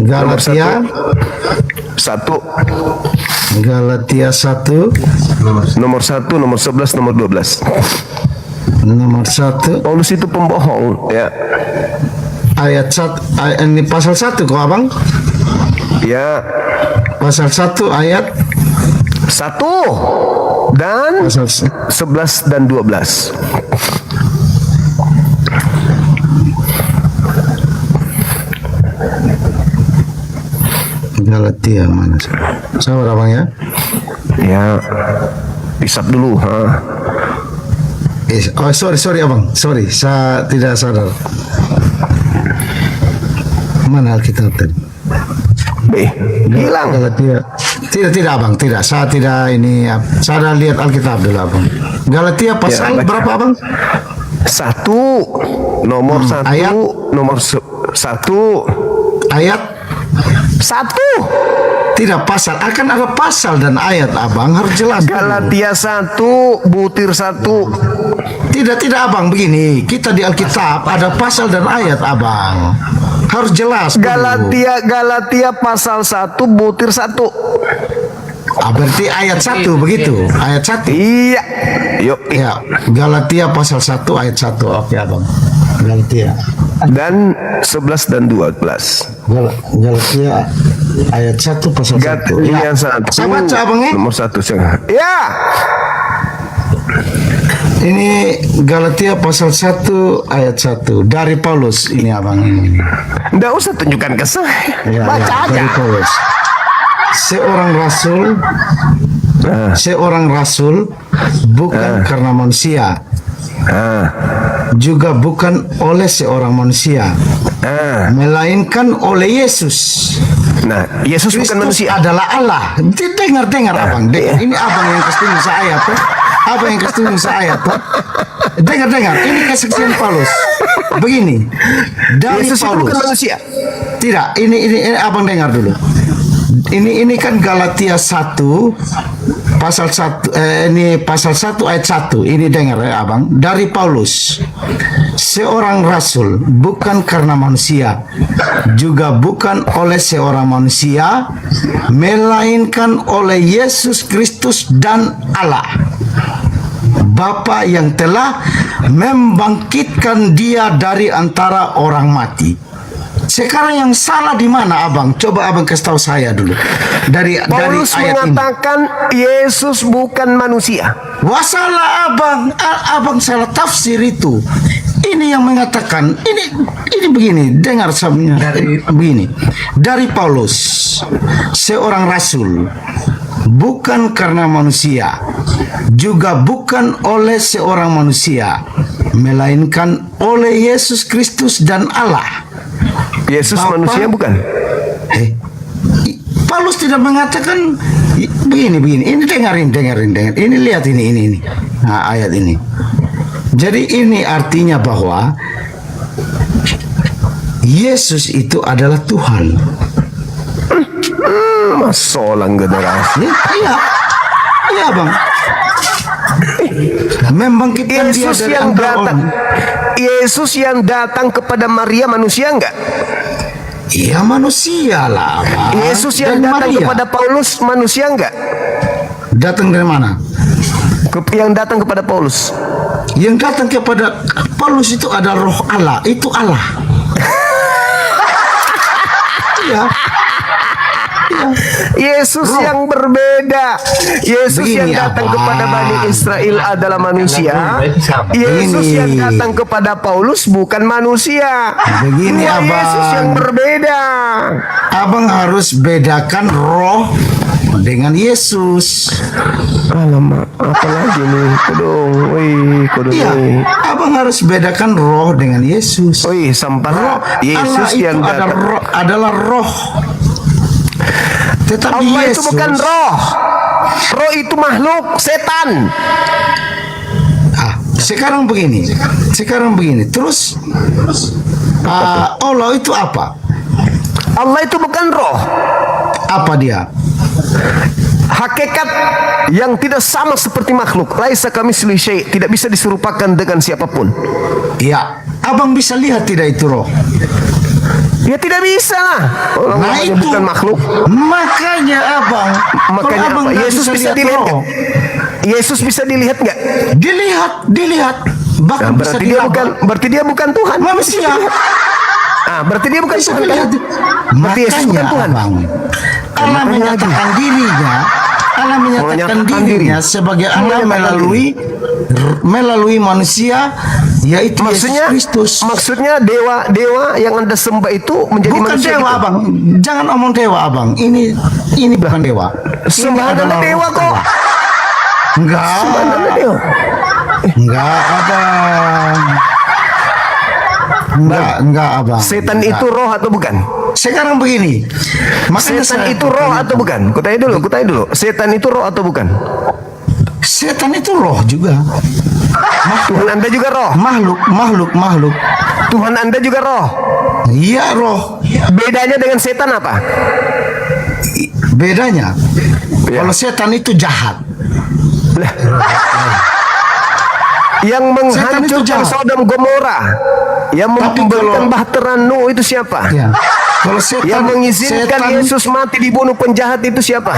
Galatia satu. Galatia 1 Nomor 1, nomor 11, nomor 12. nomor 1 Paulus itu pembohong, ya. ayat 1 ini pasal 1 kok Abang? Ya, Pasal 1 ayat 1 dan pasal 11 dan 12. Galatia mana? Sabar Abang ya. Ya, hisap dulu, ha. Oh sorry Abang, sorry saya tidak sadar. Mana Alkitab tadi? Hilang. Galatia. Tidak Abang, tidak. Saya tidak ini. Saya lihat Alkitab dulu Abang. Galatia pasal Ya, baca. berapa Abang? 1, nomor 1, ayat. nomor 1. Ayat? 1. Tidak pasal. Akan ada pasal dan ayat Abang harus jelas. dulu. Galatia 1, butir 1. Tidak Abang, begini. Kita di Alkitab ada pasal dan ayat Abang. Harus jelas. dulu. Galatia pasal 1, butir 1. Berarti ayat 1 begitu. Ayat 1. Iya. Yuk. Ya, Galatia pasal 1 ayat 1. Oke Abang. Galatia. Dan 11 dan 12. Galatia ayat 1 pasal 1. Galatia 1. Saya baca Abang ya. Nomor 1. Ya. Ini Galatia pasal 1 ayat 1 dari Paulus ini Abang ini. Nggak usah tunjukkan ke saya. Ya, Baca aja. dari Paulus. Seorang rasul bukan karena manusia, juga bukan oleh seorang manusia, melainkan oleh Yesus. Nah, Yesus bukan Kristus manusia. adalah Allah. Dengar Abang. Ini Abang yang kasih saya tuh. Abang yang kasih saya tuh. Dengar. Ini kesaksian Paulus. Begini. Dari Yesus itu Paulus. bukan manusia. Tidak. Ini Abang dengar dulu. Ini kan Galatia 1 pasal 1 ini pasal 1 ayat 1. Ini dengar ya Abang. Dari Paulus. Seorang rasul bukan karena manusia, juga bukan oleh seorang manusia, melainkan oleh Yesus Kristus dan Allah Bapa yang telah membangkitkan dia dari antara orang mati. Sekarang yang salah di mana Abang? Coba Abang kasih tahu saya dulu. Dari Paulus ayat ini. mengatakan Yesus bukan manusia. Wah salah Abang. Abang salah tafsir itu. Ini yang mengatakan ini begini. Dengar sabnya begini. Dari Paulus, seorang rasul, bukan karena manusia, juga bukan oleh seorang manusia, melainkan oleh Yesus Kristus dan Allah. Yesus Bapa, manusia bukan? Paulus tidak mengatakan begini. Ini dengarin. Ini lihat ini. Nah, ayat ini. Jadi ini artinya bahwa Yesus itu adalah Tuhan. Masolang generasi. Iya Bang. Membangkitkan dia Yesus dari yang antara datang. orang. Yesus yang datang kepada Maria manusia enggak? Iya manusia lah Bang. Yesus yang Dari datang Maria. kepada Paulus manusia enggak? Datang dari mana? Yang datang kepada Paulus. Yang datang kepada Paulus itu ada roh Allah. Itu Allah. Iya. Yesus yang berbeda. Yesus Begini, yang datang Abang. kepada Bani Israel adalah manusia. Yesus Begini. yang datang kepada Paulus bukan manusia. Begini, Dua Yesus Abang. yang berbeda. Abang harus bedakan roh dengan Yesus. Alamak, apa lagi nih? Kodong, Iya, Abang harus bedakan roh dengan Yesus. sampah. Roh Yesus Allah yang itu datang. adalah roh. Tetapi Allah Yesus itu bukan roh. Roh itu makhluk, setan. Sekarang begini. Terus Allah itu apa? Allah itu bukan roh. Apa dia? Hakikat yang tidak sama seperti makhluk. Laisa kamitslihi syai', tidak bisa diserupakan dengan siapapun. Ya, Abang bisa lihat tidak itu roh? Ya tidak bisa lah. Orang Nah namanya itu bukan makhluk. Makanya abang, Makanya kalau abang apa? nggak Yesus bisa lihat dilihat roh, nggak? Yesus bisa dilihat nggak? dilihat, Nah, bahkan bisa berarti dia bukan Tuhan. manusia. Berarti dia bukan Bisa Tuhan kan? melihat. Berarti Yesus bukan Tuhan. Abang, Allah makanya menyatakan dirinya, Allah menyatakan Menyatakan dirinya sebagai Allah melalui manusia, yaitu Maksudnya, Yesus Kristus. maksudnya dewa yang Anda sembah itu menjadi Bukan manusia dewa gitu? abang, jangan omong dewa abang. Ini bukan dewa. Ini Sembahan Anda adalah dewa roh kok. Allah. Enggak, Sembahan Anda dewa. enggak abang. Enggak abang. Setan Enggak. itu roh atau bukan? Sekarang begini, makanya Setan saya itu roh atau bukan? Kutanya dulu. Setan itu roh atau bukan? Setan itu roh juga. Tuhan Anda juga roh. Makhluk. Tuhan Anda juga roh. Iya roh. Bedanya dengan setan apa? Bedanya, Ya. kalau setan itu jahat. Lah. Yang Setan itu menghancurkan jahat. Sodom Gomora, yang Tapi memberikan kalau- bahtera Nuh itu siapa? Ya. Kalau setan, Yang mengizinkan Yesus mati dibunuh penjahat itu siapa?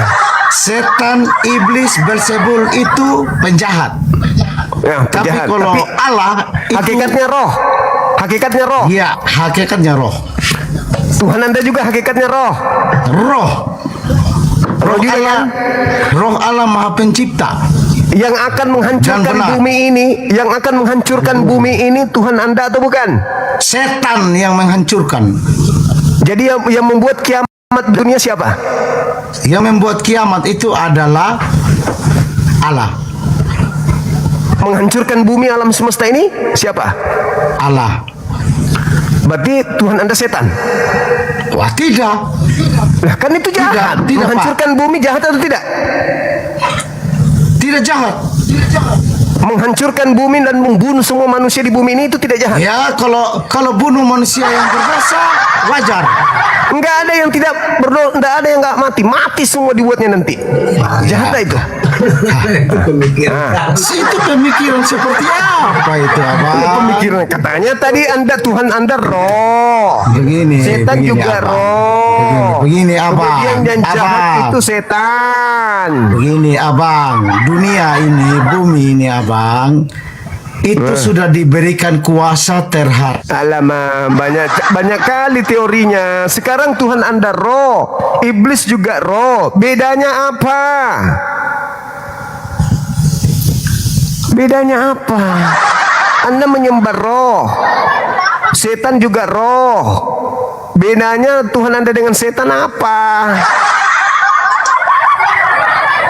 setan, iblis, Belzebul itu penjahat. Ya, Tapi penjahat. kalau Tapi Allah itu, hakikatnya roh. Hakikatnya roh. ya hakikatnya roh. Tuhan Anda juga hakikatnya roh. Roh. Roh juga Allah, kan? roh Allah Maha Pencipta. Yang akan menghancurkan Dan benar. bumi ini, yang akan menghancurkan bumi ini Tuhan Anda atau bukan? Setan yang menghancurkan. Jadi yang membuat kiamat dunia siapa? Yang membuat kiamat itu adalah Allah. Menghancurkan bumi alam semesta ini siapa? Allah. Berarti Tuhan Anda setan. Wah tidak. Lah kan itu jahat. Tidak, Menghancurkan bumi jahat atau tidak? Tidak jahat. Menghancurkan bumi dan membunuh semua manusia di bumi ini itu tidak jahat. Ya kalau bunuh manusia yang berdosa wajar. Enggak ada yang tidak berdoa, enggak ada yang enggak mati. Mati semua dibuatnya nanti. Jahat tak itu? Itu pemikiran seperti apa itu abang? Pemikiran katanya tadi Tuhan Anda roh. Begini. Setan begini, juga abang. roh. Begini abang. Kemudian yang jahat Abang. itu setan. Begini abang, dunia ini, bumi ini abang, itu sudah diberikan kuasa terhadap. Alamak, banyak kali teorinya. Sekarang Tuhan Anda roh, iblis juga roh. Bedanya apa? Bedanya apa? Anda menyembah roh, setan juga roh. Bedanya Tuhan Anda dengan setan apa?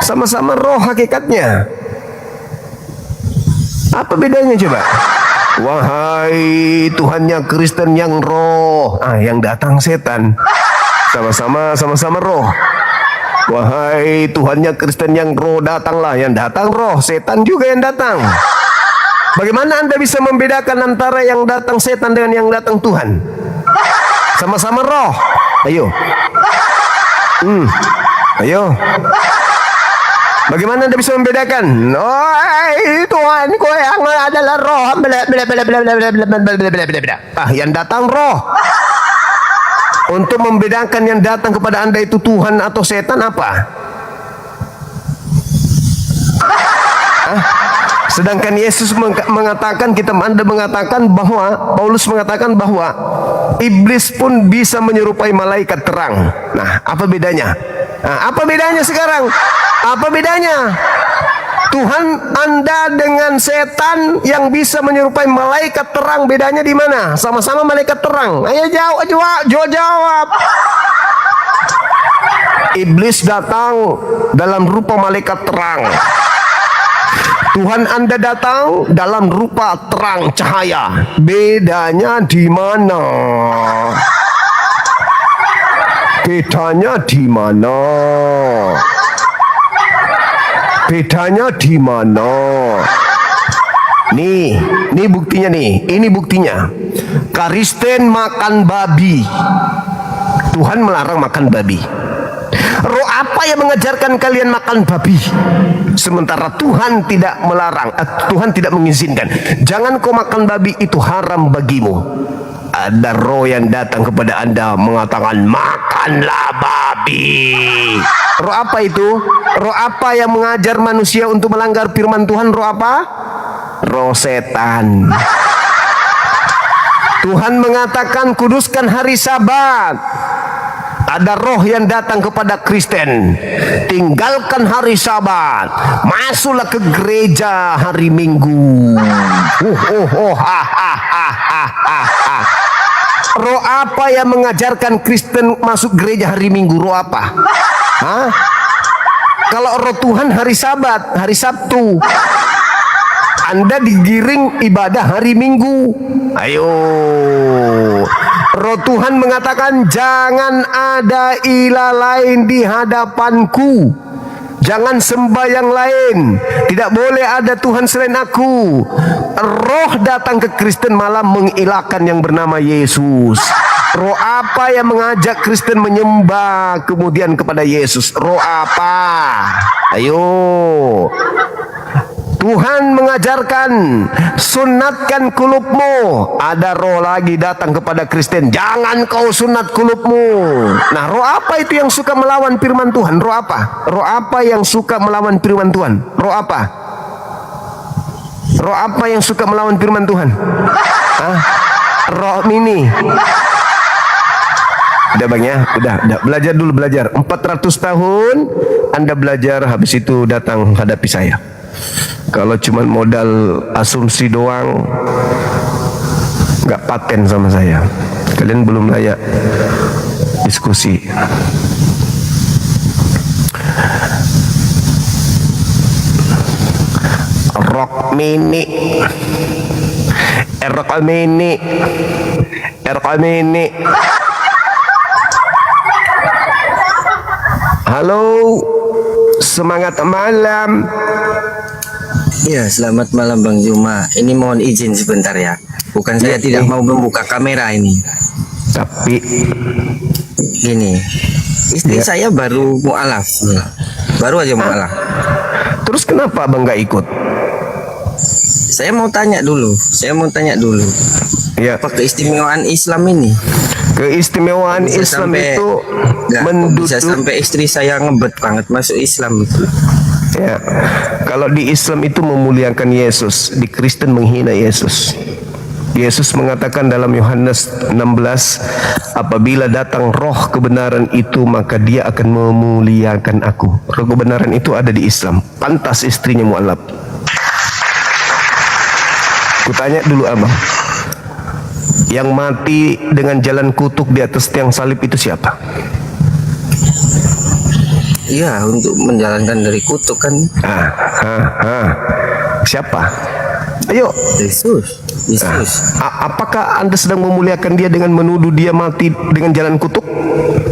Sama-sama roh hakikatnya. Apa bedanya coba? Wahai Tuhannya Kristen yang roh, yang datang setan. Sama-sama roh. Wahai Tuhannya Kristen yang roh, datanglah. Yang datang roh, setan juga yang datang. Bagaimana Anda bisa membedakan antara yang datang setan dengan yang datang Tuhan? Sama-sama roh. Ayo. Ayo. Bagaimana Anda bisa membedakan? Tuhanku yang adalah roh. Yang datang roh. Untuk membedakan yang datang kepada Anda itu Tuhan atau setan apa? Sedangkan Yesus mengatakan, Anda mengatakan bahwa Paulus mengatakan bahwa iblis pun bisa menyerupai malaikat terang. Nah, apa bedanya? Apa bedanya sekarang? Apa bedanya? Tuhan Anda dengan setan yang bisa menyerupai malaikat terang, bedanya di mana? Sama-sama malaikat terang. Ayo jawab. Iblis datang dalam rupa malaikat terang. Tuhan Anda datang dalam rupa terang cahaya. Bedanya di mana? Bedanya di mana? Bedanya di mana? Nih buktinya nih. Ini buktinya. Kristen makan babi. Tuhan melarang makan babi. Roh apa yang mengajarkan kalian makan babi? Sementara Tuhan tidak melarang, Tuhan tidak mengizinkan. Jangan kau makan babi, itu haram bagimu. ada roh yang datang kepada Anda mengatakan, makanlah babi. Roh apa itu? Roh apa yang mengajar manusia untuk melanggar firman Tuhan? Roh apa? Roh setan. Tuhan mengatakan kuduskan hari Sabat. Ada roh yang datang kepada Kristen, tinggalkan hari Sabat, masuklah ke gereja hari Minggu. Roh apa yang mengajarkan Kristen masuk gereja hari Minggu? Roh apa? Hah? Kalau roh Tuhan hari Sabat, hari Sabtu, Anda digiring ibadah hari Minggu. Ayo. Roh Tuhan mengatakan jangan ada ilah lain di hadapanku. Jangan sembah yang lain. Tidak boleh ada Tuhan selain aku. Roh datang ke Kristen malah mengilahkan yang bernama Yesus. Roh apa yang mengajak Kristen menyembah kemudian kepada Yesus? Roh apa? Ayo. Tuhan mengajarkan sunatkan kulupmu. Ada roh lagi datang kepada Kristen, jangan kau sunat kulupmu. Nah, roh apa itu yang suka melawan firman Tuhan? Roh apa? Roh apa yang suka melawan firman Tuhan? Roh apa? Roh apa yang suka melawan firman Tuhan? Hah? Roh mini. Udah bang ya, udah belajar dulu, belajar 400 tahun Anda belajar, habis itu datang hadapi saya. Kalau cuma modal asumsi doang, nggak paten sama saya. Kalian belum layak diskusi. Rock mini, rock mini, rock mini. Halo, semangat malam. Ya, selamat malam Bang Juma. Ini mohon izin sebentar ya. Bukan saya tidak mau membuka kamera ini. Tapi Gini, istri saya baru mu'alaf. Baru aja mu'alaf. terus kenapa abang nggak ikut? Saya mau tanya dulu. Ya, Apa keistimewaan Islam ini? keistimewaan Bisa Islam sampai- itu Bisa menduduk. sampai istri saya ngebet banget masuk Islam itu. Ya, kalau di Islam itu memuliakan Yesus, di Kristen menghina Yesus. Yesus mengatakan dalam Yohanes 16, apabila datang roh kebenaran itu, maka dia akan memuliakan aku. Roh kebenaran itu ada di Islam. Pantas istrinya mualaf. Kutanya dulu abang, yang mati dengan jalan kutuk di atas tiang salib itu siapa? Iya, untuk menjalankan dari kutuk kan Siapa? Ayo. Yesus. Apakah Anda sedang memuliakan dia dengan menuduh dia mati dengan jalan kutuk?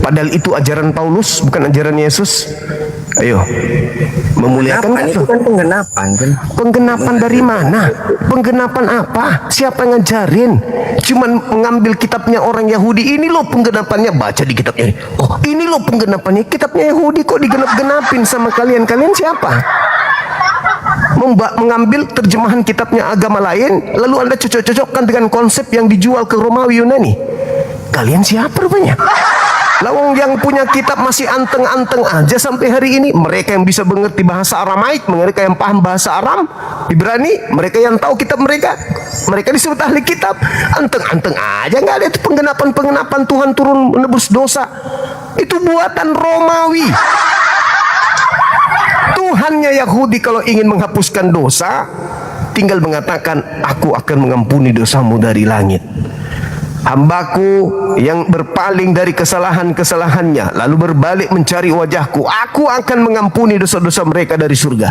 Padahal itu ajaran Paulus, bukan ajaran Yesus. Ayo. Memuliakan Penggenapan itu kan penggenapan kan. Penggenapan dari mana? Penggenapan apa? Siapa yang ngajarin? Cuman mengambil kitabnya orang Yahudi. Ini loh penggenapannya, baca di kitabnya. Oh, ini loh penggenapannya, kitabnya Yahudi kok digenap-genapin sama kalian. Kalian siapa? Mengambil terjemahan kitabnya agama lain, lalu Anda cocok-cocokkan dengan konsep yang dijual ke Romawi Yunani. Kalian siapa rupanya? Lawang yang punya kitab masih anteng-anteng aja sampai hari ini. Mereka yang bisa mengerti bahasa Aramaik, mereka yang paham bahasa Aram, Ibrani, mereka yang tahu kitab mereka disebut ahli kitab. Anteng-anteng aja, nggak ada itu penggenapan Tuhan turun menebus dosa. Itu buatan Romawi. Tuhannya Yahudi kalau ingin menghapuskan dosa, tinggal mengatakan, aku akan mengampuni dosamu dari langit. Hambaku yang berpaling dari kesalahan-kesalahannya lalu berbalik mencari wajahku, aku akan mengampuni dosa-dosa mereka dari surga.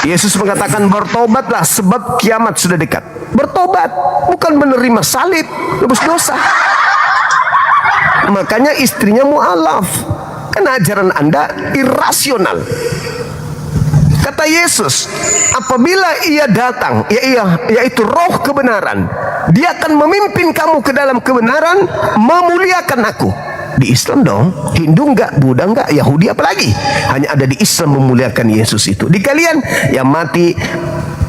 Yesus mengatakan, bertobatlah sebab kiamat sudah dekat. Bertobat bukan menerima salib, tebus dosa. Makanya istrinya mu'alaf, karena ajaran Anda irasional. Kata Yesus, apabila ia datang, yaitu roh kebenaran, dia akan memimpin kamu ke dalam kebenaran, memuliakan aku. Di Islam dong, Hindu enggak, Buddha enggak, Yahudi apalagi. Hanya ada di Islam memuliakan Yesus itu. Di kalian yang mati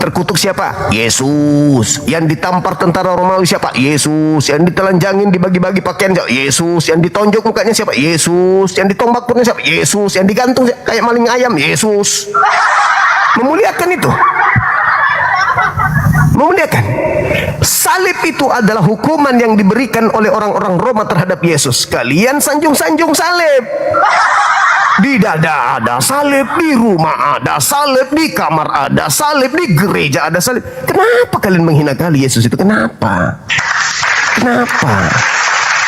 terkutuk siapa? Yesus. Yang ditampar tentara Romawi siapa? Yesus. Yang ditelanjangin, dibagi-bagi pakaian siapa? Yesus. Yang ditonjok mukanya siapa? Yesus. Yang ditombak perutnya siapa? Yesus. Yang digantung kayak maling ayam? Yesus. Memuliakan itu. Memuliakan. Salib itu adalah hukuman yang diberikan oleh orang-orang Roma terhadap Yesus. Kalian sanjung-sanjung salib. Di dada ada salib, di rumah ada salib, di kamar ada salib, di gereja ada salib. Kenapa kalian menghina kali Yesus itu? Kenapa? Kenapa?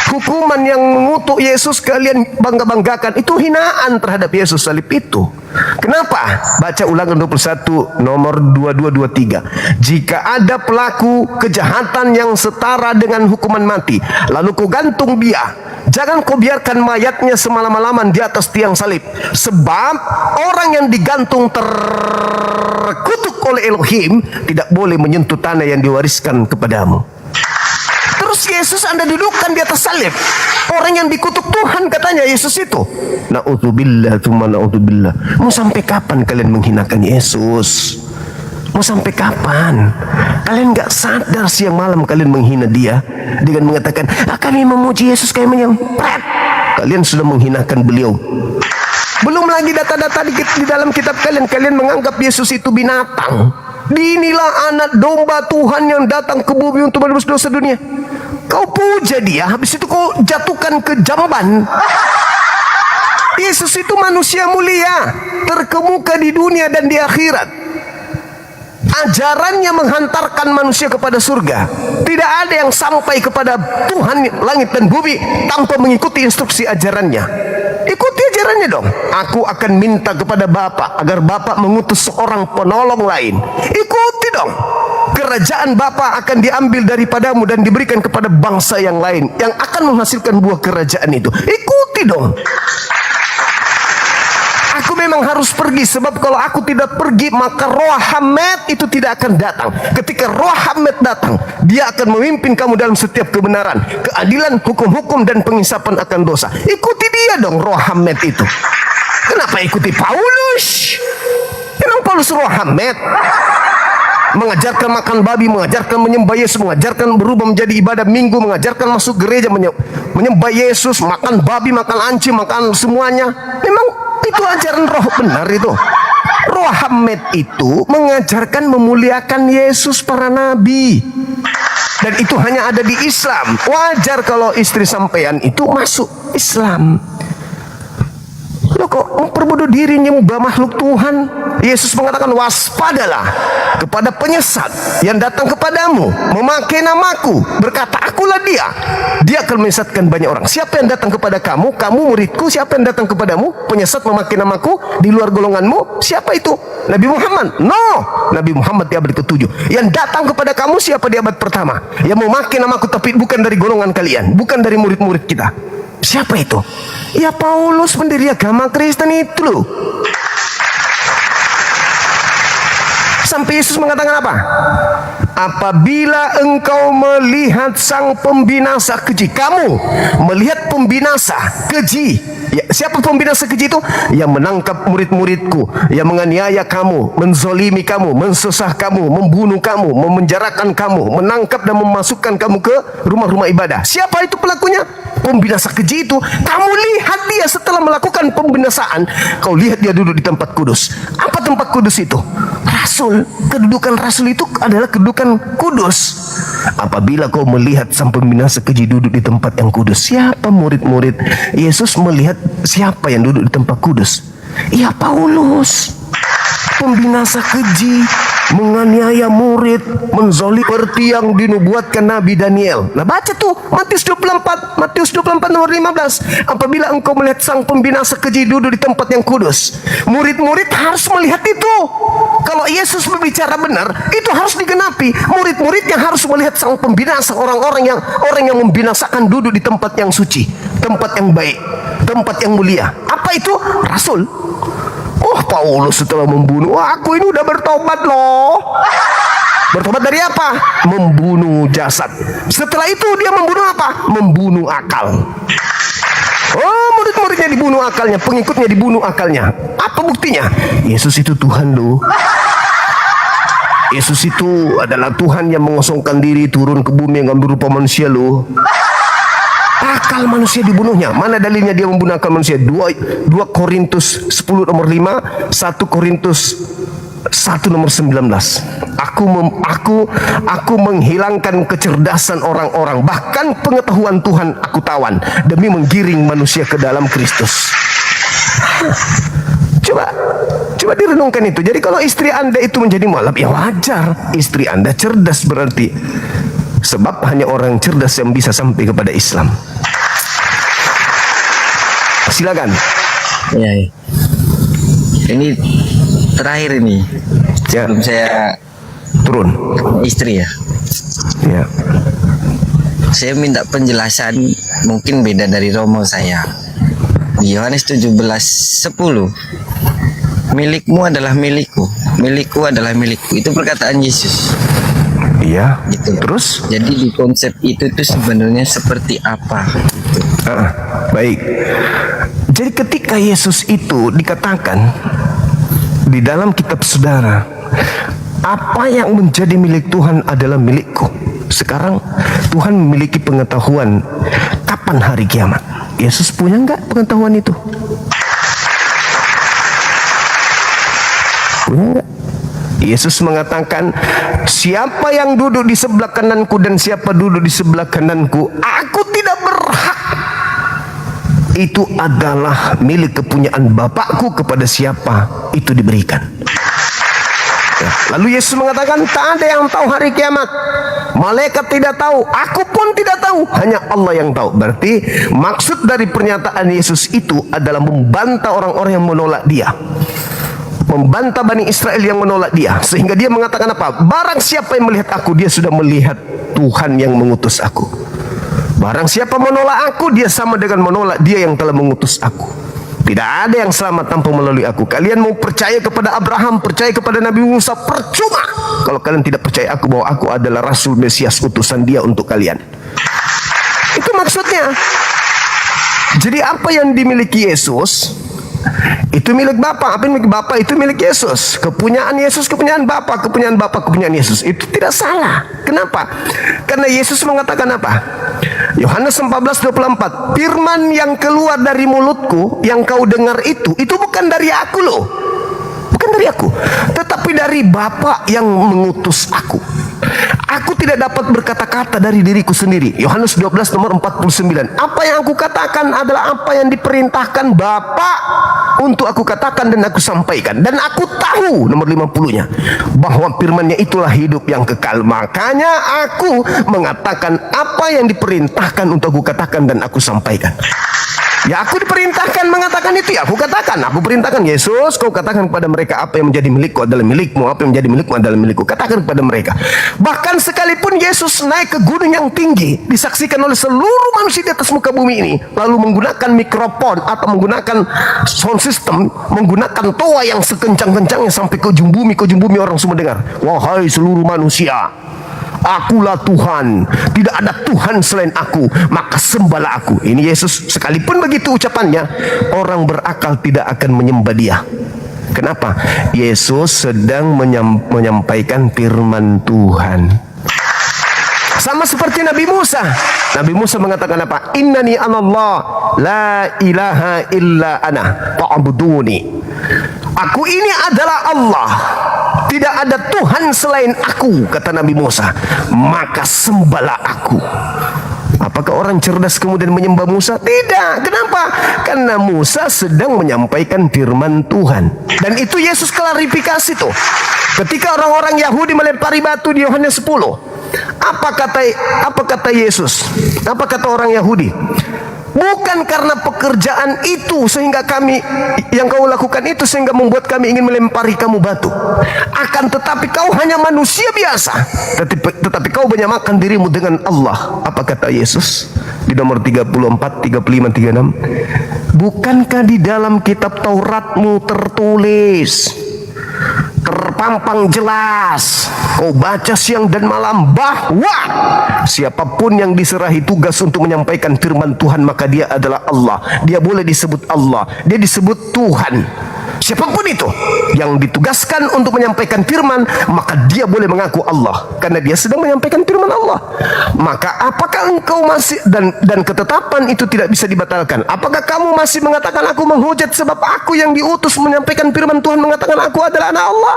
Hukuman yang mengutuk Yesus kalian bangga-banggakan, itu hinaan terhadap Yesus salib itu. Kenapa? Baca Ulangan 21 nomor 2223. Jika ada pelaku kejahatan yang setara dengan hukuman mati, lalu kau gantung dia, jangan kau biarkan mayatnya semalam-malaman di atas tiang salib. Sebab orang yang digantung terkutuk oleh Elohim tidak boleh menyentuh tanah yang diwariskan kepadamu. Terus Yesus Anda dudukkan di atas salib. Orang yang dikutuk Tuhan katanya Yesus itu. Na'udzubillah, tsumma na'udzubillah. Mau sampai kapan kalian menghinakan Yesus? Mau sampai kapan? Kalian gak sadar siang malam kalian menghina dia dengan mengatakan, kami memuji Yesus, kami menyempret. Kalian sudah menghinakan beliau. Belum lagi data-data di dalam kitab kalian. Kalian menganggap Yesus itu binatang. Inilah anak domba Tuhan yang datang ke bumi untuk menebus dosa dunia. Kau puja dia, habis itu kau jatuhkan ke jamban. Yesus itu manusia mulia, terkemuka di dunia dan di akhirat. Ajarannya menghantarkan manusia kepada surga. Tidak ada yang sampai kepada Tuhan langit dan bumi tanpa mengikuti instruksi ajarannya. Ikuti ajarannya dong. Aku akan minta kepada Bapa agar Bapa mengutus seorang penolong lain. Ikuti dong. Kerajaan Bapa akan diambil daripadamu dan diberikan kepada bangsa yang lain yang akan menghasilkan buah kerajaan itu. Ikuti dong. Aku memang harus pergi, sebab kalau aku tidak pergi maka Roh Hamed itu tidak akan datang. Ketika Roh Hamed datang, dia akan memimpin kamu dalam setiap kebenaran, keadilan, hukum-hukum dan pengisapan akan dosa. Ikuti dia dong, Roh Hamed itu. Kenapa ikuti Paulus? Memang Paulus Roh Hamed? Mengajarkan makan babi, mengajarkan menyembah Yesus, mengajarkan berubah menjadi ibadah minggu, mengajarkan masuk gereja, menyembah Yesus, makan babi, makan anjing, makan semuanya. Memang itu ajaran roh benar itu. Roh Hamed itu mengajarkan memuliakan Yesus, para nabi. Dan itu hanya ada di Islam. Wajar kalau istri sampean itu masuk Islam. Lo kok memperbodoh diri nyembah makhluk Tuhan? Yesus mengatakan, waspadalah kepada penyesat yang datang kepadamu memakai namaku, berkata akulah dia. Dia akan menyesatkan banyak orang. Siapa yang datang kepada kamu? Kamu muridku. Siapa yang datang kepadamu? Penyesat memakai namaku di luar golonganmu. Siapa itu? Nabi Muhammad? No, Nabi Muhammad di abad ke-7. Yang datang kepada kamu siapa di abad pertama? Yang memakai namaku tapi bukan dari golongan kalian, bukan dari murid-murid kita. Siapa itu? Ya Paulus, pendiri agama Kristen itu loh. Sampai Yesus mengatakan apa? Apabila engkau melihat sang pembinasa keji, kamu melihat pembinasa keji. Ya, siapa pembinasa keji itu? Yang menangkap murid-muridku, yang menganiaya kamu, menzolimi kamu, mensusah kamu, membunuh kamu, memenjarakan kamu, menangkap dan memasukkan kamu ke rumah-rumah ibadah. Siapa itu pelakunya? Pembinasa keji itu. Kamu lihat dia setelah melakukan pembinasaan, kau lihat dia duduk di tempat kudus. Apa tempat kudus itu? Rasul. Kedudukan rasul itu adalah kedudukan kudus. Apabila kau melihat sang pembinasa keji duduk di tempat yang kudus, siapa murid-murid Yesus melihat siapa yang duduk di tempat kudus? Ya Paulus, pembinasa keji, menganiaya murid, menzolim seperti yang dinubuatkan Nabi Daniel. Nah baca tuh Matius 24 nomor 15. Apabila engkau melihat sang pembinasa keji duduk di tempat yang kudus, murid-murid harus melihat itu. Kalau Yesus berbicara benar, itu harus digenapi. Murid-murid yang harus melihat sang pembinasa, orang yang membinasakan duduk di tempat yang suci, tempat yang baik, tempat yang mulia. Apa itu? Rasul. Oh, Paulus setelah membunuh, aku ini udah bertobat loh. Bertobat dari apa? Membunuh jasad. Setelah itu dia membunuh apa? Membunuh akal. Oh, murid-muridnya dibunuh akalnya, pengikutnya dibunuh akalnya. Apa buktinya? Yesus itu Tuhan loh. Yesus itu adalah Tuhan yang mengosongkan diri turun ke bumi yang ambil rupa manusia loh. Akal manusia dibunuhnya. Mana dalilnya dia membunuh akal manusia? 2 Korintus 10 nomor 5, 1 Korintus 1 nomor 19. Aku menghilangkan kecerdasan orang-orang, bahkan pengetahuan Tuhan aku tawan demi menggiring manusia ke dalam Kristus. Coba direnungkan itu. Jadi kalau istri Anda itu menjadi mualaf, ya wajar. Istri Anda cerdas berarti. Sebab hanya orang cerdas yang bisa sampai kepada Islam. Silakan. Ya, ya. Ini terakhir ini. Ya. Sebelum saya Turun. istri ya. Ya. Saya minta penjelasan, mungkin beda dari Romo saya. Di Yohanes 17:10, milikmu adalah milikku, milikku adalah milikku. Itu perkataan Yesus. Iya. Gitu. Terus? Jadi di konsep itu tuh sebenarnya seperti apa? Gitu. Baik. Jadi ketika Yesus itu dikatakan di dalam kitab saudara, apa yang menjadi milik Tuhan adalah milikku. Sekarang Tuhan memiliki pengetahuan kapan hari kiamat. Yesus punya enggak pengetahuan itu? Punya enggak? Yesus mengatakan, siapa yang duduk di sebelah kananku dan siapa duduk di sebelah kananku, aku tidak berhak. Itu adalah milik kepunyaan Bapakku, kepada siapa itu diberikan. Lalu Yesus mengatakan, tak ada yang tahu hari kiamat. Malaikat tidak tahu, aku pun tidak tahu, hanya Allah yang tahu. Berarti maksud dari pernyataan Yesus itu adalah membantah orang-orang yang menolak dia, membantah Bani Israel yang menolak dia. Sehingga dia mengatakan apa? Barang siapa yang melihat aku, dia sudah melihat Tuhan yang mengutus aku. Barang siapa menolak aku, dia sama dengan menolak dia yang telah mengutus aku. Tidak ada yang selamat tanpa melalui aku. Kalian mau percaya kepada Abraham, percaya kepada Nabi Musa, percuma kalau kalian tidak percaya aku, bahwa aku adalah Rasul Mesias, utusan dia untuk kalian. Itu maksudnya. Jadi apa yang dimiliki Yesus itu milik Bapa. Apa yang milik Bapa itu milik Yesus. Kepunyaan Yesus, kepunyaan Bapa, kepunyaan Bapa, kepunyaan Yesus. Itu tidak salah. Kenapa? Karena Yesus mengatakan apa? Yohanes 14:24, firman yang keluar dari mulutku yang kau dengar itu bukan dari aku loh. Bukan dari aku, tetapi dari Bapa yang mengutus aku. Aku tidak dapat berkata-kata dari diriku sendiri. Yohanes 12 nomor 49. Apa yang aku katakan adalah apa yang diperintahkan Bapa untuk aku katakan dan aku sampaikan. Dan aku tahu, nomor 50-nya, bahwa firman-Nya itulah hidup yang kekal. Makanya aku mengatakan apa yang diperintahkan untuk aku katakan dan aku sampaikan. Ya, aku diperintahkan mengatakan itu, ya aku katakan. Aku perintahkan, Yesus, kau katakan kepada mereka apa yang menjadi milikku adalah milikmu, apa yang menjadi milikmu adalah milikku. Katakan kepada mereka. Bahkan sekalipun Yesus naik ke gunung yang tinggi, disaksikan oleh seluruh manusia di atas muka bumi ini, lalu menggunakan mikrofon atau menggunakan sound system, menggunakan toa yang sekencang-kencangnya sampai ke ujung bumi orang semua dengar. Wahai seluruh manusia, akulah Tuhan, tidak ada Tuhan selain aku, maka sembahlah aku. Ini Yesus, sekalipun begitu ucapannya, orang berakal tidak akan menyembah dia. Kenapa? Yesus sedang menyampaikan firman Tuhan. Sama seperti Nabi Musa. Nabi Musa mengatakan apa? Innani anallah, la ilaha illa ana, fa'buduni. Aku ini adalah Allah, tidak ada Tuhan selain aku, kata Nabi Musa, maka sembahlah aku. Apakah orang cerdas kemudian menyembah Musa? Tidak. Kenapa? Karena Musa sedang menyampaikan firman Tuhan. Dan itu Yesus klarifikasi tuh. Ketika orang-orang Yahudi melempari batu di Yohanes 10, apa kata Yesus? Apa kata orang Yahudi? Bukan karena pekerjaan itu sehingga kami, yang kau lakukan itu sehingga membuat kami ingin melempari kamu batu. Akan tetapi kau hanya manusia biasa, tetapi kau menyamakan dirimu dengan Allah. Apa kata Yesus di nomor 34, 35, 36? Bukankah di dalam kitab Tauratmu tertulis, terpampang jelas, kau baca siang dan malam, bahwa siapapun yang diserahi tugas untuk menyampaikan firman Tuhan, maka dia adalah Allah. Dia boleh disebut Allah, dia disebut Tuhan. Siapapun itu yang ditugaskan untuk menyampaikan firman, maka dia boleh mengaku Allah karena dia sedang menyampaikan firman Allah. Maka apakah engkau masih dan ketetapan itu tidak bisa dibatalkan? Apakah kamu masih mengatakan aku menghujat sebab aku yang diutus menyampaikan firman Tuhan mengatakan aku adalah anak Allah?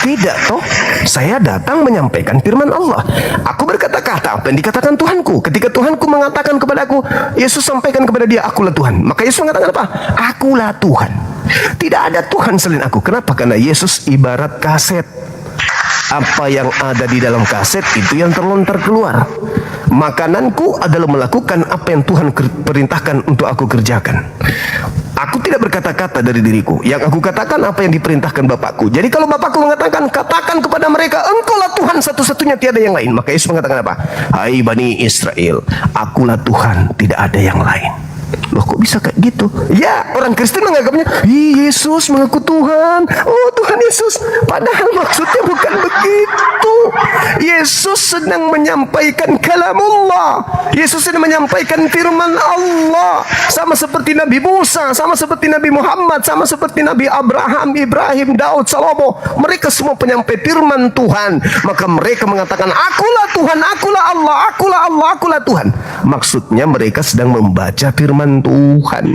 Tidak toh, saya datang menyampaikan firman Allah. Aku berkata-kata apa yang dikatakan Tuhanku. Ketika Tuhanku mengatakan kepadaku, Yesus sampaikan kepada dia, akulah Tuhan. Maka Yesus mengatakan apa? Akulah Tuhan. Tidak ada Tuhan selain aku. Kenapa? Karena Yesus ibarat kaset. Apa yang ada di dalam kaset itu yang terlontar keluar. Makananku adalah melakukan apa yang Tuhan perintahkan untuk aku kerjakan. Aku tidak berkata-kata dari diriku. Yang aku katakan apa yang diperintahkan Bapakku. Jadi kalau Bapakku mengatakan, katakan kepada mereka, engkaulah Tuhan satu-satunya, tiada yang lain. Maka Yesus mengatakan apa? Hai Bani Israel, akulah Tuhan, tidak ada yang lain. Loh, kok bisa kayak gitu? Ya, orang Kristen menganggapnya, Yesus mengaku Tuhan. Oh, Tuhan Yesus. Padahal maksudnya bukan begitu. Yesus sedang menyampaikan kalamullah. Yesus sedang menyampaikan firman Allah. Sama seperti Nabi Musa, sama seperti Nabi Muhammad, sama seperti Nabi Abraham, Ibrahim, Daud, Salomo. Mereka semua penyampai firman Tuhan. Maka mereka mengatakan, akulah Tuhan, akulah Allah, akulah Allah, akulah Tuhan. Maksudnya mereka sedang membaca firman Tuhan.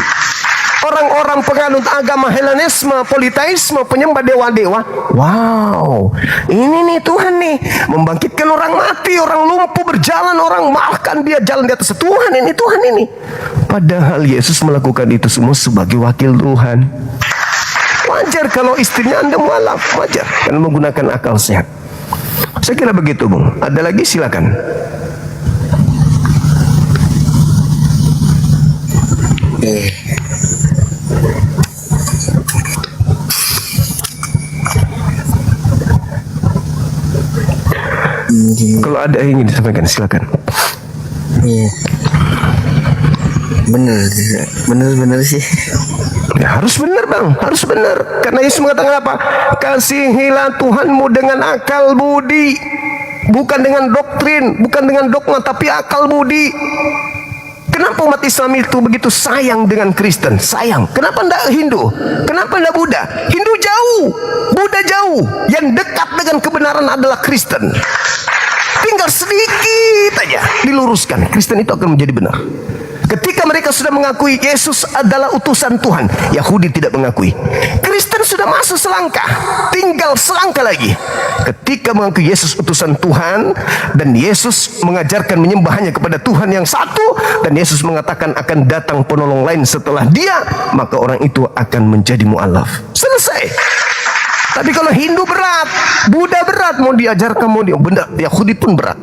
Orang-orang penganut agama Helenisme, politeisme, penyembah dewa-dewa, wow, ini nih Tuhan nih, membangkitkan orang mati, orang lumpuh berjalan, orang makan dia jalan di atas Tuhan ini, Tuhan ini. Padahal Yesus melakukan itu semua sebagai wakil Tuhan. Wajar kalau istrinya Anda mualaf, wajar karena menggunakan akal sehat. Saya kira begitu, Bung. Ada lagi, silakan. Kalau ada yang ingin disampaikan, silakan. Iya. Bener sih. Ya, harus benar bang, harus benar. Karena Yesus mengatakan apa? Kasihilah Tuhanmu dengan akal budi, bukan dengan doktrin, bukan dengan dogma, tapi akal budi. Kenapa umat Islam itu begitu sayang dengan Kristen? Sayang. Kenapa tidak Hindu? Kenapa tidak Buddha? Hindu jauh, Buddha jauh. Yang dekat dengan kebenaran adalah Kristen. Tinggal sedikit aja diluruskan, Kristen itu akan menjadi benar. Ketika mereka sudah mengakui Yesus adalah utusan Tuhan, Yahudi tidak mengakui. Kristen sudah masuk selangkah, tinggal selangkah lagi. Ketika mengakui Yesus utusan Tuhan dan Yesus mengajarkan menyembah hanya kepada Tuhan yang satu, dan Yesus mengatakan akan datang penolong lain setelah dia, maka orang itu akan menjadi mu'alaf. Selesai. Tapi kalau Hindu berat, Buddha berat, mau diajarkan, mau benda Yahudi pun berat.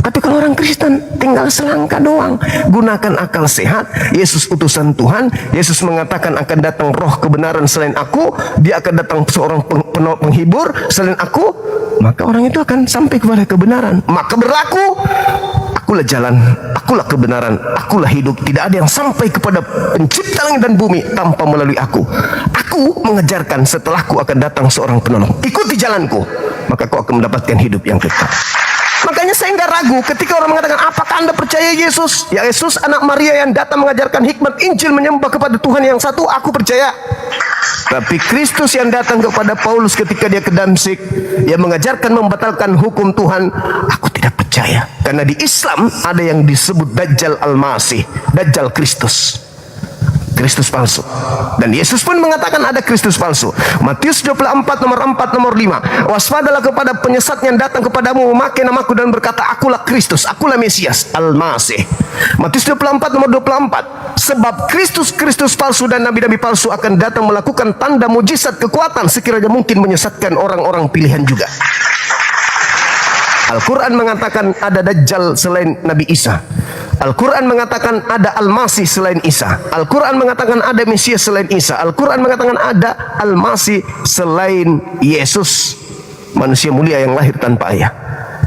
Tapi kalau orang Kristen tinggal selangkah doang, gunakan akal sehat. Yesus utusan Tuhan, Yesus mengatakan akan datang roh kebenaran selain aku, dia akan datang seorang penghibur selain aku, maka orang itu akan sampai kepada kebenaran. Maka berlaku, akulah jalan, akulah kebenaran, akulah hidup. Tidak ada yang sampai kepada pencipta langit dan bumi tanpa melalui aku. Aku mengajarkan setelahku akan datang seorang penolong. Ikuti jalanku, maka kau akan mendapatkan hidup yang kekal. Makanya saya nggak ragu ketika orang mengatakan, apakah Anda percaya Yesus? Ya, Yesus anak Maria yang datang mengajarkan hikmat Injil menyembah kepada Tuhan yang satu, aku percaya. Tapi Kristus yang datang kepada Paulus ketika dia ke Damsyik, yang mengajarkan membatalkan hukum Tuhan, aku tidak percaya. Karena di Islam ada yang disebut Dajjal Al-Masih, Dajjal Kristus. Kristus palsu. Dan Yesus pun mengatakan ada Kristus palsu. Matius 24 nomor 4 nomor 5. Waspadalah kepada penyesat yang datang kepadamu memakai namaku dan berkata, akulah Kristus, akulah Mesias, Al-Masih. Matius 24 nomor 24. Sebab Kristus palsu dan nabi-nabi palsu akan datang melakukan tanda mujizat kekuatan sekiranya mungkin menyesatkan orang-orang pilihan juga. Al-Quran mengatakan ada Dajjal selain Nabi Isa. Al-Quran mengatakan ada Al-Masih selain Isa. Al-Quran mengatakan ada Mesias selain Isa. Al-Quran mengatakan ada Al-Masih selain Yesus, manusia mulia yang lahir tanpa ayah.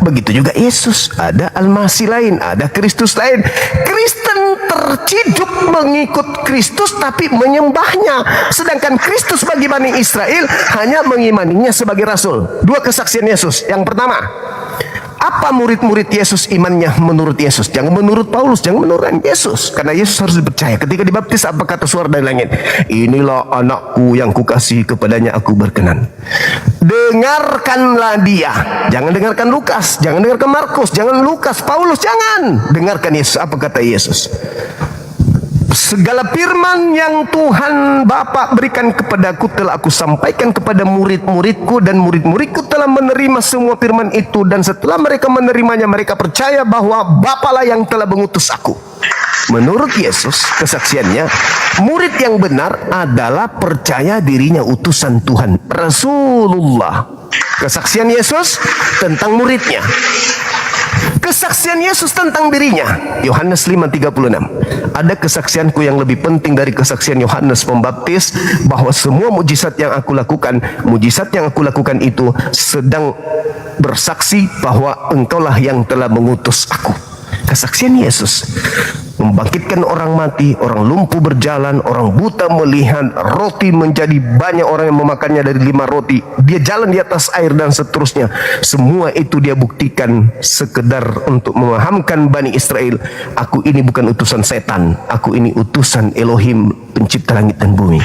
Begitu juga Yesus, ada Al-Masih lain, ada Kristus lain. Kristen terciduk mengikut Kristus tapi menyembahnya, sedangkan Kristus bagi Bani Israel hanya mengimaninya sebagai rasul. Dua kesaksian Yesus. Yang pertama, Apa murid-murid Yesus imannya menurut Yesus? Jangan menurut Paulus, jangan menurut Yesus. Karena Yesus harus dipercaya. Ketika dibaptis, apa kata suara dari langit? Inilah anakku yang kukasihi, kepadanya aku berkenan. Dengarkanlah dia. Jangan dengarkan Lukas, jangan dengarkan Markus, jangan Lukas, Paulus, jangan. Dengarkan Yesus. Apa kata Yesus? Segala firman yang Tuhan Bapa berikan kepadaku telah aku sampaikan kepada murid-muridku, dan murid-muridku telah menerima semua firman itu, dan setelah mereka menerimanya mereka percaya bahwa Bapalah yang telah mengutus aku. Menurut Yesus, kesaksiannya, murid yang benar adalah percaya dirinya utusan Tuhan, Rasulullah. Kesaksian Yesus tentang muridnya. Kesaksian Yesus tentang dirinya, Yohanes 5:36. Ada kesaksianku yang lebih penting dari kesaksian Yohanes Pembaptis, bahwa semua mujizat yang aku lakukan, itu sedang bersaksi bahwa engkaulah yang telah mengutus aku. Kesaksian Yesus membangkitkan orang mati, orang lumpuh berjalan, orang buta melihat, roti menjadi banyak orang yang memakannya dari 5 roti, dia jalan di atas air dan seterusnya. Semua itu dia buktikan sekedar untuk memahamkan Bani Israel, aku ini bukan utusan setan, aku ini utusan Elohim, pencipta langit dan bumi.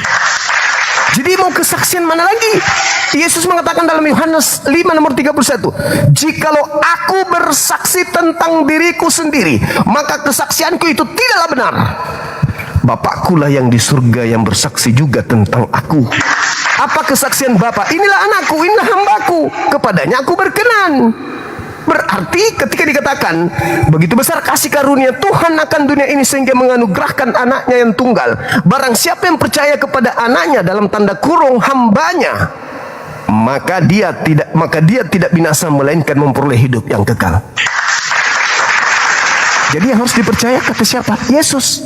Jadi mau kesaksian mana lagi? Yesus mengatakan dalam Yohanes 5 nomor 31, jikalau aku bersaksi tentang diriku sendiri, maka kesaksianku itu tidaklah benar. Bapakkulah yang di surga yang bersaksi juga tentang aku. Apa kesaksian Bapa? Inilah anakku, inilah hambaku, kepadanya aku berkenan. Berarti ketika dikatakan begitu besar kasih karunia Tuhan akan dunia ini sehingga menganugerahkan anaknya yang tunggal, barang siapa yang percaya kepada anaknya, dalam tanda kurung hambanya, maka dia tidak binasa melainkan memperoleh hidup yang kekal. Jadi yang harus dipercaya kata siapa? Yesus.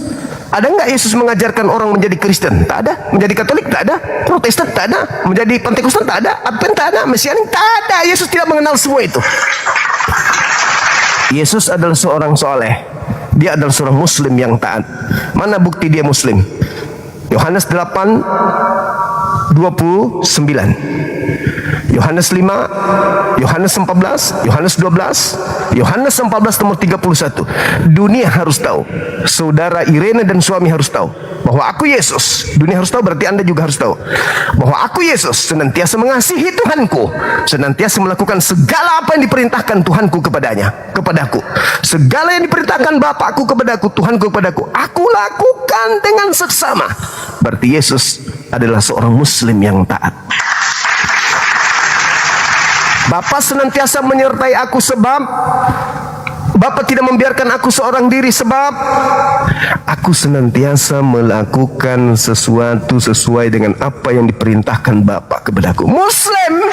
Ada enggak Yesus mengajarkan orang menjadi Kristen? Tak ada. Menjadi Katolik? Tak ada. Protestan? Tak ada. Menjadi Pentakosta? Tak ada. Advent? Tak ada. Mesianik? Tak ada. Yesus tidak mengenal semua itu. Yesus adalah seorang soleh. Dia adalah seorang Muslim yang taat. Mana bukti dia Muslim? Yohanes 8:29. Yohanes 5, Yohanes 14, Yohanes 12, Yohanes 14 nomor 31. Dunia harus tahu, saudara Irene dan suami harus tahu bahwa aku Yesus. Dunia harus tahu, berarti Anda juga harus tahu bahwa aku Yesus senantiasa mengasihi Tuhanku, senantiasa melakukan segala apa yang diperintahkan Tuhanku kepadaku. Segala yang diperintahkan Bapakku kepadaku, Tuhanku kepadaku, aku lakukan dengan seksama. Berarti Yesus adalah seorang Muslim yang taat. Bapa senantiasa menyertai aku sebab Bapa tidak membiarkan aku seorang diri, sebab aku senantiasa melakukan sesuatu sesuai dengan apa yang diperintahkan Bapa kepadaku. Muslim.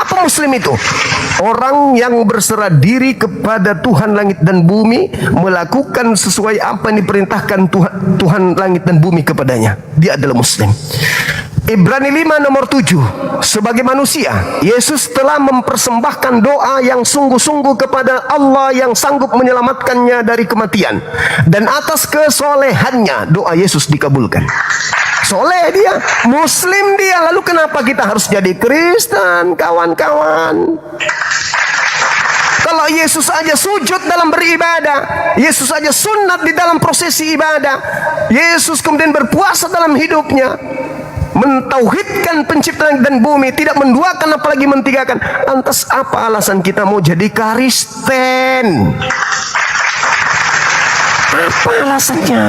Apa Muslim itu? Orang yang berserah diri kepada Tuhan langit dan bumi, melakukan sesuai apa yang diperintahkan Tuhan langit dan bumi kepadanya. Dia adalah Muslim. Ibrani 5 nomor 7. Sebagai manusia, Yesus telah mempersembahkan doa yang sungguh-sungguh kepada Allah yang sanggup menyelamatkannya dari kematian. Dan atas kesolehannya doa Yesus dikabulkan. Soleh dia, Muslim dia. Lalu kenapa kita harus jadi Kristen, kawan-kawan? Kalau Yesus aja sujud dalam beribadah, Yesus aja sunat di dalam prosesi ibadah, Yesus kemudian berpuasa dalam hidupnya, mentauhidkan pencipta langit dan bumi, tidak menduakan apalagi mentigakan. Lantas apa alasan kita mau jadi Kristen? Apa alasannya?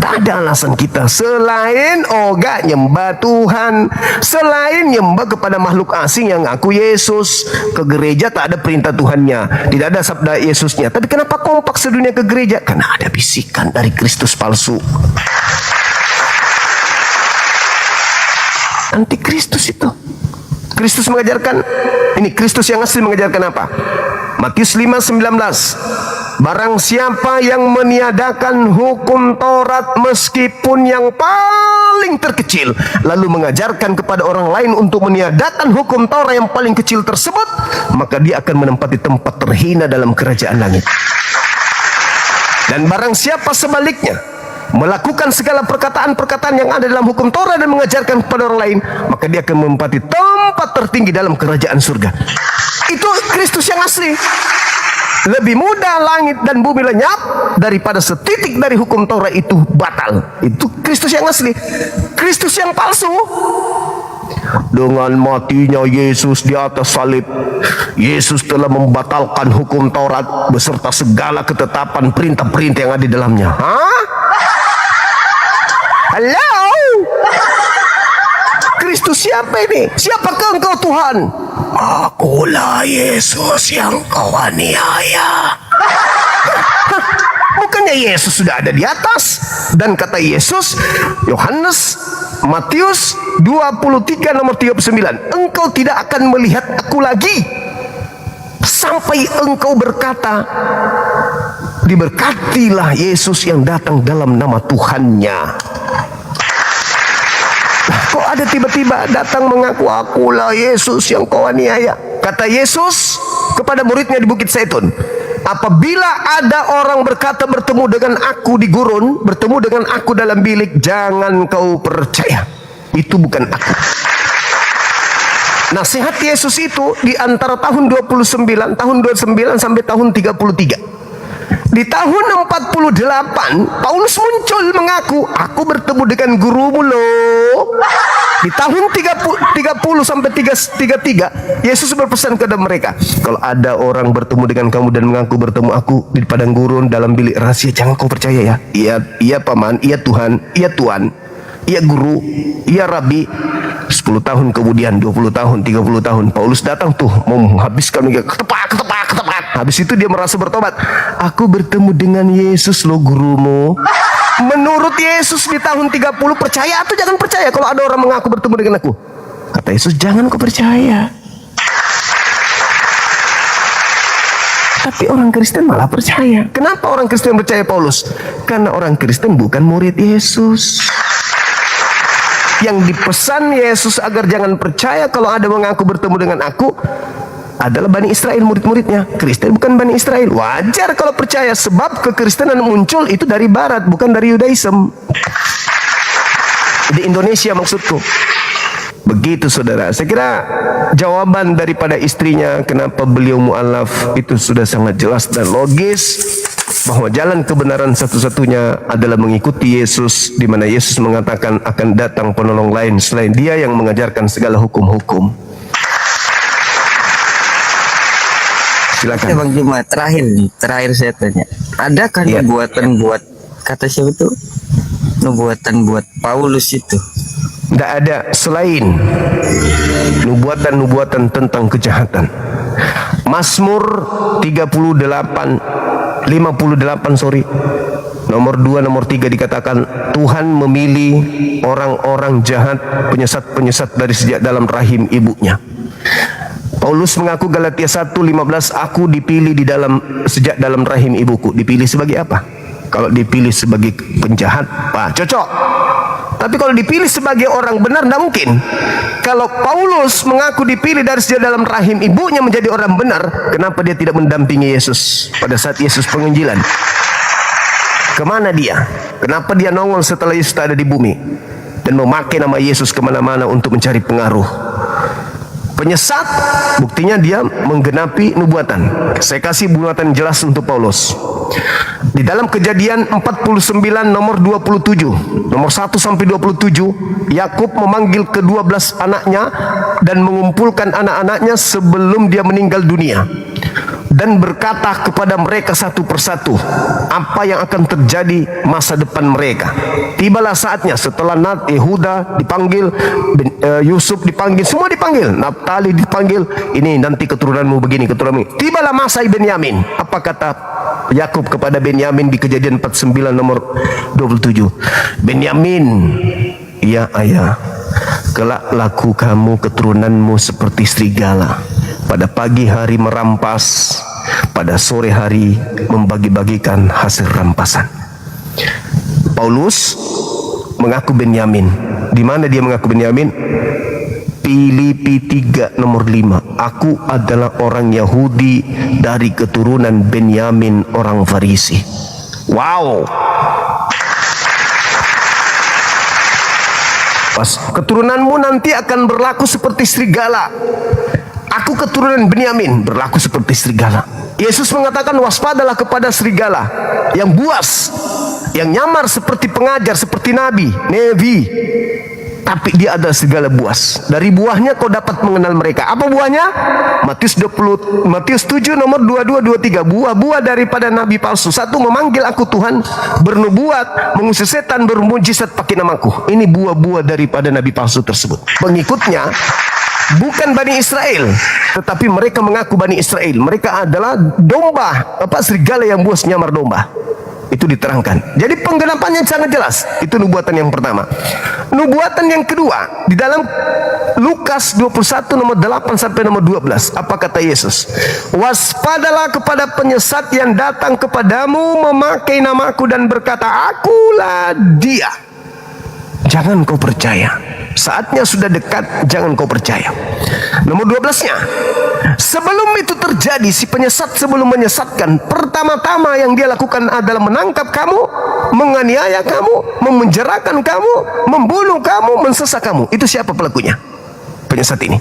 Tak ada alasan kita selain gak nyembah Tuhan, selain nyembah kepada makhluk asing yang ngaku Yesus. Ke gereja tak ada perintah Tuhannya, tidak ada sabda Yesusnya. Tapi kenapa kompak sedunia ke gereja? Karena ada bisikan dari Kristus palsu. Antikristus itu. Kristus mengajarkan, ini Kristus yang asli mengajarkan apa? Matius 5:19. Barang siapa yang meniadakan hukum Taurat meskipun yang paling terkecil, lalu mengajarkan kepada orang lain untuk meniadakan hukum Taurat yang paling kecil tersebut, maka dia akan menempati tempat terhina dalam kerajaan langit. Dan barang siapa sebaliknya, melakukan segala perkataan-perkataan yang ada dalam hukum Taurat dan mengajarkan kepada orang lain, maka dia akan menempati tempat tertinggi dalam kerajaan surga. Itu Kristus yang asli. Lebih mudah langit dan bumi lenyap daripada setitik dari hukum Taurat itu batal. Itu Kristus yang asli. Kristus yang palsu, dengan matinya Yesus di atas salib, Yesus telah membatalkan hukum Taurat beserta segala ketetapan perintah-perintah yang ada di dalamnya. Halo? Kristus siapa ini? Siapakah engkau Tuhan? Akulah Yesus yang kau aniaya. Bukannya Yesus sudah ada di atas? Dan kata Yesus, Yohanes, Matius 23 nomor 39, engkau tidak akan melihat aku lagi sampai engkau berkata, diberkatilah Yesus yang datang dalam nama Tuhannya. Kok ada tiba-tiba datang mengaku, akulah Yesus yang kau aniaya. Kata Yesus kepada muridnya di Bukit Zaitun, apabila ada orang berkata bertemu dengan aku di gurun, bertemu dengan aku dalam bilik, jangan kau percaya, itu bukan aku. Nasihat Yesus itu di antara tahun 29 sampai tahun 33. Di tahun 48 Paulus muncul mengaku, aku bertemu dengan gurumu loh. Di tahun 30 sampai 33 Yesus berpesan kepada mereka, kalau ada orang bertemu dengan kamu dan mengaku bertemu aku di padang gurun dalam bilik rahasia, jangan kau percaya ya. Iya paman, iya Tuhan, iya Tuan, iya guru, iya Rabi. 10 tahun kemudian, 20 tahun, 30 tahun, Paulus datang tuh mau menghabiskan mereka, ketepak. Habis itu dia merasa bertobat, aku bertemu dengan Yesus loh gurumu. Menurut Yesus di tahun 30, percaya atau jangan percaya kalau ada orang mengaku bertemu dengan aku? Kata Yesus, jangan kau percaya. Tapi orang Kristen malah percaya. Kenapa orang Kristen percaya Paulus? Karena orang Kristen bukan murid Yesus. Yang dipesan Yesus agar jangan percaya kalau ada mengaku bertemu dengan aku adalah Bani Israel, murid-muridnya. Kristen bukan Bani Israel. Wajar kalau percaya, sebab kekristenan muncul itu dari barat, bukan dari Yudaism. Di Indonesia maksudku. Begitu saudara. Saya kira jawaban daripada istrinya kenapa beliau mu'alaf itu sudah sangat jelas dan logis, bahwa jalan kebenaran satu-satunya adalah mengikuti Yesus, di mana Yesus mengatakan akan datang penolong lain selain Dia yang mengajarkan segala hukum-hukum. Silakan. Bang Juma, terakhir saya tanya, adakah nubuatan buat, kata siapa itu, nubuatan buat Paulus itu? Tidak ada selain nubuatan-nubuatan tentang kejahatan. Mazmur 58 nomor 2 nomor 3 dikatakan, Tuhan memilih orang-orang jahat, penyesat-penyesat dari sejak dalam rahim ibunya. Paulus mengaku Galatia 1:15, aku dipilih sejak dalam rahim ibuku. Dipilih sebagai apa? Kalau dipilih sebagai penjahat, cocok. Tapi kalau dipilih sebagai orang benar, tidak mungkin. Kalau Paulus mengaku dipilih dari sejak dalam rahim ibunya menjadi orang benar, kenapa dia tidak mendampingi Yesus pada saat Yesus penginjilan? Kemana dia? Kenapa dia nongol setelah Yesus ada di bumi dan memakai nama Yesus kemana-mana untuk mencari pengaruh? Penyesat, buktinya dia menggenapi nubuatan. Saya kasih buatan jelas untuk Paulus. Di dalam Kejadian 49 nomor 27, nomor 1 sampai 27, Yakub memanggil ke-12 anaknya dan mengumpulkan anak-anaknya sebelum dia meninggal dunia, dan berkata kepada mereka satu persatu apa yang akan terjadi masa depan mereka. Tibalah saatnya setelah Yehuda dipanggil, Yusuf dipanggil, semua dipanggil, Naftali dipanggil, ini nanti keturunanmu begini, keturunanmu. Tibalah masa Benyamin. Apa kata Yakub kepada Benyamin di Kejadian 49 nomor 27? Benyamin, ya ayah, kelak laku kamu keturunanmu seperti serigala. Pada pagi hari merampas, pada sore hari membagi-bagikan hasil rampasan. Paulus mengaku Benyamin. Di mana dia mengaku Benyamin? Filipi 3 nomor 5. Aku adalah orang Yahudi dari keturunan Benyamin orang Farisi. Wow. Pas keturunanmu nanti akan berlaku seperti serigala. Aku keturunan Benyamin, berlaku seperti serigala. Yesus mengatakan waspadalah kepada serigala yang buas, yang nyamar seperti pengajar, seperti nabi, tapi dia adalah serigala buas. Dari buahnya kau dapat mengenal mereka. Apa buahnya? Matius 7 nomor 22 23. Buah-buah daripada nabi palsu. Satu, memanggil aku Tuhan, bernubuat, mengusir setan, bermujizat pakai namaku. Ini buah-buah daripada nabi palsu tersebut. Pengikutnya bukan Bani Israel, tetapi mereka mengaku Bani Israel. Mereka adalah domba, serigala yang buas nyamar domba. Itu diterangkan. Jadi penggenapannya sangat jelas. Itu nubuatan yang pertama. Nubuatan yang kedua, di dalam Lukas 21 nomor 8 sampai nomor 12. Apa kata Yesus? Waspadalah kepada penyesat yang datang kepadamu memakai namaku dan berkata, akulah dia. Jangan kau percaya. Saatnya sudah dekat, jangan kau percaya. Nomor 12-nya, sebelum itu terjadi, si penyesat sebelum menyesatkan, pertama-tama yang dia lakukan adalah menangkap kamu, menganiaya kamu, memenjarakan kamu, membunuh kamu, mensesat kamu. Itu siapa pelakunya? Penyesat ini.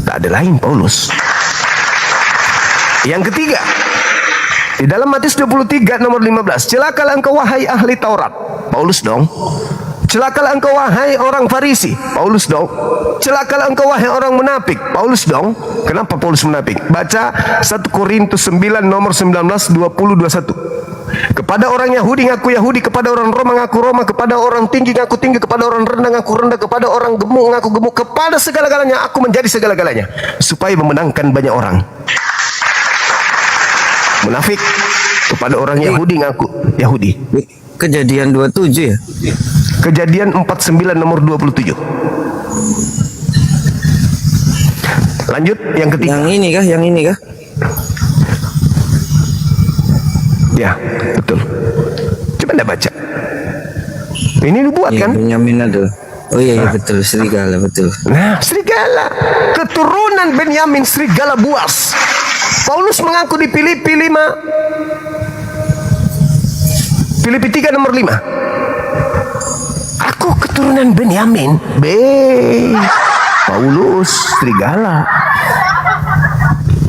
Tak ada lain, Paulus. Yang ketiga, di dalam Matius 23 nomor 15, celakalah engkau wahai ahli Taurat. Paulus dong. Celakalah engkau wahai orang Farisi. Paulus dong. Celakalah engkau wahai orang munafik. Paulus dong. Kenapa Paulus munafik? Baca 1 Korintus 9 nomor 19 20 21. Kepada orang Yahudi ngaku Yahudi, kepada orang Roma ngaku Roma, kepada orang tinggi ngaku tinggi, kepada orang rendah ngaku rendah, kepada orang gemuk ngaku gemuk, kepada segala-galanya aku menjadi segala-galanya supaya memenangkan banyak orang. Munafik. Kepada orang Yahudi ngaku Yahudi. Kejadian 27 ya? Kejadian 49 nomor 27. Lanjut yang ketiga. Yang ini kah? Yang ini kah? Ya, betul. Coba Anda baca. Ini nubuat Iya, kan? Benyamin ada. Oh iya, betul, serigala, betul. Nah, serigala. Keturunan Benyamin, serigala buas. Paulus mengaku di Filipi 5. Filipi 3 nomor 5. Aku keturunan Benyamin. Paulus serigala.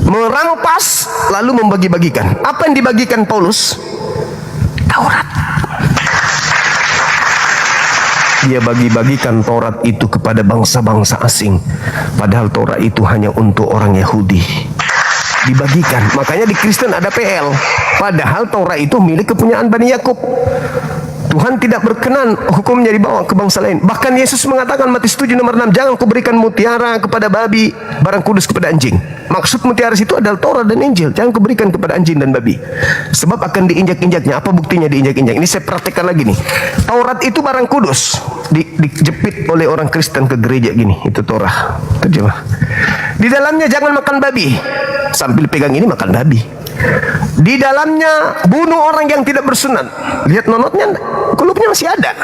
Merampas lalu membagi-bagikan. Apa yang dibagikan Paulus? Taurat. Dia bagi-bagikan Taurat itu kepada bangsa-bangsa asing. Padahal Taurat itu hanya untuk orang Yahudi. Dibagikan. Makanya di Kristen ada PL. Padahal Taurat itu milik kepunyaan Bani Yakub. Tuhan tidak berkenan hukumnya dibawa ke bangsa lain. Bahkan Yesus mengatakan Matius 7 nomor 6, jangan kau berikan mutiara kepada babi, barang kudus kepada anjing. Maksud mutiara itu adalah Taurat dan Injil. Jangan kau berikan kepada anjing dan babi. Sebab akan diinjak-injaknya. Apa buktinya diinjak-injak? Ini saya praktekkan lagi nih. Taurat itu barang kudus. Dijepit oleh orang Kristen ke gereja gini. Itu Taurat. Terjemah. Di dalamnya jangan makan babi. Sambil pegang ini makan babi. Di dalamnya bunuh orang yang tidak bersunat. Lihat nonotnya, kulupnya masih ada.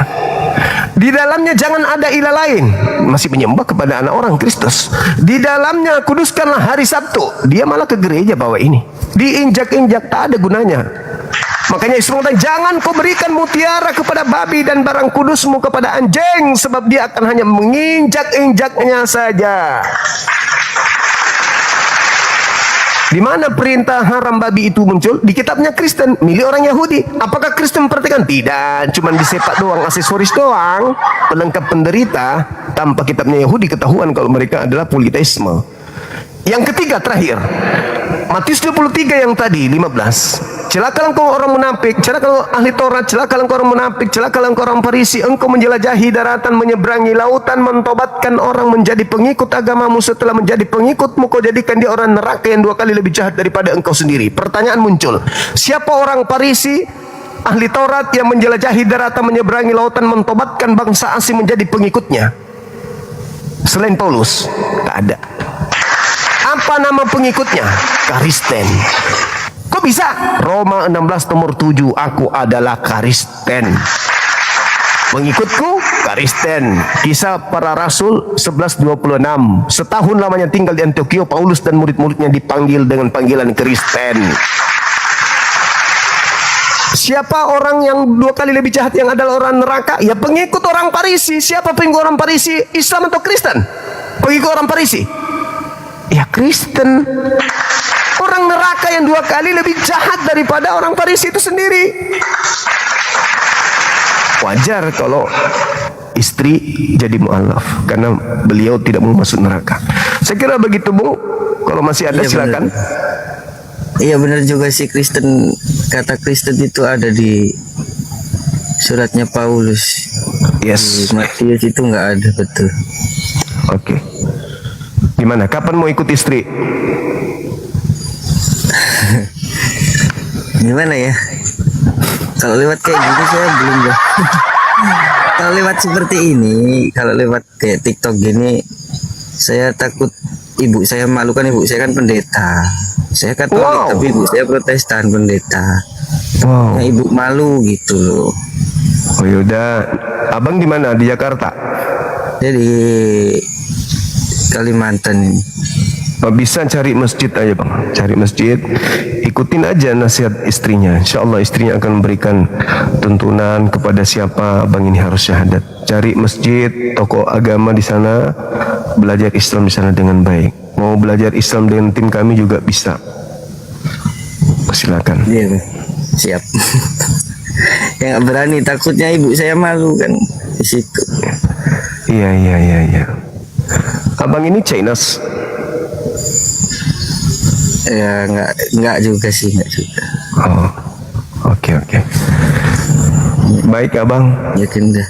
Di dalamnya jangan ada ilah lain. Masih menyembah kepada anak orang Kristus. Di dalamnya kuduskanlah hari Sabtu. Dia malah ke gereja bawa ini. Diinjak-injak, tak ada gunanya. Makanya Yesus mengatakan, jangan kau berikan mutiara kepada babi dan barang kudusmu kepada anjing, sebab dia akan hanya menginjak-injaknya saja. Di mana perintah haram babi itu muncul? Di kitabnya Kristen, milik orang Yahudi. Apakah Kristen memperhatikan? Tidak, cuma disepak doang, aksesoris doang, pelengkap penderita. Tanpa kitabnya Yahudi ketahuan kalau mereka adalah politeisme. Yang ketiga terakhir, Matius 23 yang tadi 15. Celakalah engkau orang munafik, celakalah ahli Taurat, celakalah engkau orang munafik, celakalah engkau orang Farisi, engkau menjelajahi daratan, menyeberangi lautan, mentobatkan orang menjadi pengikut agamamu. Setelah menjadi pengikutmu, kau jadikan dia orang neraka yang 2 kali lebih jahat daripada engkau sendiri. Pertanyaan muncul, siapa orang Farisi, ahli Taurat yang menjelajahi daratan, menyeberangi lautan, mentobatkan bangsa asing menjadi pengikutnya? Selain Paulus, tak ada. Apa nama pengikutnya? Kristen. Kok bisa? Roma 16 nomor 7, aku adalah Kristen. Pengikutku Kristen. Kisah para Rasul 11:26. Setahun lamanya tinggal di Antioquia, Paulus dan murid-muridnya dipanggil dengan panggilan Kristen. Siapa orang yang 2 kali lebih jahat yang adalah orang neraka? Ya pengikut orang Farisi. Siapa pengikut orang Farisi? Islam atau Kristen? Pengikut orang Farisi. Ya Kristen. Orang neraka yang 2 kali lebih jahat daripada orang Farisi itu sendiri. Wajar kalau istri jadi mu'alaf karena beliau tidak mau masuk neraka. Saya kira begitu, Bu. Kalau masih ada Iya, silakan. Iya benar juga sih, Kristen, kata Kristen itu ada di suratnya Paulus. Yes. Di Matius itu nggak ada, betul. Oke. Gimana? Kapan mau ikut istri? Gimana ya? Kalau lewat kayak gini saya belum dah. Kalau lewat seperti ini, kalau lewat kayak TikTok gini, saya takut ibu saya malu, kan ibu saya kan pendeta. Saya Katolik, Wow. tapi ibu saya Protestan pendeta. Wow. Nah, ibu malu gitu loh. Oh yaudah. Abang di mana? Di Jakarta? Jadi Kalimantan ini. Oh, bisa cari masjid aja, Bang. Cari masjid, ikutin aja nasihat istrinya. Insya Allah istrinya akan memberikan tuntunan kepada siapa abang ini harus syahadat. Cari masjid, tokoh agama di sana, belajar Islam di sana dengan baik. Mau belajar Islam dengan tim kami juga bisa. Silakan. Iya, siap. Yang nggak berani, takutnya ibu saya malu kan di situ. Iya. Abang ini Chinese. Ya nggak juga sih, nggak juga. Oh, oke. Baik abang, Yakin dah.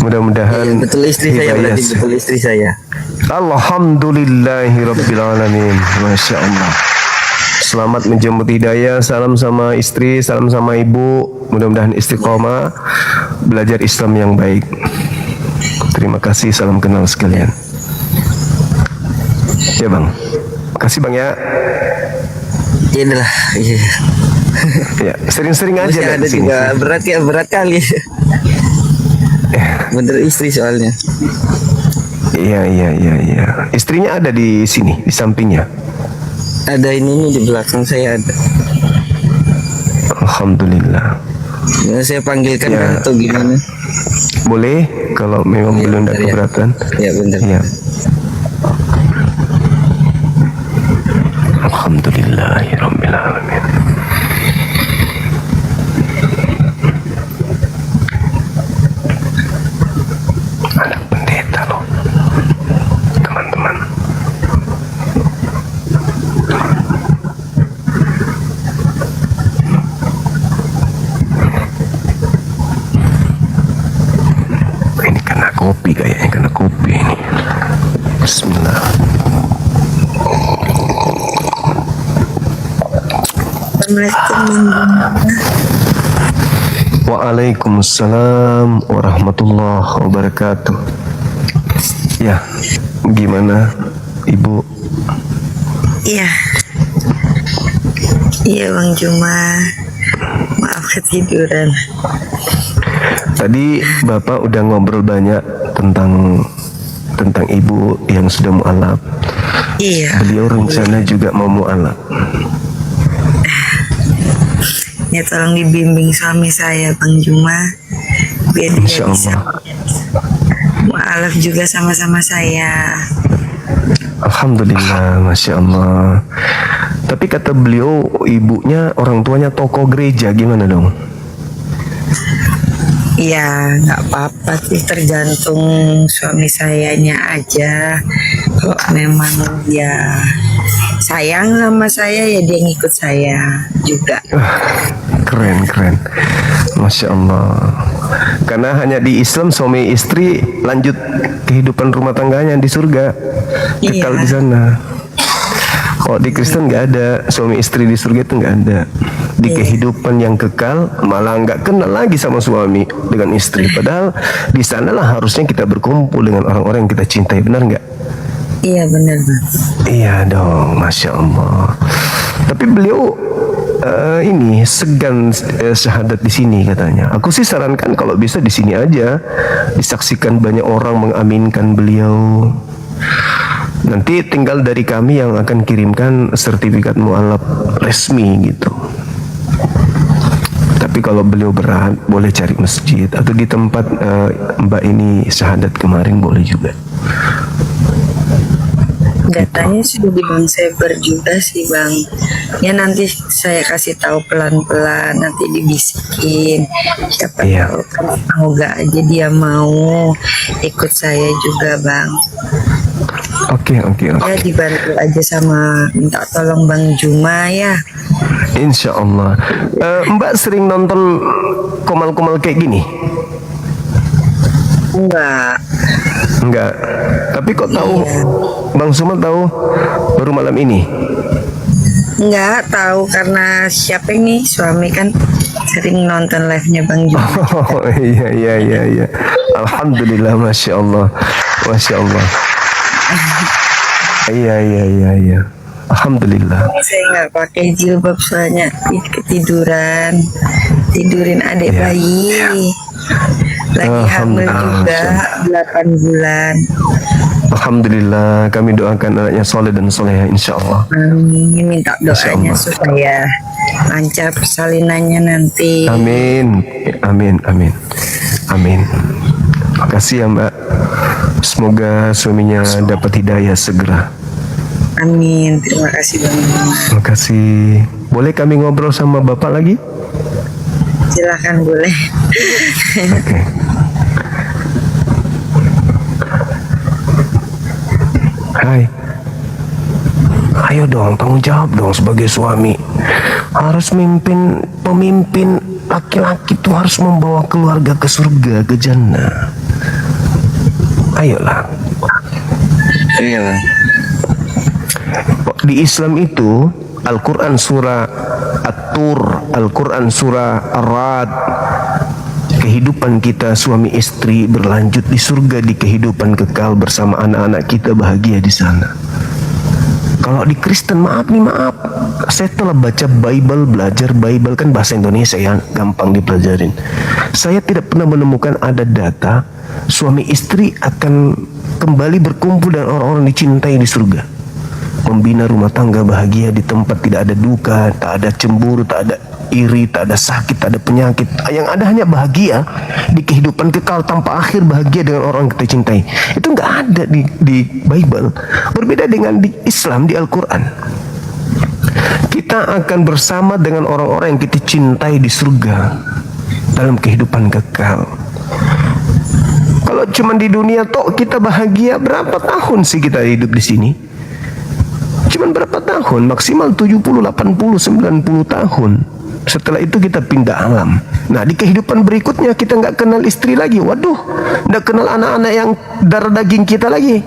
mudah-mudahan Iya, betul istri saya, hidayah berarti betul istri saya. Alhamdulillahirabbil alamin. Masya Allah. Selamat menjemput hidayah. Salam sama istri, salam sama ibu. Mudah-mudahan istiqomah belajar Islam yang baik. Terima kasih, salam kenal sekalian. Ya bang, kasih bang ya. Iya lah, iya. Ya sering-sering aja Masih lah ada di sini. juga berat kali. Bener istri soalnya. Iya. Istrinya ada di sini, di sampingnya. Ada ini di belakang saya ada. Alhamdulillah. Ya, saya panggilkan Ya. kan atau gimana? Boleh kalau memang Iya, belum ada bentar ya. keberatan. Ya bener. Ya. Alhamdulillahirabbil alamin. Ada pendeta loh, teman-teman. Ini kena kopi kayaknya, kena kopi ini. Bismillah. Waalaikumsalam warahmatullahi wabarakatuh. Ya, gimana Ibu? Iya. Iya Bang Juma. Maaf ketiduran. Tadi Bapak udah ngobrol banyak tentang Ibu yang sudah mualaf. Iya. Beliau rencana juga mau mualaf. Ya tolong dibimbing suami saya Bang Juma biar dia Insya bisa Allah. mualaf juga sama-sama saya. Alhamdulillah, Masya Allah. Tapi kata beliau ibunya, orang tuanya tokoh gereja, gimana dong? Iya, nggak apa-apa sih, tergantung suami sayanya aja. Kalau memang dia sayang sama saya ya dia ngikut saya juga. Keren. Masya Allah. Karena hanya di Islam suami istri lanjut kehidupan rumah tangganya di surga, kekal Iya. di sana. Kalau di Kristen nggak ada suami istri di surga, itu nggak ada. Di kehidupan yang kekal malah nggak kenal lagi sama suami dengan istri. Padahal di sanalah harusnya kita berkumpul dengan orang-orang yang kita cintai, benar nggak? Iya benar Bang. Iya dong, Masya Allah. Tapi beliau ini segan syahadat di sini katanya. Aku sih sarankan kalau bisa di sini aja, disaksikan banyak orang mengaminkan beliau. Nanti tinggal dari kami yang akan kirimkan sertifikat mualaf resmi gitu. Tapi kalau beliau berat, boleh cari masjid atau di tempat Mbak ini syahadat kemarin boleh juga. Datanya sudah di Bang Seber juga sih Bang. Ya nanti saya kasih tahu pelan-pelan, nanti dibisikin. Siapa Iya. tahu kan semoga aja dia mau ikut saya juga Bang. Oke. Ya dibantu aja sama minta tolong Bang Juma ya. Insya Allah. Mbak sering nonton komal-komal kayak gini? Enggak. Tapi kok tahu? Bang Suma tahu baru malam ini? Enggak tahu karena siapa ini suami kan sering nonton live-nya Bang Juma. Oh iya. Alhamdulillah, masya Allah. Iya. Alhamdulillah. Saya nggak pakai jilbab soalnya tidurin adik Iya. bayi. Lagi hamil juga 8 bulan. Alhamdulillah, kami doakan anaknya soleh dan soleha insya Allah. Amin. Minta doanya Allah. supaya lancar persalinannya nanti. Amin. Makasih ya Mbak. Semoga suaminya dapat hidayah segera. Amin. Terima kasih Bang Juma. Makasih. Boleh kami ngobrol sama Bapak lagi? Silakan boleh. Oke. Hai. Ayo dong, tanggung jawab dong sebagai suami. Harus pemimpin laki-laki itu harus membawa keluarga ke surga, ke jannah. Ayolah. Iya Bang. Di Islam itu Al-Quran surah At-Tur, Al-Quran surah Ar-Ra'd, kehidupan kita suami istri berlanjut di surga, di kehidupan kekal bersama anak-anak kita bahagia di sana. Kalau di Kristen maaf, saya telah baca Bible, belajar Bible kan bahasa Indonesia ya, gampang dipelajarin. Saya tidak pernah menemukan ada data suami istri akan kembali berkumpul dan orang-orang dicintai di surga. Membina rumah tangga bahagia di tempat tidak ada duka, tak ada cemburu, tak ada iri, tak ada sakit, tak ada penyakit. Yang ada hanya bahagia di kehidupan kekal tanpa akhir, bahagia dengan orang yang kita cintai. Itu nggak ada di Bible. Berbeda dengan di Islam, di Al-Quran. Kita akan bersama dengan orang-orang yang kita cintai di surga dalam kehidupan kekal. Kalau cuma di dunia toh kita bahagia, berapa tahun sih kita hidup di sini? Cuman berapa tahun? Maksimal 70, 80, 90 tahun. Setelah itu kita pindah alam. Nah, di kehidupan berikutnya kita nggak kenal istri lagi. Waduh, nggak kenal anak-anak yang darah daging kita lagi.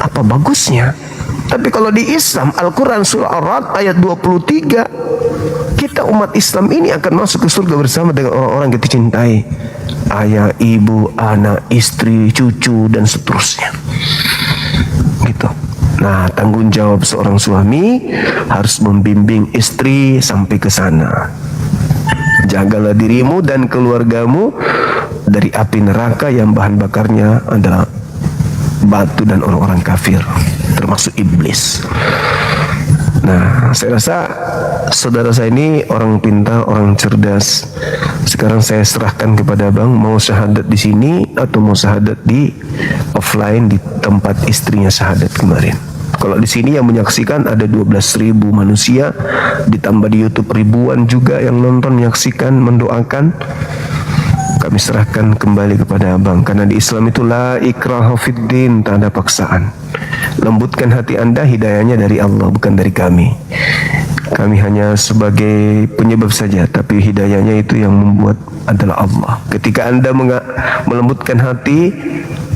Apa bagusnya? Tapi kalau di Islam, Al-Quran surah Ar-Ra'd ayat 23, kita umat Islam ini akan masuk ke surga bersama dengan orang-orang yang kita cintai. Ayah, ibu, anak, istri, cucu, dan seterusnya. Gitu. Nah, tanggung jawab seorang suami harus membimbing istri sampai ke sana. Jagalah dirimu dan keluargamu dari api neraka yang bahan bakarnya adalah batu dan orang-orang kafir, termasuk iblis. Nah, saya rasa saudara saya ini orang pintar, orang cerdas. Sekarang saya serahkan kepada Bang, mau syahadat di sini atau mau syahadat di offline di tempat istrinya syahadat kemarin. Kalau di sini yang menyaksikan ada 12.000 manusia, ditambah di YouTube ribuan juga yang nonton, menyaksikan, mendoakan. Kami serahkan kembali kepada Abang, karena di Islam itu la ikraha fiddin, tak ada paksaan. Lembutkan hati Anda, hidayahnya dari Allah, bukan dari kami. Kami hanya sebagai penyebab saja, tapi hidayahnya itu yang membuat adalah Allah. Ketika Anda melembutkan hati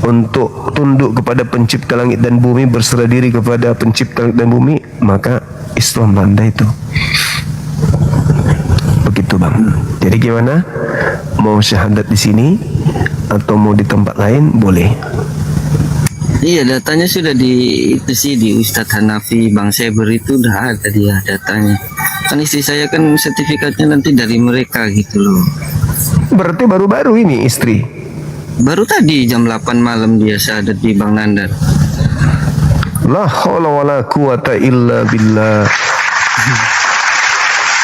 untuk tunduk kepada pencipta langit dan bumi, berserah diri kepada pencipta langit dan bumi, maka Islam Anda itu. Begitu Bang. Jadi gimana? Mau syahadat di sini atau mau di tempat lain boleh. Iya, datanya sudah di itu sih, di Ustadz Hanafi Bang Seber itu udah ada dia datanya. Kan istri saya kan sertifikatnya nanti dari mereka gitu loh. Berarti baru-baru ini istri. Baru tadi jam 8 malam dia syahadat di Bang Nandar. La haula wala quwata illa billah.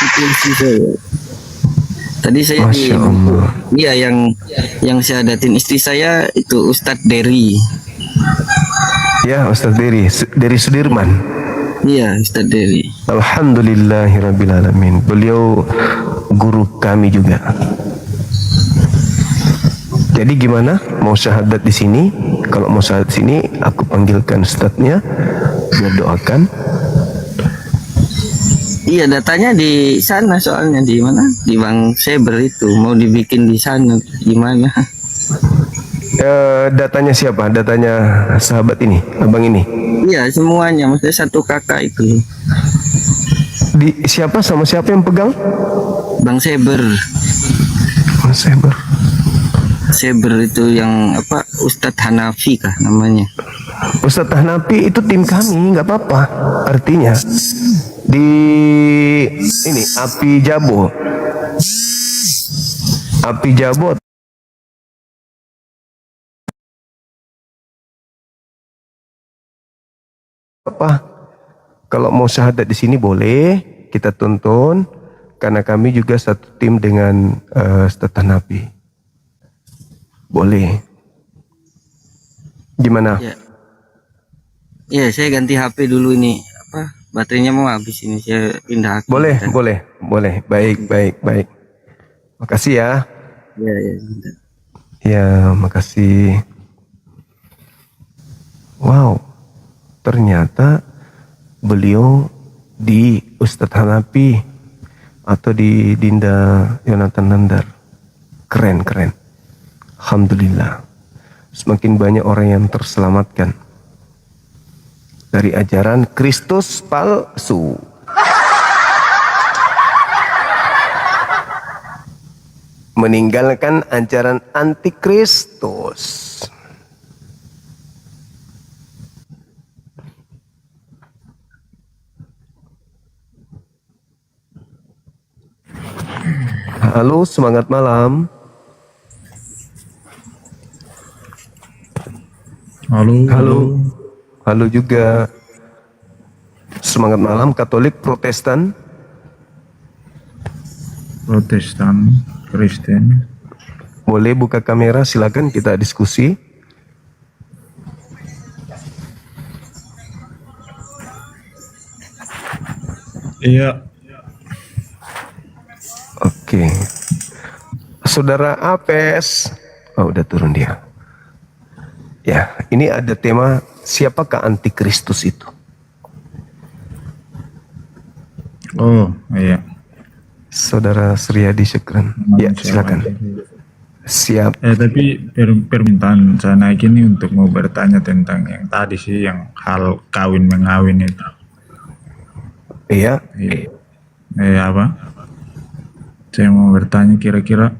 Itu istri saya. Tadi saya Masya Allah. Iya, yang syahadatin istri saya itu Ustadz Dery. Ya, Ustaz dari Sudirman. Iya, Ustaz Dery. Alhamdulillahirrabbilalamin. Beliau guru kami juga. Jadi gimana? Mau syahadat di sini? Kalau mau syahadat di sini, aku panggilkan ustadznya, biar doakan. Iya, datanya di sana soalnya di mana? Di Bang Seber itu mau dibikin di sana gimana? Datanya siapa? Datanya sahabat ini, abang ini. Iya, semuanya maksudnya satu kakak itu. Siapa sama siapa yang pegang? Bang Seber. Oh, Seber. Seber itu yang apa? Ustadz Hanafi kah namanya? Ustadz Hanafi itu tim kami, nggak apa-apa. Artinya di ini Api Jabo. Api Jabo apa? Kalau mau syahadat di sini boleh, kita tuntun karena kami juga satu tim dengan Ustadz Hanafi. Boleh. Gimana? Ya. Iya, saya ganti HP dulu ini. Apa? Baterainya mau habis ini. Saya pindah HP. Boleh, Bentar. boleh. Baik. Makasih ya. Iya, bentar. Ya, makasih. Wow. Ternyata beliau di Ustadz Hanafi atau di Dinda Yonatan Nandar. Keren. Alhamdulillah. Semakin banyak orang yang terselamatkan dari ajaran Kristus palsu. Meninggalkan ajaran antikristus. Halo, semangat malam. Halo juga. Semangat malam. Katolik, Protestan, Kristen. boleh buka kamera, silakan kita diskusi. Iya. Oke. Saudara Apes. Oh, udah turun dia. Ya, ini ada tema siapakah antikristus itu? Oh, iya. Saudara Suryadi Syukran. Ya, silakan. Siap. Tapi permintaan saya naik ini untuk mau bertanya tentang yang tadi sih, yang hal kawin mengawin itu. Iya. Apa? Saya mau bertanya kira-kira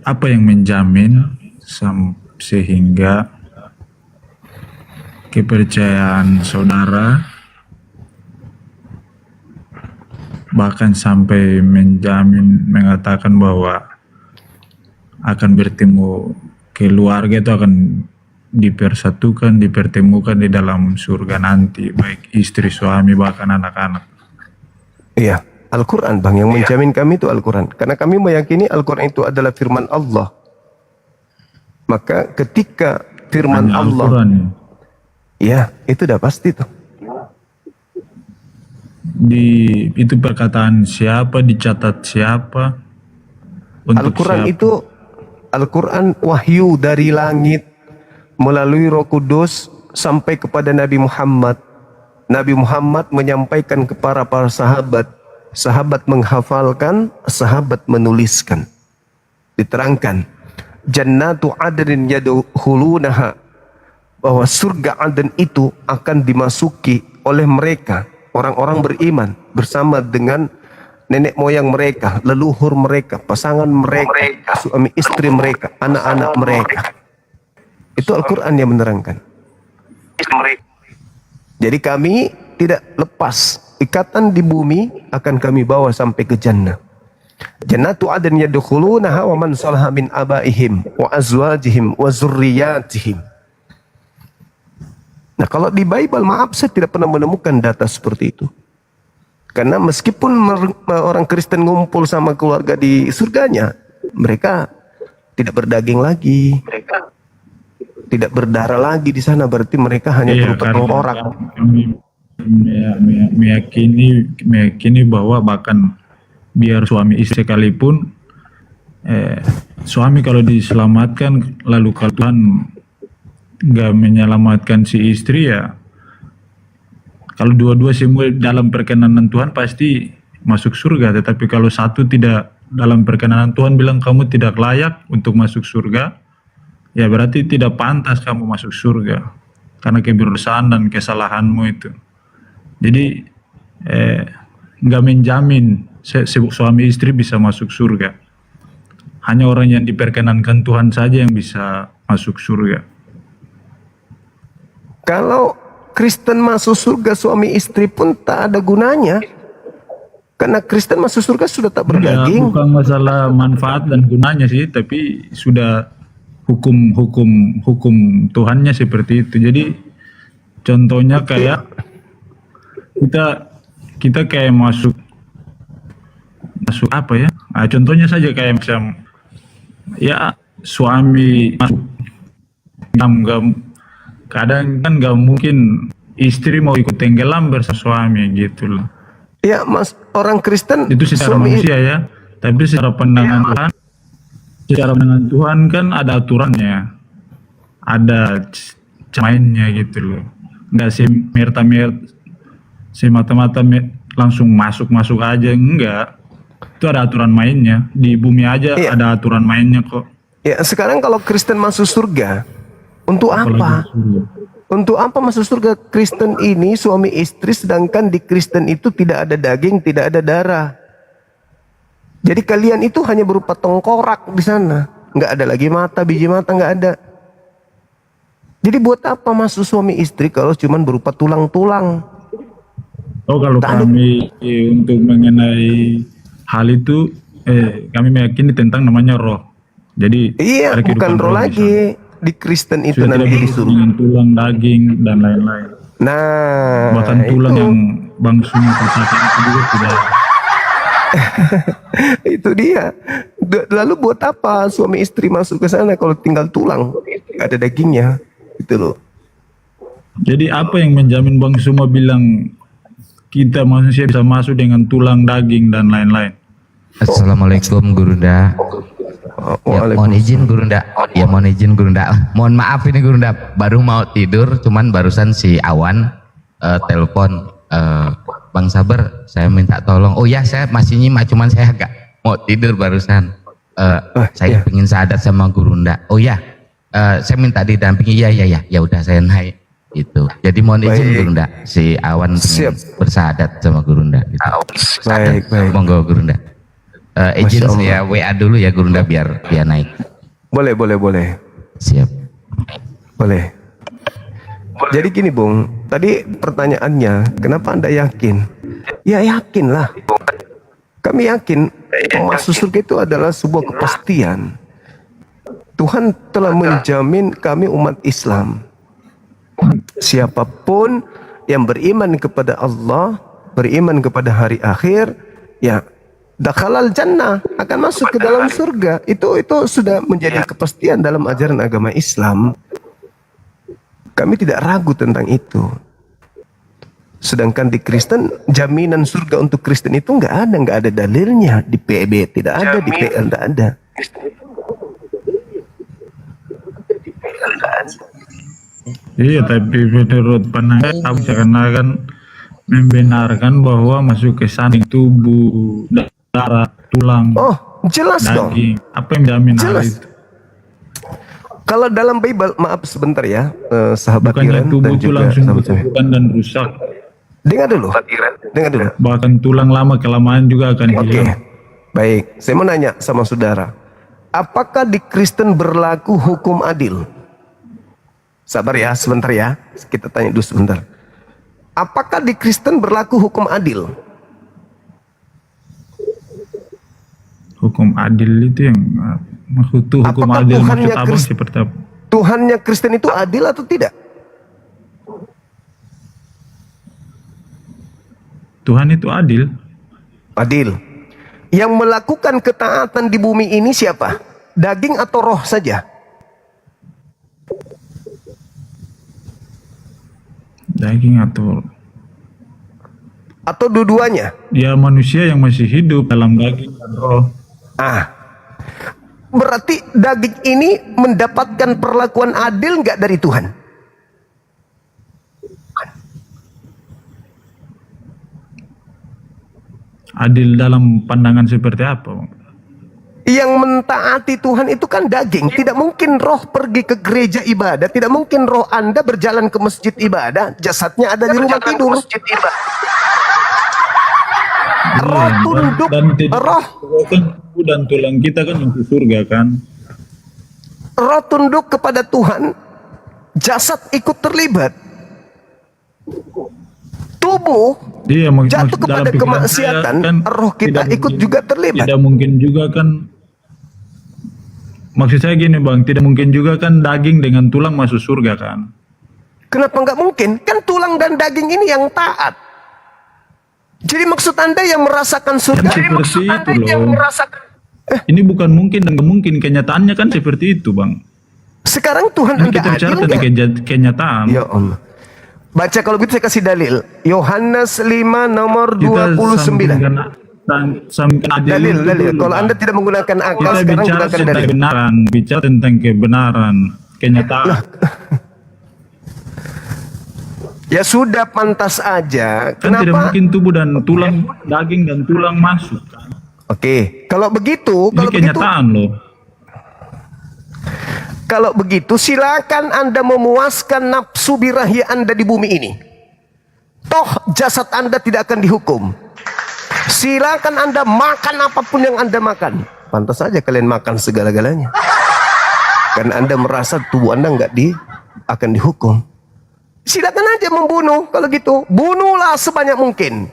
apa yang menjamin sehingga kepercayaan saudara bahkan sampai menjamin mengatakan bahwa akan bertemu keluarga itu akan dipersatukan, dipertemukan di dalam surga nanti, baik istri, suami, bahkan anak-anak. Iya, Al-Quran bang, yang menjamin kami itu Al-Quran. Karena kami meyakini Al-Quran itu adalah firman Allah. Maka ketika firman Hanya Allah, Al-Quran, ya itu udah pasti tuh. itu perkataan siapa, dicatat siapa, untuk Al-Quran siapa? itu Al-Quran wahyu dari langit melalui Roh Kudus sampai kepada Nabi Muhammad. Nabi Muhammad menyampaikan kepada para sahabat. Sahabat menghafalkan, sahabat menuliskan. Diterangkan, Jannatu adnin yadkhulunaha, bahwa surga Aden itu akan dimasuki oleh mereka, orang-orang beriman, bersama dengan nenek moyang mereka, leluhur mereka, pasangan mereka, suami istri mereka, anak-anak mereka. Itu Al-Quran yang menerangkan. Jadi kami tidak lepas, ikatan di bumi akan kami bawa sampai ke jannah. Jannatu adn yadkhulunaha wa man salaha min abaihim wa azwajihim wa zurriyatihim. Nah, kalau di Bible, maaf, saya tidak pernah menemukan data seperti itu. Karena meskipun orang Kristen ngumpul sama keluarga di surganya, mereka tidak berdaging lagi. tidak berdarah lagi di sana, berarti mereka hanya Iya, berupa karena tengkorak. kami meyakini bahwa bahkan biar suami istri sekalipun, suami kalau diselamatkan lalu kalau Tuhan nggak menyelamatkan si istri, ya kalau dua-dua semua dalam perkenanan Tuhan pasti masuk surga. Tetapi kalau satu tidak dalam perkenanan Tuhan bilang kamu tidak layak untuk masuk surga, ya berarti tidak pantas kamu masuk surga karena keberdosan dan kesalahanmu itu. Jadi nggak menjamin suami istri bisa masuk surga. Hanya orang yang diperkenankan Tuhan saja yang bisa masuk surga. Kalau Kristen masuk surga, suami istri pun tak ada gunanya. Karena Kristen masuk surga sudah tak Ya, berdaging. bukan masalah manfaat dan gunanya sih, tapi sudah hukum Tuhannya seperti itu. Jadi contohnya kayak kita kayak masuk apa ya? Nah, contohnya saja kayak macam ya suami masuk, kadang kan nggak mungkin istri mau ikut tenggelam bersama suami gitu loh. Ya, Mas, orang Kristen Itu secara manusia ya, tapi secara pandangan Tuhan kan ada aturannya, ada mainnya gitu loh. Nggak semata-mata langsung masuk aja, enggak. Itu ada aturan mainnya. Di bumi aja Iya. ada aturan mainnya kok. Ya, sekarang kalau Kristen masuk surga, untuk apa? Apalagi surga. Untuk apa masuk surga Kristen ini suami istri, sedangkan di Kristen itu tidak ada daging, tidak ada darah. Jadi kalian itu hanya berupa tengkorak di sana, nggak ada lagi mata, biji mata nggak ada. Jadi buat apa masuk suami istri kalau cuman berupa tulang-tulang? Oh, kalau Tak ada. kami untuk mengenai hal itu, kami meyakini tentang namanya roh. Jadi Iya, ada bukan kehidupan roh di sana. lagi. Di Kristen itu Sudah tidak nanti berhubungan disuruh. dengan tulang, daging dan lain-lain. Nah, Bahkan tulang itu, yang bangsunya tercatat itu juga tidak. itu dia. Lalu buat apa suami istri masuk ke sana kalau tinggal tulang, nggak ada dagingnya, gitu loh. Jadi apa yang menjamin Bang semua bilang kita manusia bisa masuk dengan tulang, daging dan lain-lain? Assalamualaikum Gurunda. Ya, mohon izin Gurunda. Ya, mohon izin Gurunda. Mohon maaf ini Gurunda, baru mau tidur, cuman barusan si Awan telepon, Bang Sabar, saya minta tolong. Oh ya, saya masih nyimak, cuman saya agak mau tidur barusan. Saya iya. ingin syahadat sama Gurunda. Oh ya, saya minta didampingi. Ya udah saya naik. Itu. Jadi mohon izin Baik. Gurunda, si Awan pengen Siap. bersyahadat sama Gurunda. Gitu. Baik, baik. Monggo Gurunda. Izin Masya saya WA dulu ya Gurunda biar naik. Boleh. Siap. Boleh. Jadi gini Bung, tadi pertanyaannya, kenapa Anda yakin? Ya yakinlah. Kami yakin masuk surga itu adalah sebuah kepastian. Tuhan telah menjamin kami umat Islam. Siapapun yang beriman kepada Allah, beriman kepada hari akhir, ya dakhalal jannah, akan masuk ke dalam surga. Itu sudah menjadi kepastian dalam ajaran agama Islam. Kami tidak ragu tentang itu. Sedangkan di Kristen, jaminan surga untuk Kristen itu nggak ada dalilnya. Di PB tidak ada, di PL tidak ada. Iya, tapi menurut pandangan aku seakan-akan membenarkan bahwa masuk ke sana tubuh, darah, tulang, Oh, jelas dong. daging. Apa yang menjamin hal Jelas. itu? Kalau dalam Bible, maaf sebentar ya, sahabat Bukannya Iren tubuh dan itu juga langsung sahabat saya. kutukan dan rusak. Dengar dulu. Bahkan tulang lama kelamaan juga akan Oke, hilang. baik. Saya mau nanya sama saudara. Apakah di Kristen berlaku hukum adil? Sabar ya, sebentar ya. Kita tanya dulu sebentar. Apakah di Kristen berlaku hukum adil? Hukum adil itu yang maksud tuh hukum Apakah adil maksud Tuhannya abang Kristen- seperti apa? Tuhannya Kristen itu adil atau tidak? Tuhan itu adil. Adil. Yang melakukan ketaatan di bumi ini siapa? Daging atau roh saja? Daging atau dua-duanya? ya manusia yang masih hidup dalam daging dan roh. Berarti daging ini mendapatkan perlakuan adil nggak dari Tuhan? Adil dalam pandangan seperti apa, Bang? Yang mentaati Tuhan itu kan daging. Tidak mungkin roh pergi ke gereja ibadah. Tidak mungkin roh Anda berjalan ke masjid ibadah. Jasadnya ada di rumah tidur. Roh tunduk, roh kan tubuh dan tulang kita kan untuk surga kan. roh tunduk kepada Tuhan, jasad ikut terlibat. Tubuh Iya, jatuh dalam kepada pikiran kemaksiatan, saya kan roh kita tidak ikut mungkin- juga terlibat. Tidak mungkin juga kan, maksud saya gini Bang, tidak mungkin juga kan daging dengan tulang masuk surga kan. Kenapa nggak mungkin? Kan tulang dan daging ini yang taat. Jadi maksud Anda yang merasakan surga? Kan seperti itu loh. Ini bukan mungkin dan kemungkin, kenyataannya kan seperti itu Bang. Sekarang Tuhan Ini Anda kita bicara adil tentang nggak? kenyataan. Ya Allah. Baca kalau begitu saya kasih dalil. Yohanes 5 nomor Kita 29. sampaikan adil Dalil, itu dalil. dulu, Kalau Bang. Anda tidak menggunakan akal, Kita sekarang bicara gunakan tentang dalil. kebenaran, bicara tentang kebenaran, kenyataan. Ya sudah, pantas aja. Kan tidak Kenapa? mungkin tubuh dan tulang, daging dan tulang masuk. Kan? Oke, kalau begitu, Ini kenyataan loh. kalau begitu silakan Anda memuaskan nafsu birahi Anda di bumi ini. Toh jasad Anda tidak akan dihukum. Silakan Anda makan apapun yang Anda makan. Pantas saja kalian makan segala-galanya. Karena Anda merasa tubuh Anda akan dihukum. Silakan aja membunuh kalau gitu. Bunuhlah sebanyak mungkin.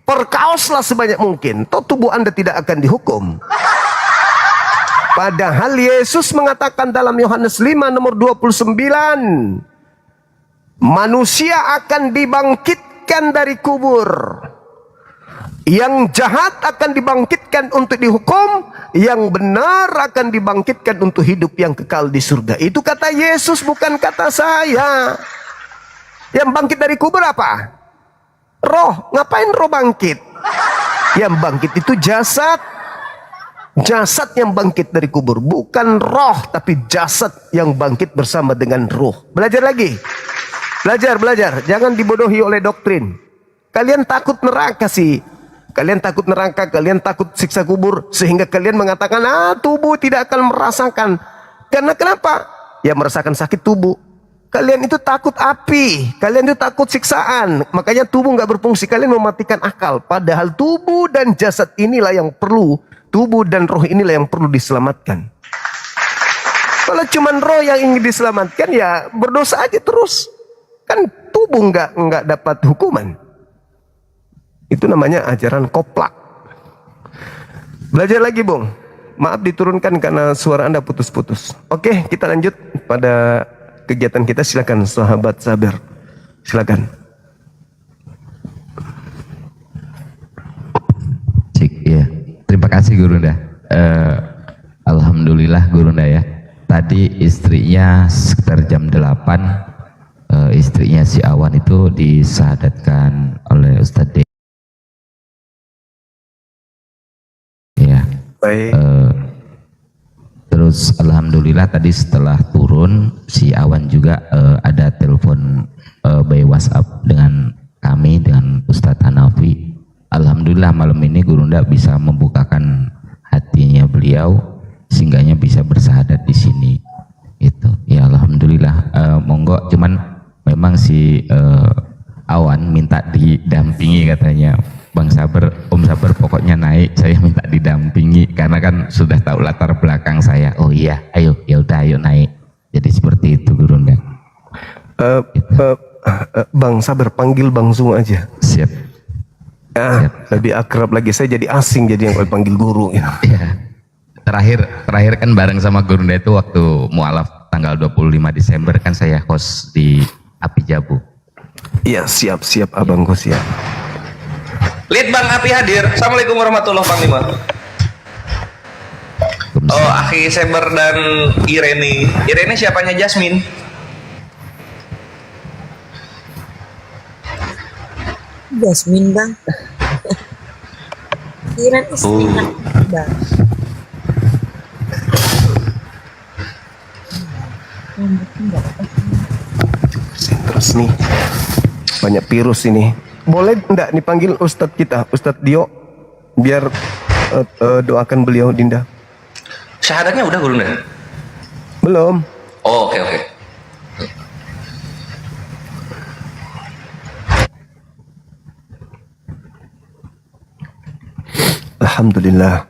Perkaoslah sebanyak mungkin. Toh tubuh Anda tidak akan dihukum. Padahal Yesus mengatakan dalam Yohanes 5 nomor 29, manusia akan dibangkitkan dari kubur. Yang jahat akan dibangkitkan untuk dihukum, yang benar akan dibangkitkan untuk hidup yang kekal di surga. Itu kata Yesus, bukan kata saya. Yang bangkit dari kubur apa? Roh. Ngapain roh bangkit? Yang bangkit itu jasad. Jasad yang bangkit dari kubur, bukan roh, tapi jasad yang bangkit bersama dengan roh. Belajar lagi. Belajar. Jangan dibodohi oleh doktrin. Kalian takut neraka sih. Kalian takut neraka, kalian takut siksa kubur, sehingga kalian mengatakan, tubuh tidak akan merasakan. Karena kenapa? Ya merasakan sakit tubuh. Kalian itu takut api, kalian itu takut siksaan, makanya tubuh nggak berfungsi. Kalian mematikan akal, padahal tubuh dan jasad inilah yang perlu, tubuh dan roh inilah yang perlu diselamatkan. Kalau cuman roh yang ingin diselamatkan, ya berdosa aja terus. Kan tubuh nggak dapat hukuman. Itu namanya ajaran koplak. Belajar lagi, Bung. Maaf diturunkan karena suara Anda putus-putus. Oke, kita lanjut pada kegiatan kita. Silakan sahabat sabar, silakan. Cik, ya. Terima kasih Gurunda. Alhamdulillah Gurunda ya. Tadi istrinya sekitar jam 8, istrinya si Awan itu disahadatkan oleh Ustadz D. Ya. Baik. Terus alhamdulillah tadi setelah turun si Awan juga ada telepon by WhatsApp dengan kami, dengan Ustadz Hanafi. Alhamdulillah malam ini Gurunda bisa membukakan hatinya beliau sehingganya bisa bersahadat di sini. Itu ya alhamdulillah. Monggo, cuman memang si Awan minta didampingi katanya. Bang Sabar, Om Sabar pokoknya naik, saya minta didampingi karena kan sudah tahu latar belakang saya. Oh iya, ayo, yaudah ayo naik. Jadi seperti itu Gurunda. Bang Sabar, panggil Bang Zung aja. Siap. Lebih akrab lagi, saya jadi asing jadi yang panggil guru. Ya. Ya. Terakhir kan bareng sama Gurunda itu waktu mualaf tanggal 25 Desember kan saya host di Api Jabu. Iya, siap abangku siap. Lead Bang Api hadir. Assalamualaikum warahmatullahi wabarakatuh. Oh, Akhi Seber dan Irene. Irene siapanya Jasmine? Jasmine bang. Kira istrinya bang. Terus nih banyak virus ini. Boleh enggak dipanggil Ustadz kita, Ustadz Dio, biar doakan beliau Dinda. Syahadatnya udah Gurunda? Belum. Oh, oke. Alhamdulillah.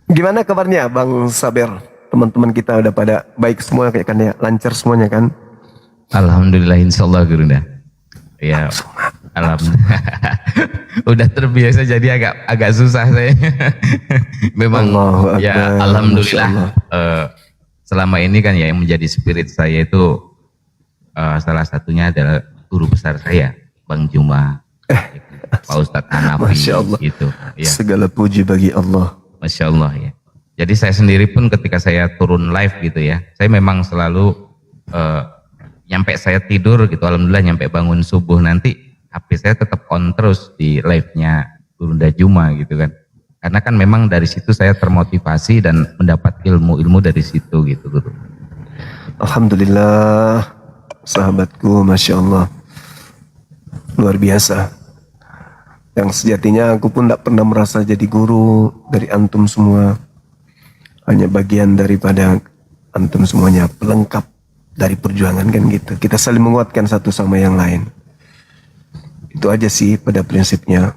Gimana kabarnya Bang Saber? Teman-teman kita udah pada baik semua kayak kan ya, lancar semuanya kan? Alhamdulillah insyaallah Gurunda. Ya, alhamdulillah. Udah terbiasa jadi agak susah saya. Memang Allahu Akbar, ya Masya alhamdulillah. Allah. Selama ini kan ya yang menjadi spirit saya itu salah satunya adalah guru besar saya, Bang Juma, Pak Ustadz Hanafi, Masya Allah. gitu. Ya. Segala puji bagi Allah. Masya Allah ya. Jadi saya sendiri pun ketika saya turun live gitu ya, saya memang selalu nyampe saya tidur gitu, alhamdulillah nyampe bangun subuh nanti HP saya tetap on terus di live-nya Gurunda Juma gitu kan. Karena kan memang dari situ saya termotivasi dan mendapat ilmu-ilmu dari situ gitu Guru. Alhamdulillah, sahabatku, Masya Allah. Luar biasa. Yang sejatinya aku pun tidak pernah merasa jadi guru dari antum semua. Hanya bagian daripada antum semuanya, pelengkap dari perjuangan kan gitu. Kita saling menguatkan satu sama yang lain. Itu aja sih pada prinsipnya.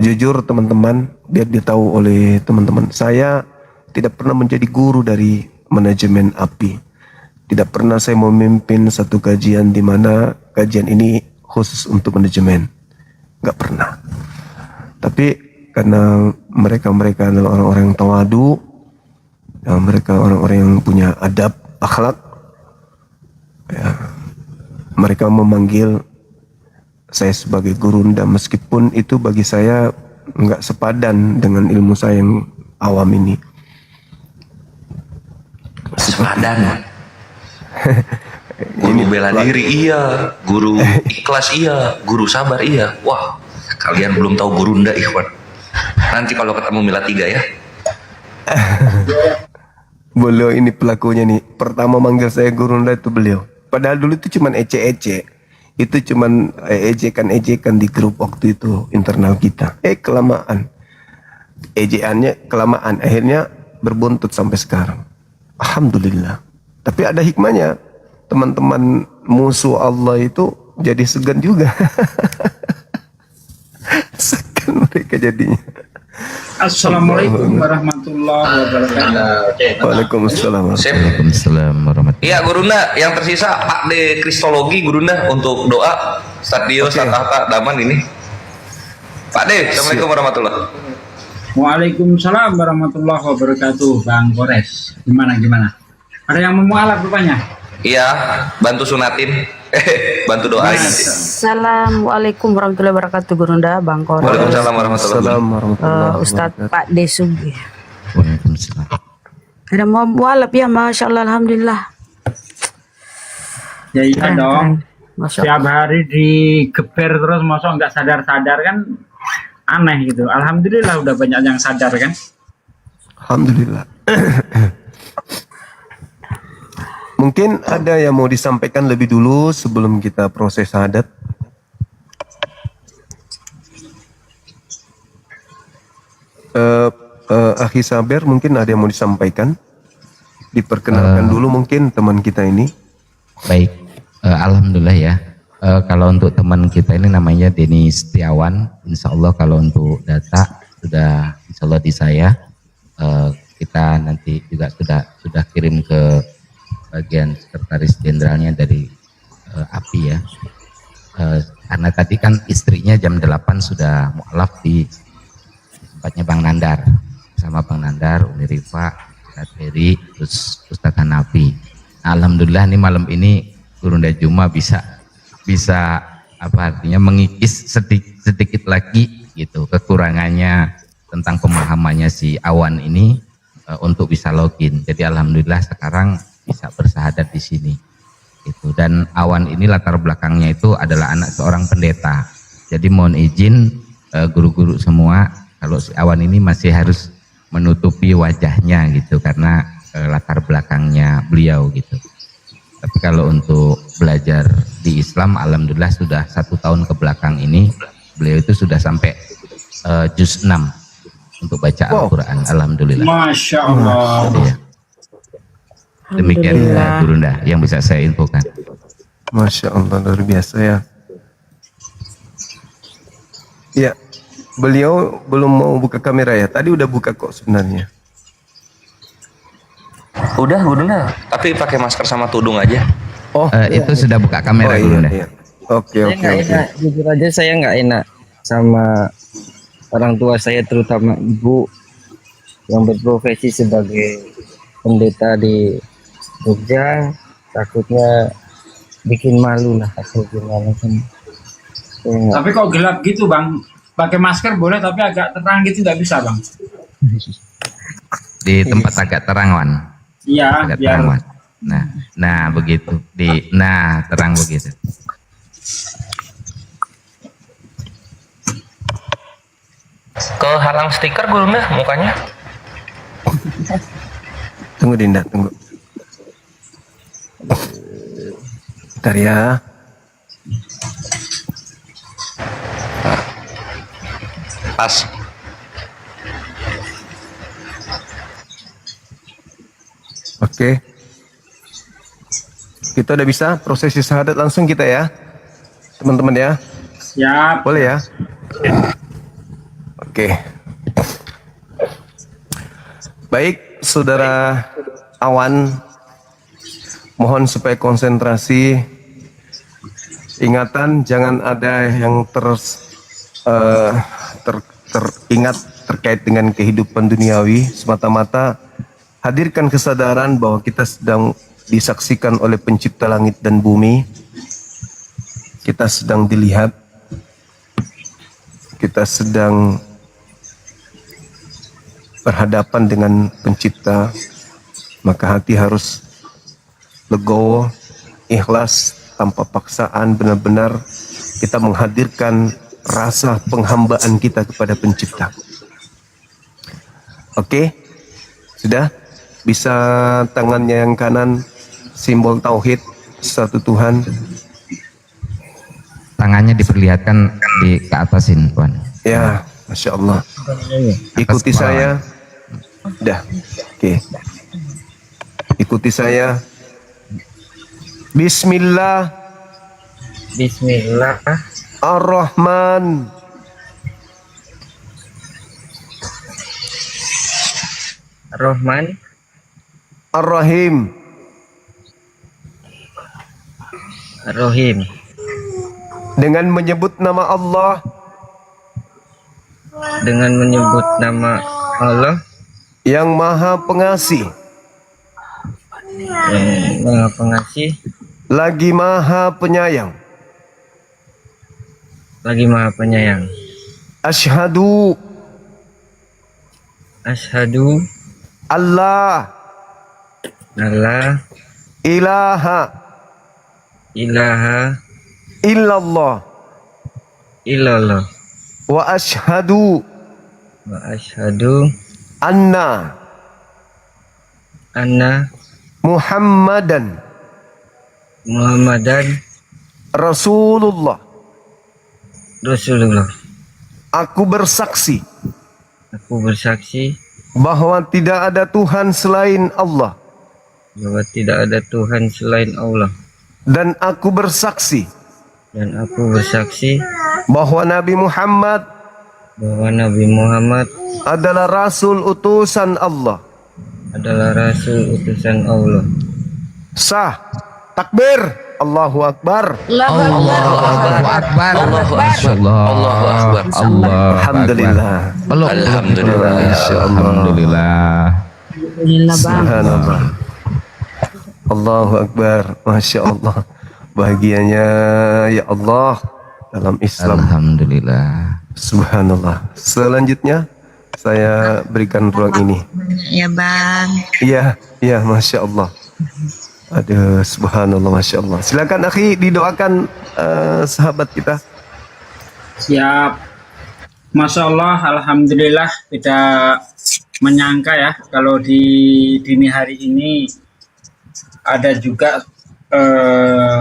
Jujur teman-teman, biar ditahu oleh teman-teman, saya tidak pernah menjadi guru dari manajemen API. Tidak pernah saya memimpin satu kajian di mana kajian ini khusus untuk manajemen. Nggak pernah. Tapi karena mereka adalah orang-orang yang tawadu, ya, mereka orang-orang yang punya adab, akhlak, ya, mereka memanggil saya sebagai Gurunda, meskipun itu bagi saya nggak sepadan dengan ilmu saya yang awam ini. Sepadan. Guru bela diri iya, guru ikhlas iya, guru sabar iya. Wah, kalian belum tahu Gurunda Ikhwan. Nanti kalau ketemu Mila 3 ya. Beliau ini pelakunya nih. Pertama manggil saya Gurunda itu beliau. Padahal dulu itu cuman ece-ece. Itu cuman ejekan-ejekan di grup waktu itu internal kita. Kelamaan. Ejekannya kelamaan. Akhirnya berbuntut sampai sekarang. Alhamdulillah. Tapi ada hikmahnya. Teman-teman musuh Allah itu jadi segan juga. Segan mereka jadinya. Assalamualaikum warahmatullahi wabarakatuh. Waalaikumsalam. Sip. Waalaikumsalam warahmatullahi. Iya Gurunda, yang tersisa Pak De Kristologi Gurunda untuk doa Stadio Oke. Satata Daman ini. Pak De, Assalamualaikum warahmatullahi. Waalaikumsalam warahmatullahi wabarakatuh. Bang Kores, gimana? Ada yang mau mualaf rupanya? Iya, bantu sunatin. Bantu doain nanti. Assalamualaikum warahmatullahi wabarakatuh Gurunda, Bang Kores, Waalaikumsalam warahmatullahi wabarakatuh. Warahmatullahi Ustadz wabarakatuh. Pak Desugi. Waalaikumsalam. Ada mau mualaf ya, Masya Allah, Alhamdulillah. Ya iya Keren, dong. keren. Masya Setiap hari digeber terus, masa nggak sadar-sadar kan aneh gitu. Alhamdulillah udah banyak yang sadar kan. Alhamdulillah. Mungkin ada yang mau disampaikan lebih dulu sebelum kita proses syahadat. Akhi Saber, mungkin ada yang mau disampaikan. Diperkenalkan dulu mungkin teman kita ini. Baik, alhamdulillah ya. Kalau untuk teman kita ini namanya Denny Setiawan, insya Allah kalau untuk data sudah insya Allah di saya. Kita nanti juga sudah kirim ke bagian sekretaris jenderalnya dari API ya. Karena tadi kan istrinya jam 8 sudah mualaf di tempatnya Bang Nandar, sama Bang Nandar, Umi Rifa, Ustadz Heri, terus Ustadz Hanafi. Nah, alhamdulillah nih malam ini Gurunda Juma bisa apa artinya mengikis sedikit lagi gitu kekurangannya tentang pemahamannya si Awan ini untuk bisa login. Jadi alhamdulillah sekarang bisa bersahadat di sini. Itu. Dan Awan ini latar belakangnya itu adalah anak seorang pendeta. Jadi mohon izin guru-guru semua, kalau si Awan ini masih harus menutupi wajahnya gitu karena latar belakangnya beliau gitu. Tapi kalau untuk belajar di Islam, alhamdulillah sudah 1 tahun ke belakang ini beliau itu sudah sampai juz 6 untuk baca Al-Quran. Alhamdulillah. Masya Allah. Jadi, ya. Demikian Gurunda yang bisa saya infokan. Masya Allah, luar biasa ya. Ya, beliau belum mau buka kamera ya. Tadi udah buka kok sebenarnya. Udah Gurunda, tapi pakai masker sama tudung aja. Oh, Itu sudah buka kamera Gurunda. iya. Oke, oke, Saya nggak oke. enak, jujur aja saya nggak enak sama orang tua saya, terutama ibu yang berprofesi sebagai pendeta di Jogja. Takutnya bikin malu lah atau gimana kan. Saya nggak- Tapi kok gelap gitu bang? Pakai masker boleh tapi agak terang gitu nggak bisa bang? Di tempat agak terang Wan. Iya, Agak biar terang Wan. Nah begitu. Terang begitu. Kehalang stiker Gurunda mukanya. Tunggu Dinda, tunggu. Bentar ya. Pas. Oke. Kita udah bisa prosesi syahadat langsung kita ya. Teman-teman ya. siap. Boleh ya? Oke. Baik, Saudara Awan, mohon supaya konsentrasi. Ingatan, jangan ada yang teringat terkait dengan kehidupan duniawi. Semata-mata hadirkan kesadaran bahwa kita sedang disaksikan oleh pencipta langit dan bumi. Kita sedang dilihat. Kita sedang berhadapan dengan pencipta. Maka hati harus legowo, ikhlas, tanpa paksaan, benar-benar kita menghadirkan rasa penghambaan kita kepada pencipta. Oke? Sudah? Bisa tangannya yang kanan, simbol tauhid, satu Tuhan. Tangannya diperlihatkan ke atasin Wan. Ya, Masya Allah. Ikuti Atas kepala. saya. Dah. Oke. Ikuti saya. Bismillah Bismillah. ar-Rahman Rahman. ar-Rahim. Rohim. Dengan menyebut nama Allah Dengan menyebut nama Allah yang Maha Pengasih, yang Maha Pengasih, lagi Maha Penyayang. lagi Maha Penyayang. Asyhadu Asyhadu Allah alla ilaha ilaha illallah illallah wa asyhadu wa asyhadu anna anna Muhammadan Muhammadan Rasulullah. Rasulullah. Aku bersaksi Aku bersaksi bahwa tidak ada Tuhan selain Allah, bahwa tidak ada Tuhan selain Allah, dan aku bersaksi dan aku bersaksi bahwa Nabi Muhammad bahwa Nabi Muhammad adalah Rasul utusan Allah. adalah Rasul utusan Allah. Sah. Takbir. Allahu Akbar. Allahu Akbar. Allahu Akbar. Allahu Akbar. Alhamdulillah. Alhamdulillah. Alhamdulillah. Alhamdulillah bang. Subhanallah. Allahu Akbar. Masya Allah. Bahagianya ya Allah dalam Islam. Alhamdulillah. Subhanallah. Selanjutnya saya berikan ruang ini. Ya bang. Iya, iya, Masya Allah. Aduh, subhanallah, masya Allah. Silakan akhi didoakan sahabat kita. Siap. Masya Allah, Alhamdulillah, tidak menyangka ya kalau di dini hari ini ada juga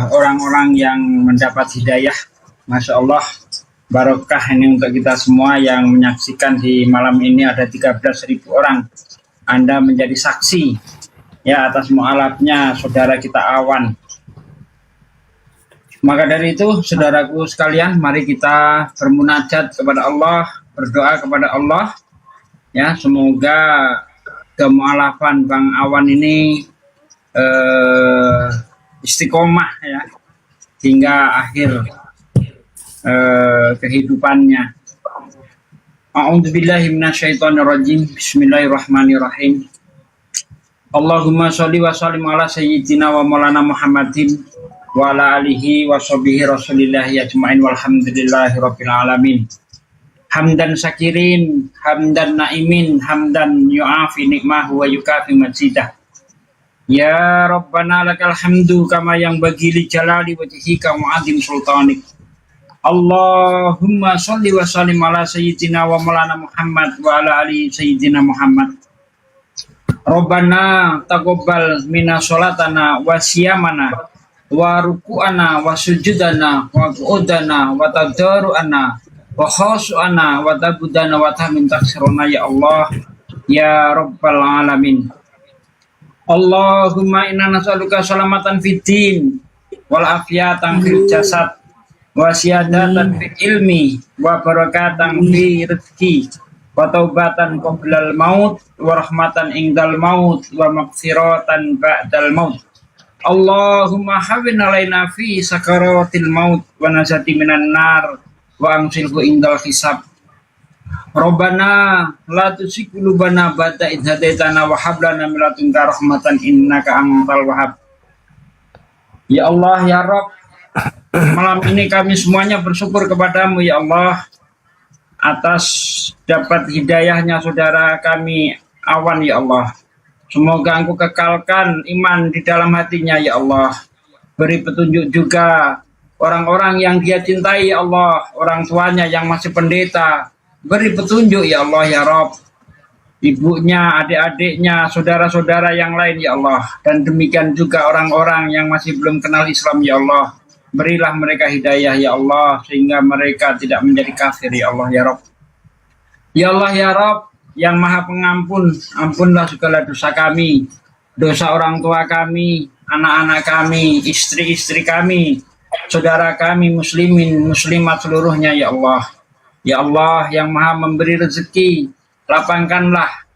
orang-orang yang mendapat hidayah. Masya Allah, barokah ini untuk kita semua yang menyaksikan di malam ini. Ada 13.000 orang. Anda menjadi saksi ya atas mualafnya saudara kita Awan. Maka dari itu, saudaraku sekalian, mari kita bermunajat kepada Allah, berdoa kepada Allah. Ya, semoga kemualafan Bang Awan ini istiqomah ya hingga akhir kehidupannya. A'udzubillahi minasyaitonirrajim. Bismillahirrahmanirrahim. Allahumma sholli wa sallim ala sayyidina wa maulana Muhammadin wa ala alihi wa sahbihi rasulillahi ajma'in walhamdulillahi rabbil alamin. Hamdan syakirin, hamdan naimin, hamdan yu'afi nikmahu wa yukafi majidah. Ya Rabbana lakal hamdu kama yang bagi li jalali wajhika mu'adzim sultanik. Allahumma sholli wa sallim ala sayyidina wa maulana Muhammad wa ala alihi sayyidina Muhammad. Rabbana taqabbal minna sholatana wa siyamana wa ruku'ana wa sujudana wa qu'udana wa tadarru'ana wa khushu'ana wa tabudana wa tahmin taksiruna ya Allah ya Rabbal alamin. Allahumma inna nas'aluka salamatan fid din wal afiyatan fil jasad wa siyadatan fil ilmi wa barakatan fi rizki wa taubatan qoblal maut wa rahmatan indal maut wa maghfiratan ba'dal maut. Allahumma hawwin alaina fi sakaratil maut wa najati minan nar wa angsilhu indal hisab. Rabbana la tuzigh qulubana ba'da idh hadaitana wa hab lana min ladunka rahmatan innaka antal wahhab. Ya Allah ya Rabb, malam ini kami semuanya bersyukur kepadamu ya Allah atas dapat hidayahnya saudara kami Awan ya Allah. Semoga Engkau kekalkan iman di dalam hatinya ya Allah. Beri petunjuk juga orang-orang yang dia cintai ya Allah, orang tuanya yang masih pendeta. Beri petunjuk ya Allah ya Rabb. Ibunya, adik-adiknya, saudara-saudara yang lain ya Allah. Dan demikian juga orang-orang yang masih belum kenal Islam ya Allah. Berilah mereka hidayah ya Allah sehingga mereka tidak menjadi kafir ya Allah ya Rabb. Ya Allah ya Rabb yang Maha Pengampun, ampunlah segala dosa kami, dosa orang tua kami, anak-anak kami, istri-istri kami, saudara kami muslimin, muslimat seluruhnya ya Allah. Ya Allah yang Maha memberi rezeki, lapangkanlah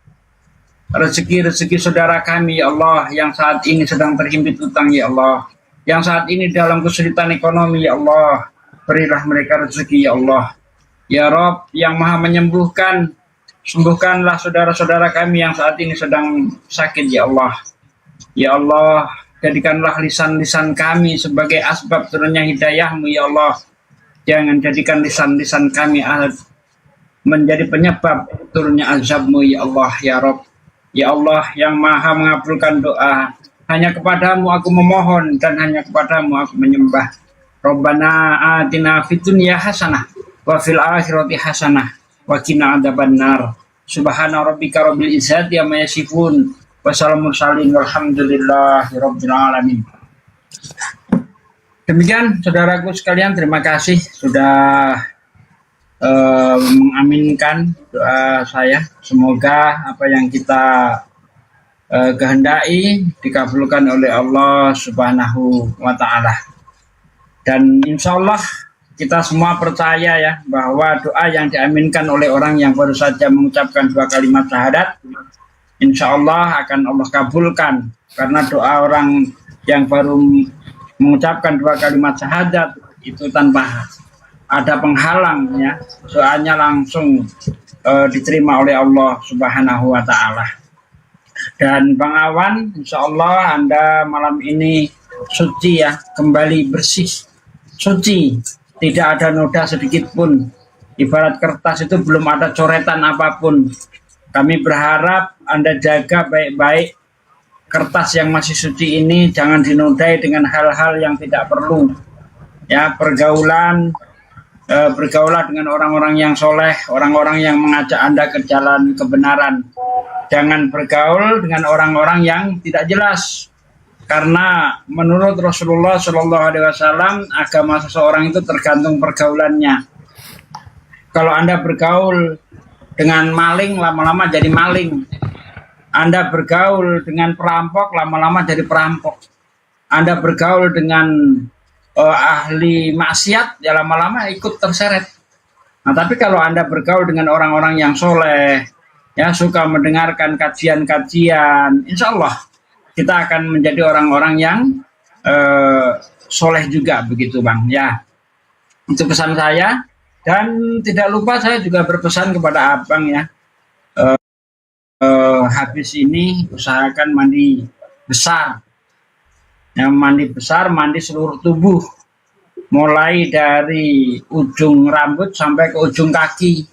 rezeki-rezeki saudara kami ya Allah yang saat ini sedang terhimpit utang ya Allah. Yang saat ini dalam kesulitan ekonomi ya Allah, berilah mereka rezeki ya Allah. Ya Rabb yang Maha menyembuhkan, sembuhkanlah saudara-saudara kami yang saat ini sedang sakit ya Allah. Ya Allah, jadikanlah lisan-lisan kami sebagai asbab turunnya hidayah-Mu ya Allah. Jangan jadikan lisan-lisan kami menjadi penyebab turunnya azab-Mu ya Allah ya Rabb. Ya Allah yang Maha mengabulkan doa, hanya kepadamu aku memohon dan hanya kepadamu aku menyembah. Rabbana atina fid dunya hasanah wa fil akhirati hasanah wa qina adzabannar. Subhana rabbika rabbil izzati amma yasifun wa salamun mursalin walhamdulillahi rabbil alamin. Demikian saudaraku sekalian, terima kasih sudah mengaminkan doa saya. Semoga apa yang kita kehendaki dikabulkan oleh Allah Subhanahu wa Ta'ala. Dan insya Allah kita semua percaya ya bahwa doa yang diaminkan oleh orang yang baru saja mengucapkan 2 kalimat syahadat, insya Allah akan Allah kabulkan. Karena doa orang yang baru mengucapkan 2 kalimat syahadat itu tanpa ada penghalang ya, doanya langsung diterima oleh Allah Subhanahu wa Ta'ala. Dan Bang Awan, insya Allah Anda malam ini suci ya, kembali bersih, suci, tidak ada noda sedikit pun. Ibarat kertas itu belum ada coretan apapun. Kami berharap Anda jaga baik-baik kertas yang masih suci ini jangan dinodai dengan hal-hal yang tidak perlu. Ya, bergaulah dengan orang-orang yang soleh, orang-orang yang mengajak Anda ke jalan kebenaran. Jangan bergaul dengan orang-orang yang tidak jelas. Karena menurut Rasulullah SAW, agama seseorang itu tergantung pergaulannya. Kalau Anda bergaul dengan maling, lama-lama jadi maling. Anda bergaul dengan perampok, lama-lama jadi perampok. Anda bergaul dengan ahli maksiat, ya lama-lama ikut terseret. Nah, tapi kalau Anda bergaul dengan orang-orang yang soleh, ya suka mendengarkan kajian-kajian, insya Allah kita akan menjadi orang-orang yang soleh juga, begitu Bang. Ya, itu pesan saya. Dan tidak lupa saya juga berpesan kepada Abang ya, habis ini usahakan mandi besar. Yang mandi besar, mandi seluruh tubuh, mulai dari ujung rambut sampai ke ujung kaki.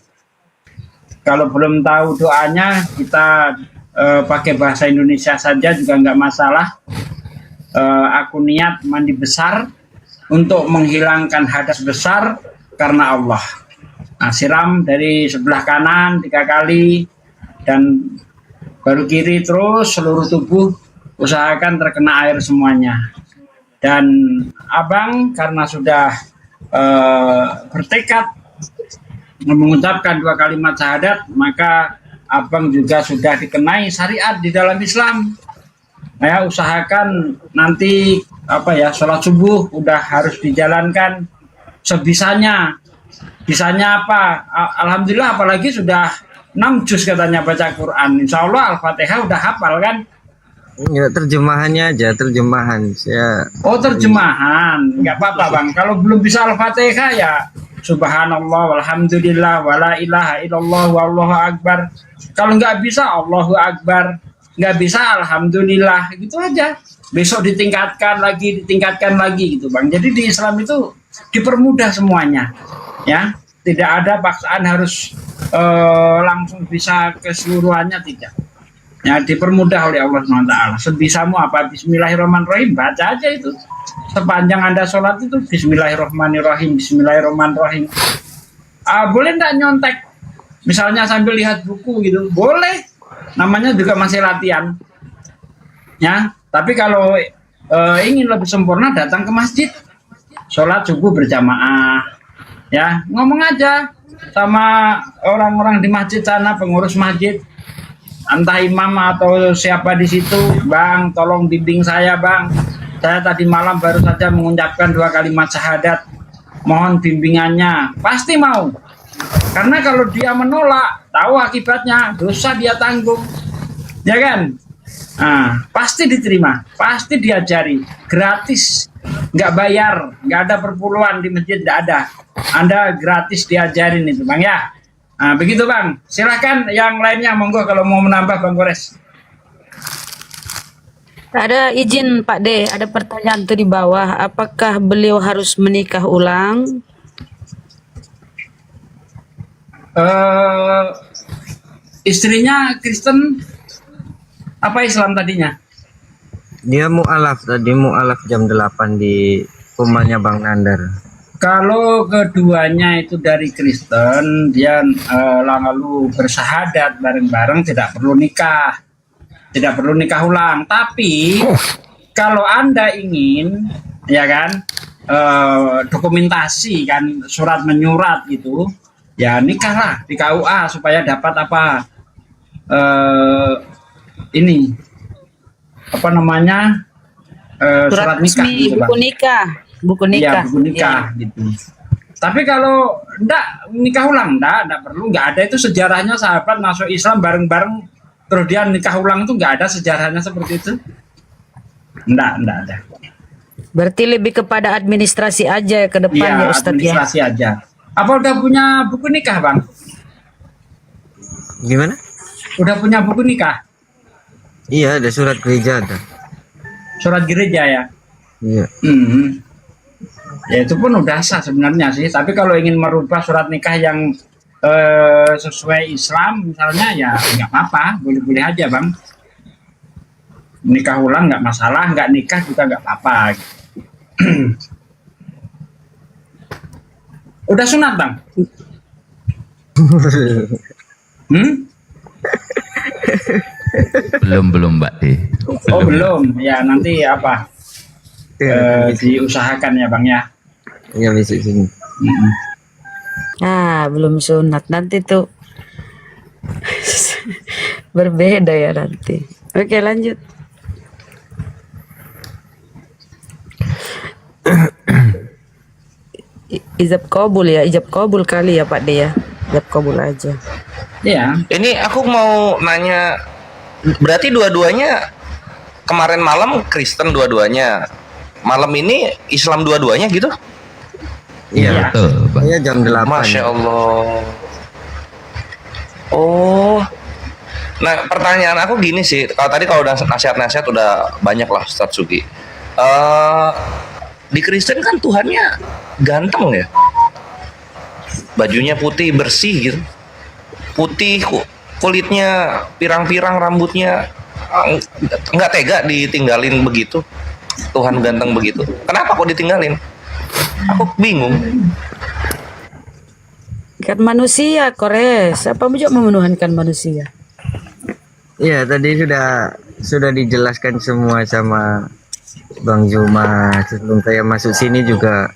Kalau belum tahu doanya, kita pakai bahasa Indonesia saja juga nggak masalah. Aku niat mandi besar untuk menghilangkan hadas besar karena Allah. Nah, siram dari sebelah kanan 3 kali dan baru kiri, terus seluruh tubuh usahakan terkena air semuanya. Dan Abang karena sudah bertekad mengucapkan 2 kalimat syahadat, maka Abang juga sudah dikenai syariat di dalam Islam. Ya, usahakan nanti sholat subuh udah harus dijalankan sebisanya. Bisanya apa? Alhamdulillah, apalagi sudah 6 juz katanya baca Quran. Insya Allah Al-Fatihah udah hafal kan? Ya, terjemahannya aja, terjemahan. Oh, terjemahan. Nggak apa-apa Bang. Kalau belum bisa Al-Fatihah ya Subhanallah, walhamdulillah, wala ilaha illallah, wallahu akbar. Kalau nggak bisa Allahu akbar, nggak bisa Alhamdulillah, gitu aja. Besok ditingkatkan lagi gitu Bang. Jadi di Islam itu dipermudah semuanya, ya. Tidak ada paksaan harus langsung bisa keseluruhannya, tidak. Ya, dipermudah oleh Allah SWT. Sebisamu apa? Bismillahirrahmanirrahim, baca aja itu. Sepanjang Anda sholat itu Bismillahirrahmanirrahim, Bismillahirrahmanirrahim. Boleh nggak nyontek? Misalnya sambil lihat buku gitu, boleh. Namanya juga masih latihan. Ya, tapi kalau ingin lebih sempurna, datang ke masjid, sholat subuh berjamaah. Ya, ngomong aja sama orang-orang di masjid sana, pengurus masjid, entah imam atau siapa di situ. Bang, tolong bimbing saya Bang. Saya tadi malam baru saja mengucapkan 2 kalimat syahadat. Mohon bimbingannya. Pasti mau. Karena kalau dia menolak, tahu akibatnya, dosa dia tanggung. Ya kan? Nah, pasti diterima, pasti diajari, gratis, nggak bayar, nggak ada perpuluhan di masjid, nggak ada. Anda gratis diajarin itu Bang ya. Nah, begitu Bang. Silahkan yang lainnya, monggo kalau mau menambah Bang Gores. Ada izin Pak D, ada pertanyaan tuh di bawah. Apakah beliau harus menikah ulang? Istrinya Kristen apa Islam tadinya? Dia mu'alaf jam 8 di rumahnya Bang Nandar. Kalau keduanya itu dari Kristen, dia lalu bersahadat bareng-bareng, tidak perlu nikah ulang. Tapi kalau Anda ingin, ya kan, dokumentasi kan, surat menyurat gitu, ya nikahlah di KUA supaya dapat surat nikah gitu, Bang. buku nikah. Iya, buku nikah gitu. Tapi kalau enggak nikah ulang, enggak perlu, enggak ada itu sejarahnya sahabat masuk Islam bareng-bareng terus dia nikah ulang, itu enggak ada sejarahnya seperti itu. Enggak ada. Berarti lebih kepada administrasi aja ke depan ya Ustadz ya. Administrasi aja. Apa udah punya buku nikah, Bang? Gimana? Udah punya buku nikah? Iya, ada surat gereja ada. Surat gereja ya? Iya. Ya itu pun udah sah sebenarnya sih. Tapi kalau ingin merubah surat nikah yang sesuai Islam misalnya, ya nggak apa-apa, boleh-boleh aja Bang. Nikah ulang nggak masalah, nggak nikah juga nggak apa-apa. Udah sunat bang? Belum Mbak De. Oh belum, ya nanti apa? Diusahakan ya bang ya. Ya besok sini. Ah, belum sunat. Nanti tuh berbeda ya nanti. Oke, lanjut. Ijab kabul ya, ijab kabul kali ya Pak De ya. Ijab kabul aja. Iya. Ini aku mau nanya, berarti dua-duanya kemarin malam Kristen dua-duanya, malam ini Islam dua-duanya gitu? Iya betul. Bang. Saya jam 8. Masya Allah. Oh. Nah, pertanyaan aku gini sih, kalau udah nasihat-nasihat udah banyak lah Ustadz Sugi. Di Kristen kan Tuhannya ganteng ya, bajunya putih bersih gitu, putih kulitnya pirang-pirang, rambutnya nggak tega ditinggalin begitu. Tuhan ganteng begitu, kenapa kok ditinggalin? Aku bingung. Kan manusia, Kores. Apa juga memenuhankan manusia? Iya, tadi sudah dijelaskan semua sama Bang Zuma. Sebelum saya masuk sini juga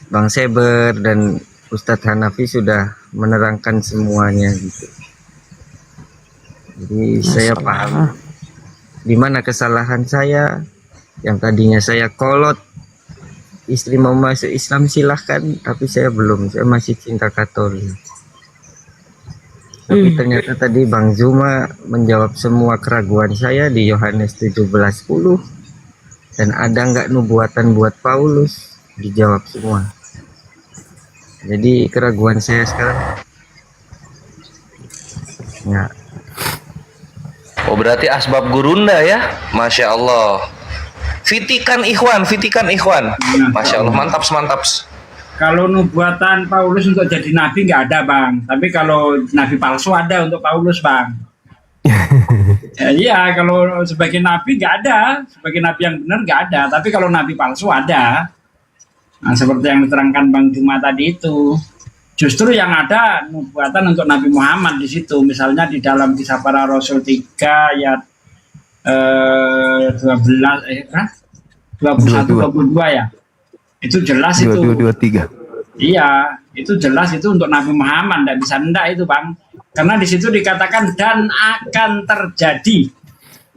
Bang Seber dan Ustadz Hanafi sudah menerangkan semuanya gitu. Jadi saya paham di mana kesalahan saya. Yang tadinya saya kolot, istri mau masuk Islam silahkan, tapi saya belum, saya masih cinta Katolik. Tapi ternyata tadi Bang Zuma menjawab semua keraguan saya di Yohanes 17:10. Dan ada nggak nubuatan buat Paulus? Dijawab semua. Jadi keraguan saya sekarang ya. Oh berarti asbab gurunda ya, Masya Allah. Fitikan ikhwan. Masya Allah, mantap. Kalau nubuatan Paulus untuk jadi nabi nggak ada bang, tapi kalau nabi palsu ada untuk Paulus bang. Iya, kalau sebagai nabi nggak ada, sebagai nabi yang benar nggak ada, tapi kalau nabi palsu ada. Nah, seperti yang diterangkan Bang Juma tadi itu, justru yang ada nubuatan untuk Nabi Muhammad di situ, misalnya di dalam Kisah Para Rasul 3 ayat 21-22 ya, itu jelas 22-23. Iya, itu jelas itu untuk Nabi Muhammad, tidak bisa ndak itu bang, karena di situ dikatakan dan akan terjadi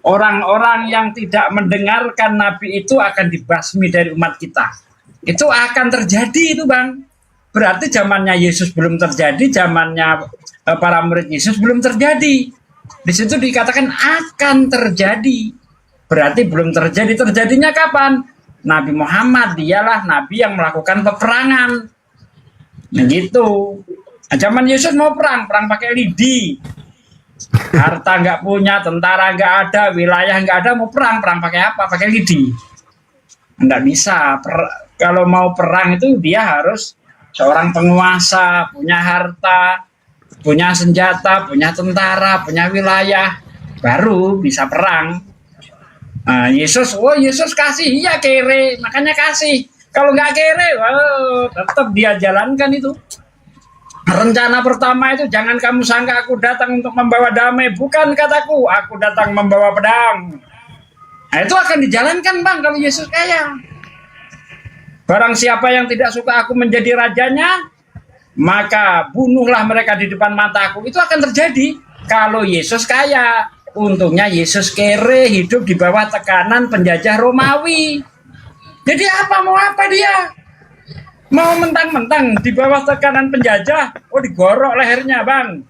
orang-orang yang tidak mendengarkan Nabi itu akan dibasmi dari umat kita. Itu akan terjadi itu bang. Berarti zamannya Yesus belum terjadi, zamannya para murid Yesus belum terjadi. Di situ dikatakan akan terjadi. Berarti belum terjadi. Terjadinya kapan? Nabi Muhammad dialah nabi yang melakukan peperangan. Nah gitu. Nah, zaman Yesus mau perang pakai lidi. Harta nggak punya, tentara nggak ada, wilayah nggak ada, mau perang pakai apa? Pakai lidi. Nggak bisa. Kalau mau perang itu dia harus seorang penguasa, punya harta, punya senjata, punya tentara, punya wilayah, baru bisa perang. Nah, Yesus kasih, iya kere, makanya kasih. Kalau nggak kere, tetap dia jalankan itu. Rencana pertama itu jangan kamu sangka aku datang untuk membawa damai, bukan kataku, aku datang membawa pedang. Nah, itu akan dijalankan bang kalau Yesus kaya. Barang siapa yang tidak suka aku menjadi rajanya, maka bunuhlah mereka di depan mataku. Itu akan terjadi kalau Yesus kaya. Untungnya Yesus kere, hidup di bawah tekanan penjajah Romawi. Jadi mau apa dia? Mau mentang-mentang di bawah tekanan penjajah, digorok lehernya bang.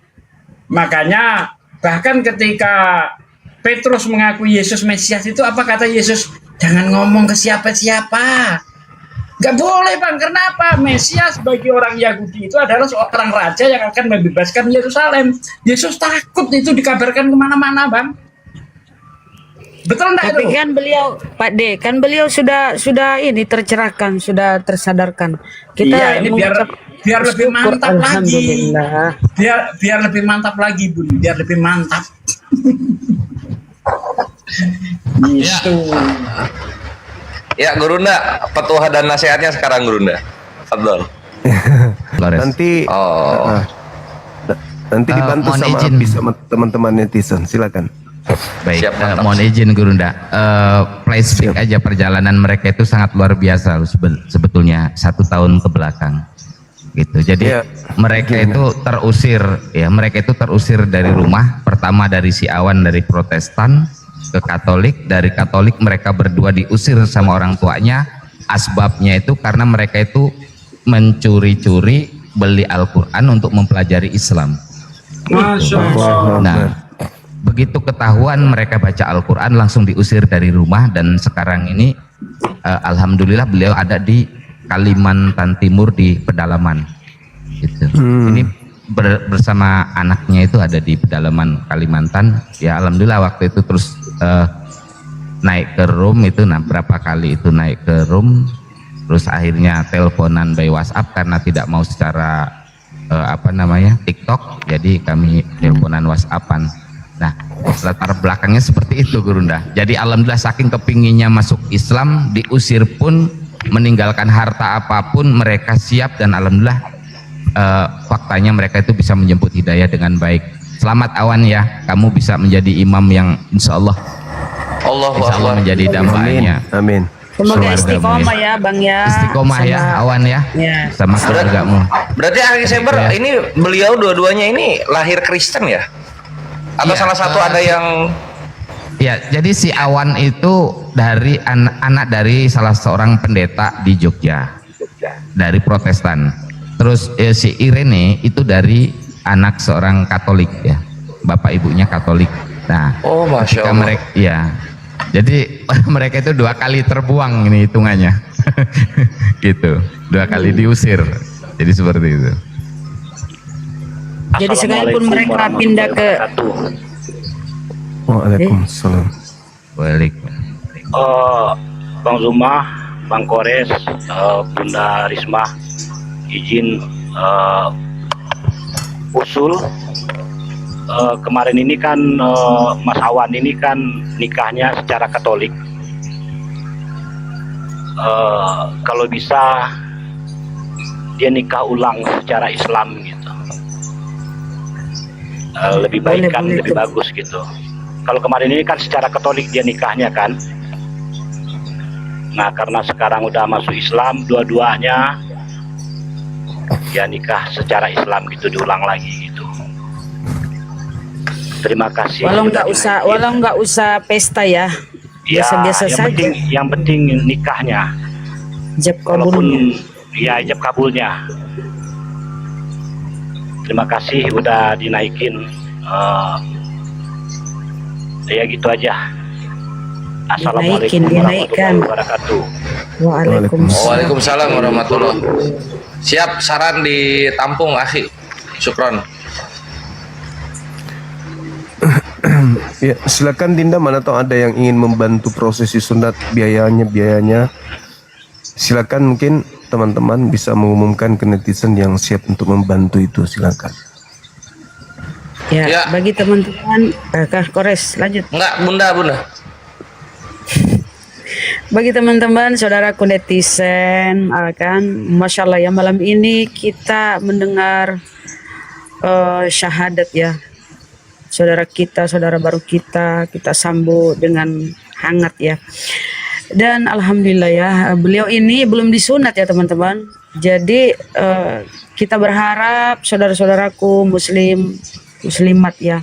Makanya bahkan ketika Petrus mengakui Yesus Mesias itu, apa kata Yesus? Jangan ngomong ke siapa-siapa. Gak boleh bang, kenapa? Mesias bagi orang Yahudi itu adalah seorang raja yang akan membebaskan Yerusalem. Yesus takut itu dikabarkan kemana-mana bang. Betul enggak Tapi itu? kan beliau, Pak D, kan beliau sudah ini tercerahkan, sudah tersadarkan. Kita Iya, ini biar lebih bersyukur, mantap lagi. alhamdulillah. Biar lebih mantap lagi bun, biar lebih mantap. Gitu. Ya, Gurunda, petua dan nasihatnya sekarang Gurunda. Abdul. Flores. Nanti Oh. nanti dibantu mohon sama izin. Abi sama teman-teman netizen. Silakan. Baik, Siap, mantap. mohon izin Gurunda. Flashback aja perjalanan mereka itu sangat luar biasa sebetulnya 1 tahun ke belakang. Gitu. Jadi Iya. mereka itu terusir, ya mereka itu terusir dari rumah. Pertama dari si Awan dari Protestan ke Katolik, dari Katolik mereka berdua diusir sama orang tuanya. Asbabnya itu karena mereka itu mencuri-curi beli Al-Quran untuk mempelajari Islam. Masya Allah. Nah, begitu ketahuan mereka baca Al-Quran langsung diusir dari rumah, dan sekarang ini alhamdulillah beliau ada di Kalimantan Timur di pedalaman. Gitu. Ini bersama anaknya itu ada di pedalaman Kalimantan. Ya alhamdulillah waktu itu terus naik ke room itu, nah berapa kali itu naik ke room, terus akhirnya teleponan by WhatsApp karena tidak mau secara TikTok, jadi kami teleponan WhatsAppan. Nah, latar belakangnya seperti itu Gurunda. Jadi alhamdulillah saking kepinginnya masuk Islam, diusir pun, meninggalkan harta apapun mereka siap, dan alhamdulillah faktanya mereka itu bisa menjemput hidayah dengan baik. Selamat Awan ya, kamu bisa menjadi imam yang insya Allah menjadi dambanya. Amin. Semoga Keluargamu istiqomah ya. ya Bang ya. Istiqomah ya Sama- Awan ya, Ya. sama keluargamu. Berarti Aki Seber Ya. ini beliau dua-duanya ini lahir Kristen ya? Atau Iya, salah satu ada yang Ya, jadi si Awan itu dari anak dari salah seorang pendeta di Jogja, dari Protestan. Terus si Irene itu dari anak seorang Katolik ya, bapak ibunya Katolik. Nah, Oh, Masya ketika Allah. mereka, ya, jadi mereka itu 2 kali terbuang ini hitungannya, gitu, 2 kali diusir. Jadi seperti itu. Jadi sekalipun mereka pindah ke Waalaikumsalam. Balik. Bang Zuma, Bang Kores, Bunda Risma, izin usul. Kemarin ini kan Mas Awan ini kan nikahnya secara Katolik. Kalau bisa dia nikah ulang secara Islam gitu. Lebih baik kan, lebih bagus gitu. Kalau kemarin ini kan secara Katolik dia nikahnya kan. Nah karena sekarang udah masuk Islam, dua-duanya dia nikah secara Islam gitu, diulang lagi gitu. Terima kasih. walau nggak usah pesta ya. Ya, Biasa-biasa saja. yang penting nikahnya. Ijab Walaupun kabulnya. ya ijab kabulnya. Terima kasih udah dinaikin. Ya gitu aja. Assalamualaikum Dinaikkan. warahmatullahi wabarakatuh. Waalaikumsalam. Waalaikumsalam warahmatullahi. Siap, saran ditampung Akhi. Syukron. Ya, silakan Dinda, mana tahu ada yang ingin membantu prosesi sunat, biayanya. Silakan, mungkin teman-teman bisa mengumumkan ke netizen yang siap untuk membantu itu, silakan. Ya, Ya. bagi teman-teman, Kak Kores lanjut. Enggak, Bunda. Bagi teman-teman, saudaraku netizen, kan, masya Allah ya, malam ini kita mendengar syahadat ya, saudara kita, saudara baru kita sambut dengan hangat ya. Dan alhamdulillah ya, beliau ini belum disunat ya teman-teman. Jadi kita berharap saudara-saudaraku muslimat ya,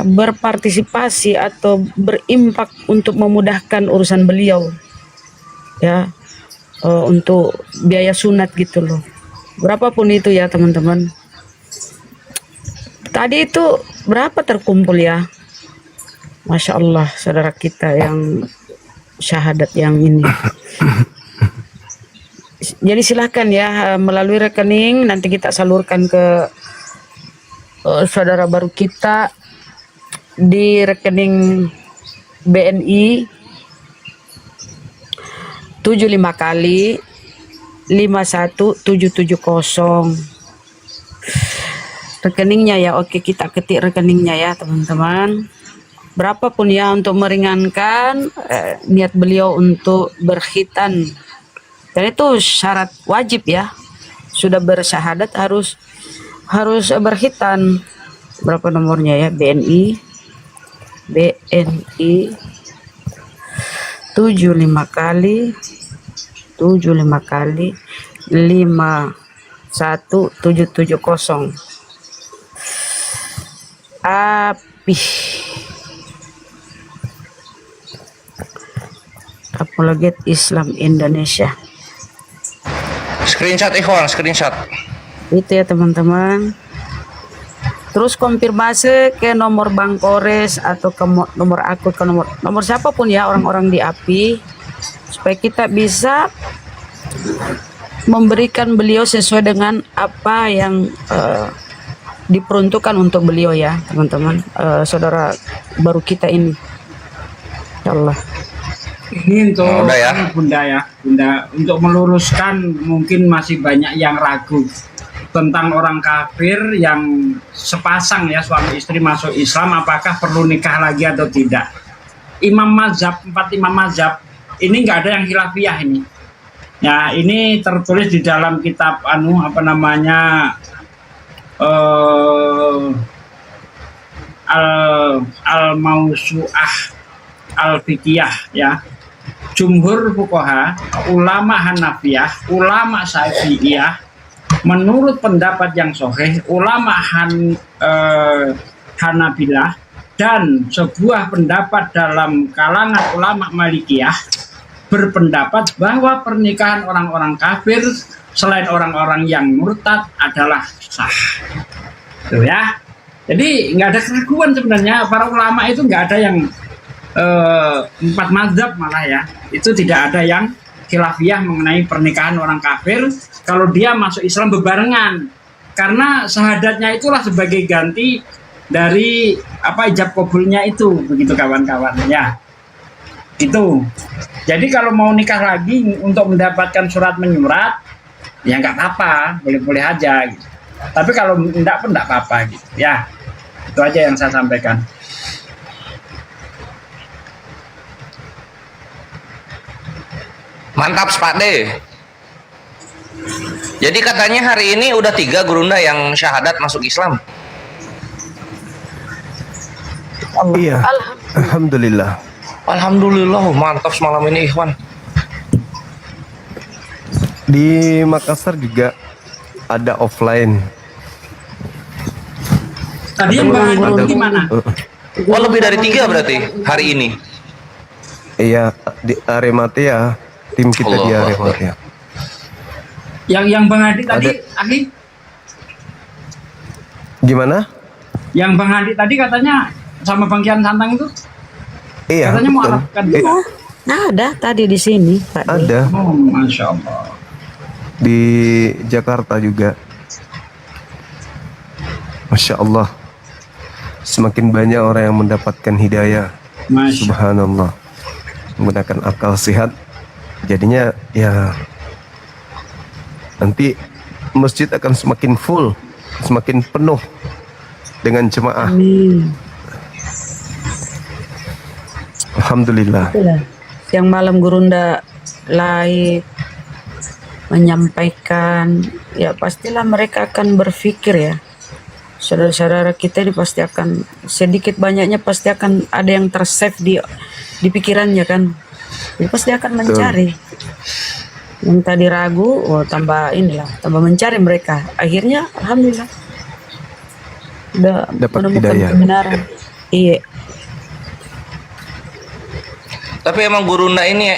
berpartisipasi atau berimpak untuk memudahkan urusan beliau ya, untuk biaya sunat gitu loh, berapapun itu ya teman-teman. Tadi itu berapa terkumpul ya, masya Allah saudara kita yang syahadat yang ini. Jadi silahkan ya, melalui rekening nanti kita salurkan ke saudara baru kita di rekening BNI 75 kali 51770 rekeningnya ya. Oke, kita ketik rekeningnya ya teman-teman. berapapun ya untuk meringankan niat beliau untuk berkhitan. Dan itu syarat wajib ya. Sudah bersyahadat harus berkhitan. Berapa nomornya ya? BNI 75 kali 51770. Api Apologet Islam Indonesia. Screenshot Ikhwan, screenshot. Itu ya teman-teman. Terus konfirmasi ke nomor Bang Kores atau ke nomor aku, ke nomor siapapun ya orang-orang di API, supaya kita bisa memberikan beliau sesuai dengan apa yang diperuntukkan untuk beliau ya teman-teman, saudara baru kita ini. Insyaallah. Ini untuk Bunda ya. Bunda, untuk meluruskan mungkin masih banyak yang ragu tentang orang kafir yang sepasang ya suami istri masuk Islam, apakah perlu nikah lagi atau tidak. Imam mazhab, 4 imam mazhab ini nggak ada yang khilafiyah ini. Ya, ini tertulis di dalam kitab Al-Mausu'ah Al-Fiqiyah ya. Jumhur fuqaha, ulama Hanafiyah, ulama Syafi'iyah, menurut pendapat yang sahih, ulama Hanabilah, dan sebuah pendapat dalam kalangan ulama Malikiyah berpendapat bahwa pernikahan orang-orang kafir selain orang-orang yang murtad adalah sah. Tuh ya. Jadi nggak ada keraguan sebenarnya, para ulama itu nggak ada yang 4 mazhab malah ya, itu tidak ada yang khilafiyah mengenai pernikahan orang kafir kalau dia masuk Islam bebarengan, karena syahadatnya itulah sebagai ganti dari ijab kabulnya itu, begitu kawan-kawan ya. Itu jadi kalau mau nikah lagi untuk mendapatkan surat menyurat ya nggak apa-apa, boleh-boleh aja gitu. Tapi kalau enggak pun enggak apa-apa gitu ya. Itu aja yang saya sampaikan. Mantap Pak D. Jadi katanya hari ini udah 3 Gurunda yang syahadat masuk Islam. Iya. Alhamdulillah. Alhamdulillah, mantap semalam ini Ikhwan. Di Makassar juga ada offline. Tadi yang Bang gimana? Oh, lebih dari 3 berarti hari ini. Iya, di Arematia, tim kita di Arematia. Yang Bang Hadi tadi, Aki? Gimana? Yang Bang Hadi tadi katanya sama Bang Kian Santang itu? Iya, Katanya mau betul. arahkan juga. Nah, ada tadi di sini, Pak. Ada Oh, Masya Allah. di Jakarta juga. Masya Allah. Semakin banyak orang yang mendapatkan hidayah. Masya Subhanallah. Menggunakan akal sehat. Jadinya ya nanti masjid akan semakin full, semakin penuh dengan jemaah. Amin. Alhamdulillah. Itulah. Yang malam Gurunda live menyampaikan, ya pastilah mereka akan berpikir ya. Saudara-saudara kita ini pasti akan sedikit banyaknya pasti akan ada yang tersave di pikirannya kan. Jadi pasti akan mencari. Yang tadi ragu, tambah mencari mereka. Akhirnya alhamdulillah udah Dapat menemukan hidayah. kebenaran. Iya. Tapi emang Gurunda ini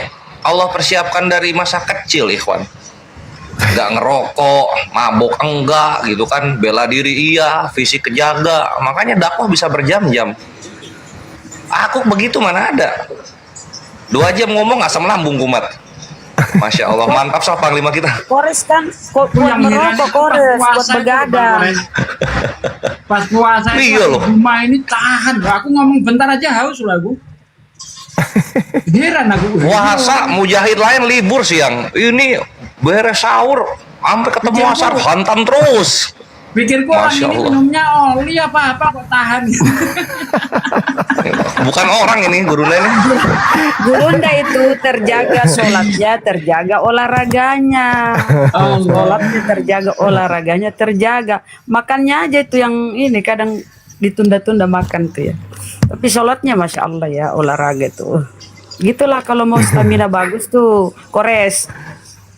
Allah persiapkan dari masa kecil Ikhwan. Nggak ngerokok, mabok enggak gitu kan, bela diri iya, fisik kejaga, makanya dakwah bisa berjam-jam. Aku begitu mana ada, 2 jam ngomong asam lambung kumat. Masya Allah, mantap sama panglima kita. Kores kan buat yang heran merokok, itu Kores pas buat puasa itu, begadang. Bang, pas puasa itu Iya loh. rumah ini tahan. Aku ngomong bentar aja haus loh aku. Heran aku. Puasa mujahid lain libur siang, ini beres sahur sampai ketemu asar hantam terus. Pikirku orang Masya ini Allah. minumnya oli apa kok tahan. Bukan orang ini Gurunda ini. Gurunda itu terjaga sholatnya, terjaga olahraganya. Sholatnya terjaga, olahraganya terjaga. Makannya aja itu yang ini kadang ditunda-tunda makan tuh ya. Tapi sholatnya Masya Allah ya, olahraga tuh. Gitulah kalau mau stamina bagus tuh, Kores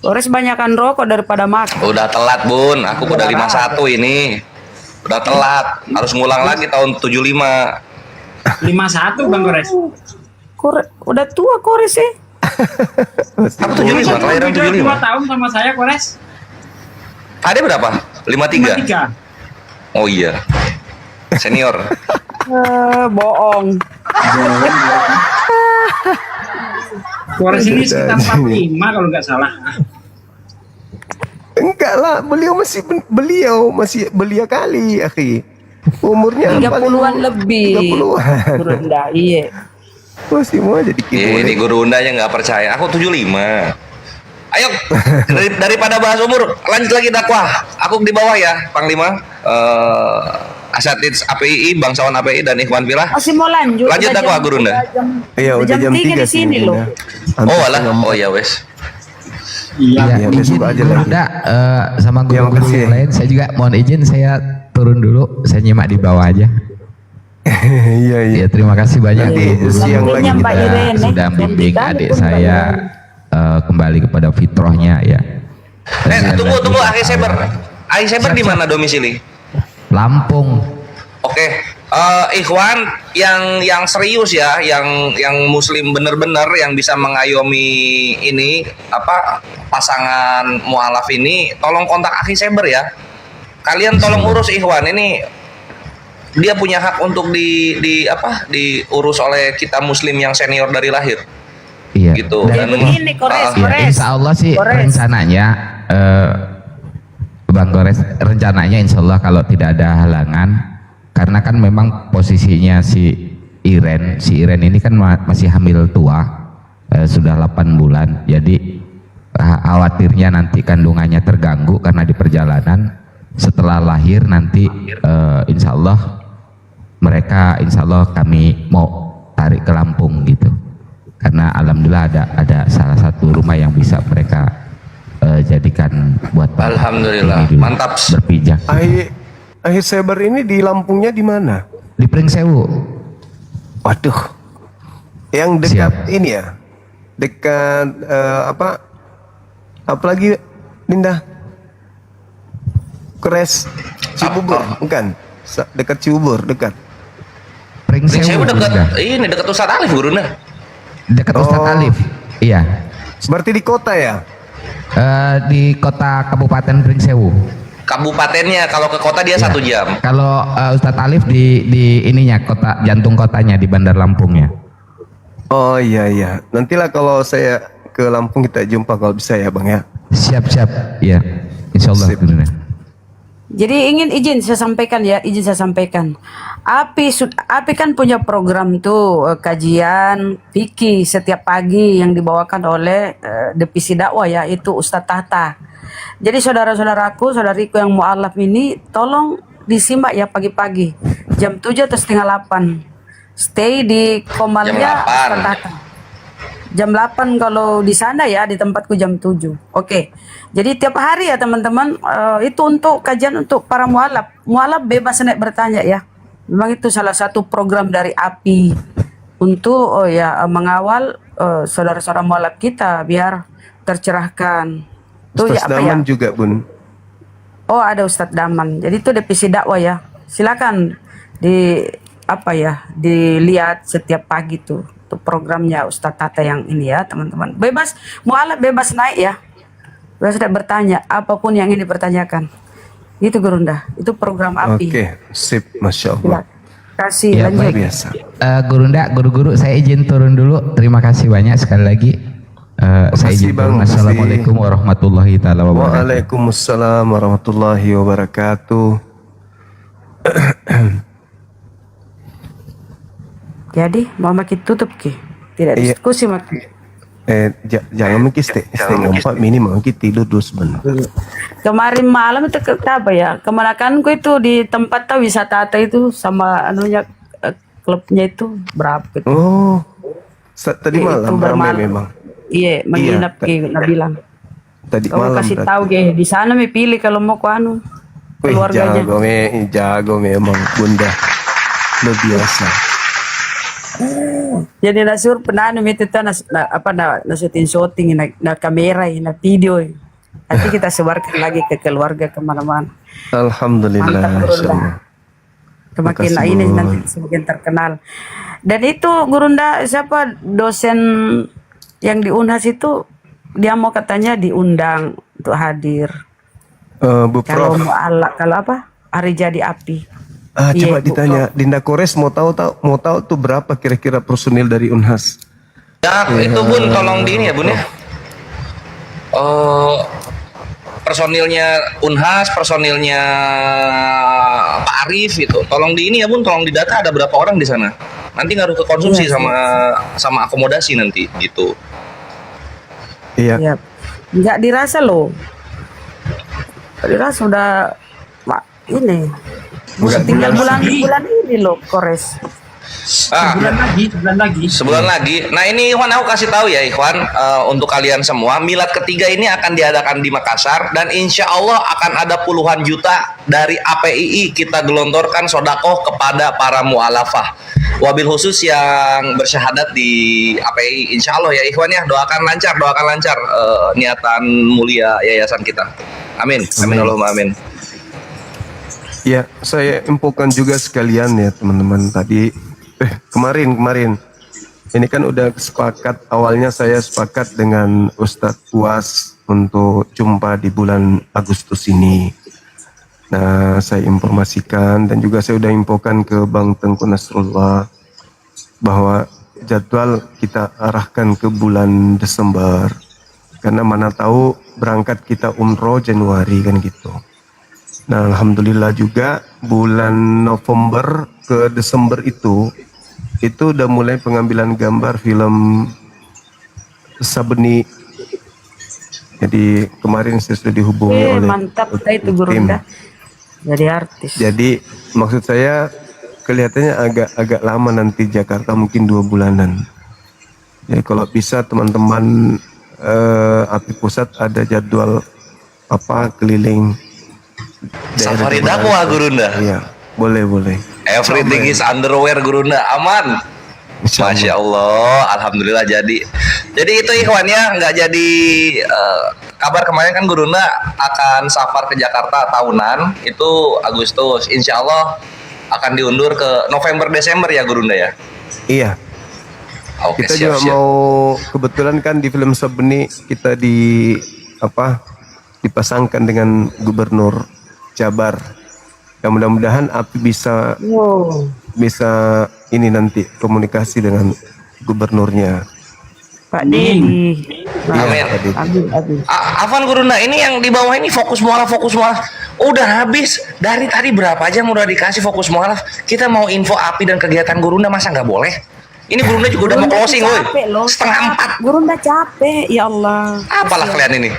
banyakan rokok daripada makan. Udah telat Bun, aku udah 51 ini. Udah telat, harus ngulang lagi tahun 75. 51 Bang Kores. Udah tua Kores sih. Aku 75, kelahiran 75. 2 tahun sama saya Kores. Ada berapa? 53? 53. Oh iya. Senior. Bohong. Kores ini sekitar 45 kalau nggak salah. Enggak lah, beliau masih belia kali, akhi. Umurnya 30-an lebih. 30-an. Gurunda, iya. Masih mau jadi Ini Gurunda yang nggak percaya. Aku 75. Ayo, daripada bahas umur, lanjut lagi dakwah. Aku di bawah ya, Panglima. Asatidz API, bangsawan API dan Ikhwan Filah. Masih mau lanjut. Lanjut dakwah Gurunda. Iya, udah jam 3 di sini loh. Oh alah, oh ya wes. Iya, izin besok aja lagi. Gurunda sama guru-guru kasih. yang lain, saya juga mohon izin saya turun dulu, saya nyimak di bawah aja. Iya, iya. Ya terima kasih banyak Iya, siang lagi Mbak kita Irene, sudah yang membimbing diganti adik pun Mbak saya kembali kepada fitrahnya ya. Tunggu, Akhi Seber. Akhi Seber di mana domisili? Lampung. Oke, Ikhwan yang serius ya, yang Muslim bener-bener yang bisa mengayomi ini apa pasangan mualaf ini, tolong kontak Akhi Seber ya. Kalian tolong urus Ikhwan ini. Dia punya hak untuk diurus oleh kita Muslim yang senior dari lahir. Iya. Gitu. Dan begini Kores, Ya, insya Allah sih Kores. rencananya Bang Gores, rencananya insya Allah kalau tidak ada halangan, karena kan memang posisinya si Iren ini kan masih hamil tua, sudah 8 bulan, jadi khawatirnya nanti kandungannya terganggu karena di perjalanan. Setelah lahir nanti insya Allah kami mau tarik ke Lampung gitu, karena alhamdulillah ada salah satu rumah yang bisa mereka jadikan buat Alhamdulillah, ini dulu, mantap. berpijak Akhi Seber ini di Lampungnya di mana? di Pringsewu. Waduh. Yang dekat Siap. ini ya. Dekat apa lagi Linda? Kores Cibubur, bukan? Dekat Cibubur, dekat. Pringsewu dekat Gurunda. ini dekat Ustadz Alif Gurunda. Dekat Ustadz Oh. Alif. Iya. Berarti di kota ya? Di kota Kabupaten Pringsewu. Kabupatennya, kalau ke kota dia 1 jam. Kalau Ustadz Alif di ininya kota, jantung kotanya di Bandar Lampungnya. Oh iya. Nantilah kalau saya ke Lampung kita jumpa kalau bisa ya Bang ya. Siap. Iya. Insya Allah. Sip. Gurunda. Jadi izin saya sampaikan. API kan punya program tuh kajian fikih setiap pagi yang dibawakan oleh divisi dakwah ya, itu Ustadz Tahta. Jadi saudariku yang mualaf ini tolong disimak ya pagi-pagi jam 7 atau setengah 8. Stay di komalnya Jam 8. Ustadz Tahta. Jam 8 kalau di sana ya, di tempatku jam 7. Oke. Jadi tiap hari ya teman-teman, itu untuk kajian untuk para mualaf. Mualaf bebas naik bertanya ya. Memang itu salah satu program dari API untuk mengawal saudara-saudara mualaf kita biar tercerahkan. Tuh Ustaz ya apa Daman ya? juga Bun. Oh, ada Ustadz Daman. Jadi itu divisi dakwah ya. Silakan dilihat setiap pagi tuh programnya Ustadz Tata yang ini ya teman-teman. Bebas mualaf bebas naik ya. Bebas naik bertanya apapun yang ingin dipertanyakan. Itu Gurunda. Itu program API. Oke, sip, Masya Allah. Kasih Ya, lanjut. Luar biasa. Gurunda, guru-guru saya izin turun dulu. Terima kasih banyak sekali lagi. Saya izin Bang, turun. makasih. Assalamualaikum warahmatullahi taala wabarakatuh. Waalaikumsalam warahmatullahi wabarakatuh. Jadi mau makin tutup ki. Tidak Iya. diskusi makin. Jangan mungkin setengah 4 minimal kita tidur dulu sebentar. Kemarin malam itu apa ya? Kemenakanku itu di tempat wisata itu sama klubnya itu berapa itu. Oh, tadi Itu malam ramai bermalam. memang. Iya, menginap ke bilang. Tadi Kau malam kasih berarti. tahu ke di sana me pilih kalau mau ke anu Wih, keluarganya. jago memang Bunda. Luar biasa. Jadi nasur pernah anu itu tuh nasutin shooting na kamera na video. Nanti kita sebarkan lagi ke keluarga kemana-mana. Alhamdulillah. Mantap, Gurunda. insyaallah. Semakin Makasih, ini Bun. nanti semakin terkenal. Dan itu Gurunda siapa dosen yang di Unhas itu dia mau katanya diundang untuk hadir. Bu Kalau Prof. kalau apa? Hari jadi api. Coba Iya, Bu ditanya Dinda Kores mau tahu tuh berapa kira-kira personil dari Unhas? Ya, itu Bun, tolong di ini ya Bun ya. Personilnya Unhas, personilnya Pak Arif itu, tolong di ini ya Bun, tolong didata ada berapa orang di sana. Nanti ngaruh ke konsumsi Iya, sama akomodasi nanti gitu. Iya. Iya. Nggak dirasa loh. Nggak dirasa udah ini. Nggak Tinggal dirasa. bulan ini loh Kores. Sebulan lagi. Sebulan lagi. Nah ini Ikhwan aku kasih tahu ya Ikhwan, untuk kalian semua, milad ketiga ini akan diadakan di Makassar dan insya Allah akan ada puluhan juta dari APII kita gelontorkan sodakoh kepada para mu'alafah. Wabil khusus yang bersyahadat di APII, insya Allah ya Ikhwan ya, doakan lancar niatan mulia yayasan kita. Amin. Amin Allahumma amin. Ya, saya infokan juga sekalian ya teman-teman tadi. Kemarin ini kan udah sepakat, awalnya saya sepakat dengan Ustadz Puas untuk jumpa di bulan Agustus ini. Nah, saya informasikan dan juga saya udah infokan ke Bang Tengku Nasrullah bahwa jadwal kita arahkan ke bulan Desember. Karena mana tahu berangkat kita umroh Januari kan gitu. Nah, alhamdulillah juga bulan November ke Desember itu udah mulai pengambilan gambar film Sabeni. Jadi kemarin saya sudah dihubungi oleh Mantap itu tim. Gurunda. Jadi artis. Jadi maksud saya kelihatannya agak lama nanti Jakarta, mungkin 2 bulanan. Jadi kalau bisa teman-teman API Pusat ada jadwal keliling Safari dakwah Gurunda. Iya, boleh. Everything is underwear Gurunda, aman. Masya Allah, alhamdulillah jadi itu Ikhwan ya, nggak jadi kabar kemarin kan Gurunda akan safar ke Jakarta tahunan itu Agustus, insya Allah akan diundur ke November Desember ya Gurunda ya. Iya. Oke, Kita juga mau kebetulan kan di film Sabeni kita dipasangkan dengan Gubernur Jabar. Ya mudah-mudahan API bisa ini nanti komunikasi dengan gubernurnya. Pak Dedi. Amin. Afan Gurunda, ini yang di bawah ini fokus mualaf. Udah habis dari tadi berapa jam udah dikasih fokus mualaf. Kita mau info API dan kegiatan Gurunda, masa nggak boleh? Ini Gurunda juga udah mau closing, woi. 3:30. Gurunda capek, ya Allah. Apalah kalian ini?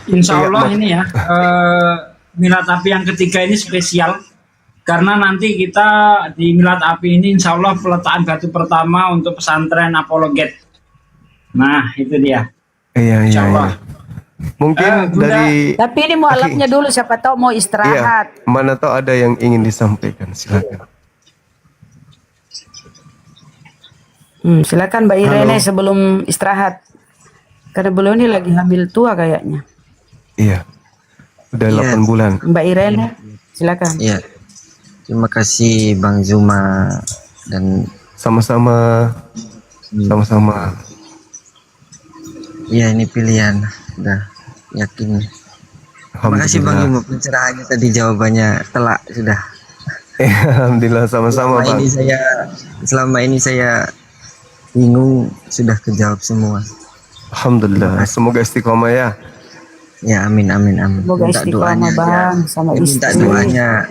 Insya Allah ini ya, milad api yang ketiga ini spesial karena nanti kita di milad api ini insya Allah peletakan batu pertama untuk pesantren Apologet. Nah itu dia. Iya. Insya Allah. Mungkin Bunda, dari Tapi ini mualafnya dulu, siapa tahu mau istirahat. mana tahu ada yang ingin disampaikan, silakan. Silakan Mbak Irene sebelum istirahat. Karena beliau ini lagi hamil tua kayaknya. Iya. Udah 8 bulan. Mbak Irene, silakan. Iya. Terima kasih Bang Zuma dan Sama-sama. ya ini pilihan. Udah yakin. Terima kasih Bang Zuma, pencerahannya tadi jawabannya telak sudah. Alhamdulillah, sama-sama Bang. Selama ini saya bingung, sudah kejawab semua. Alhamdulillah, semoga istiqomah ya. Ya amin. Semoga Minta istiqomah doanya aja. Bang sama Minta istri. doanya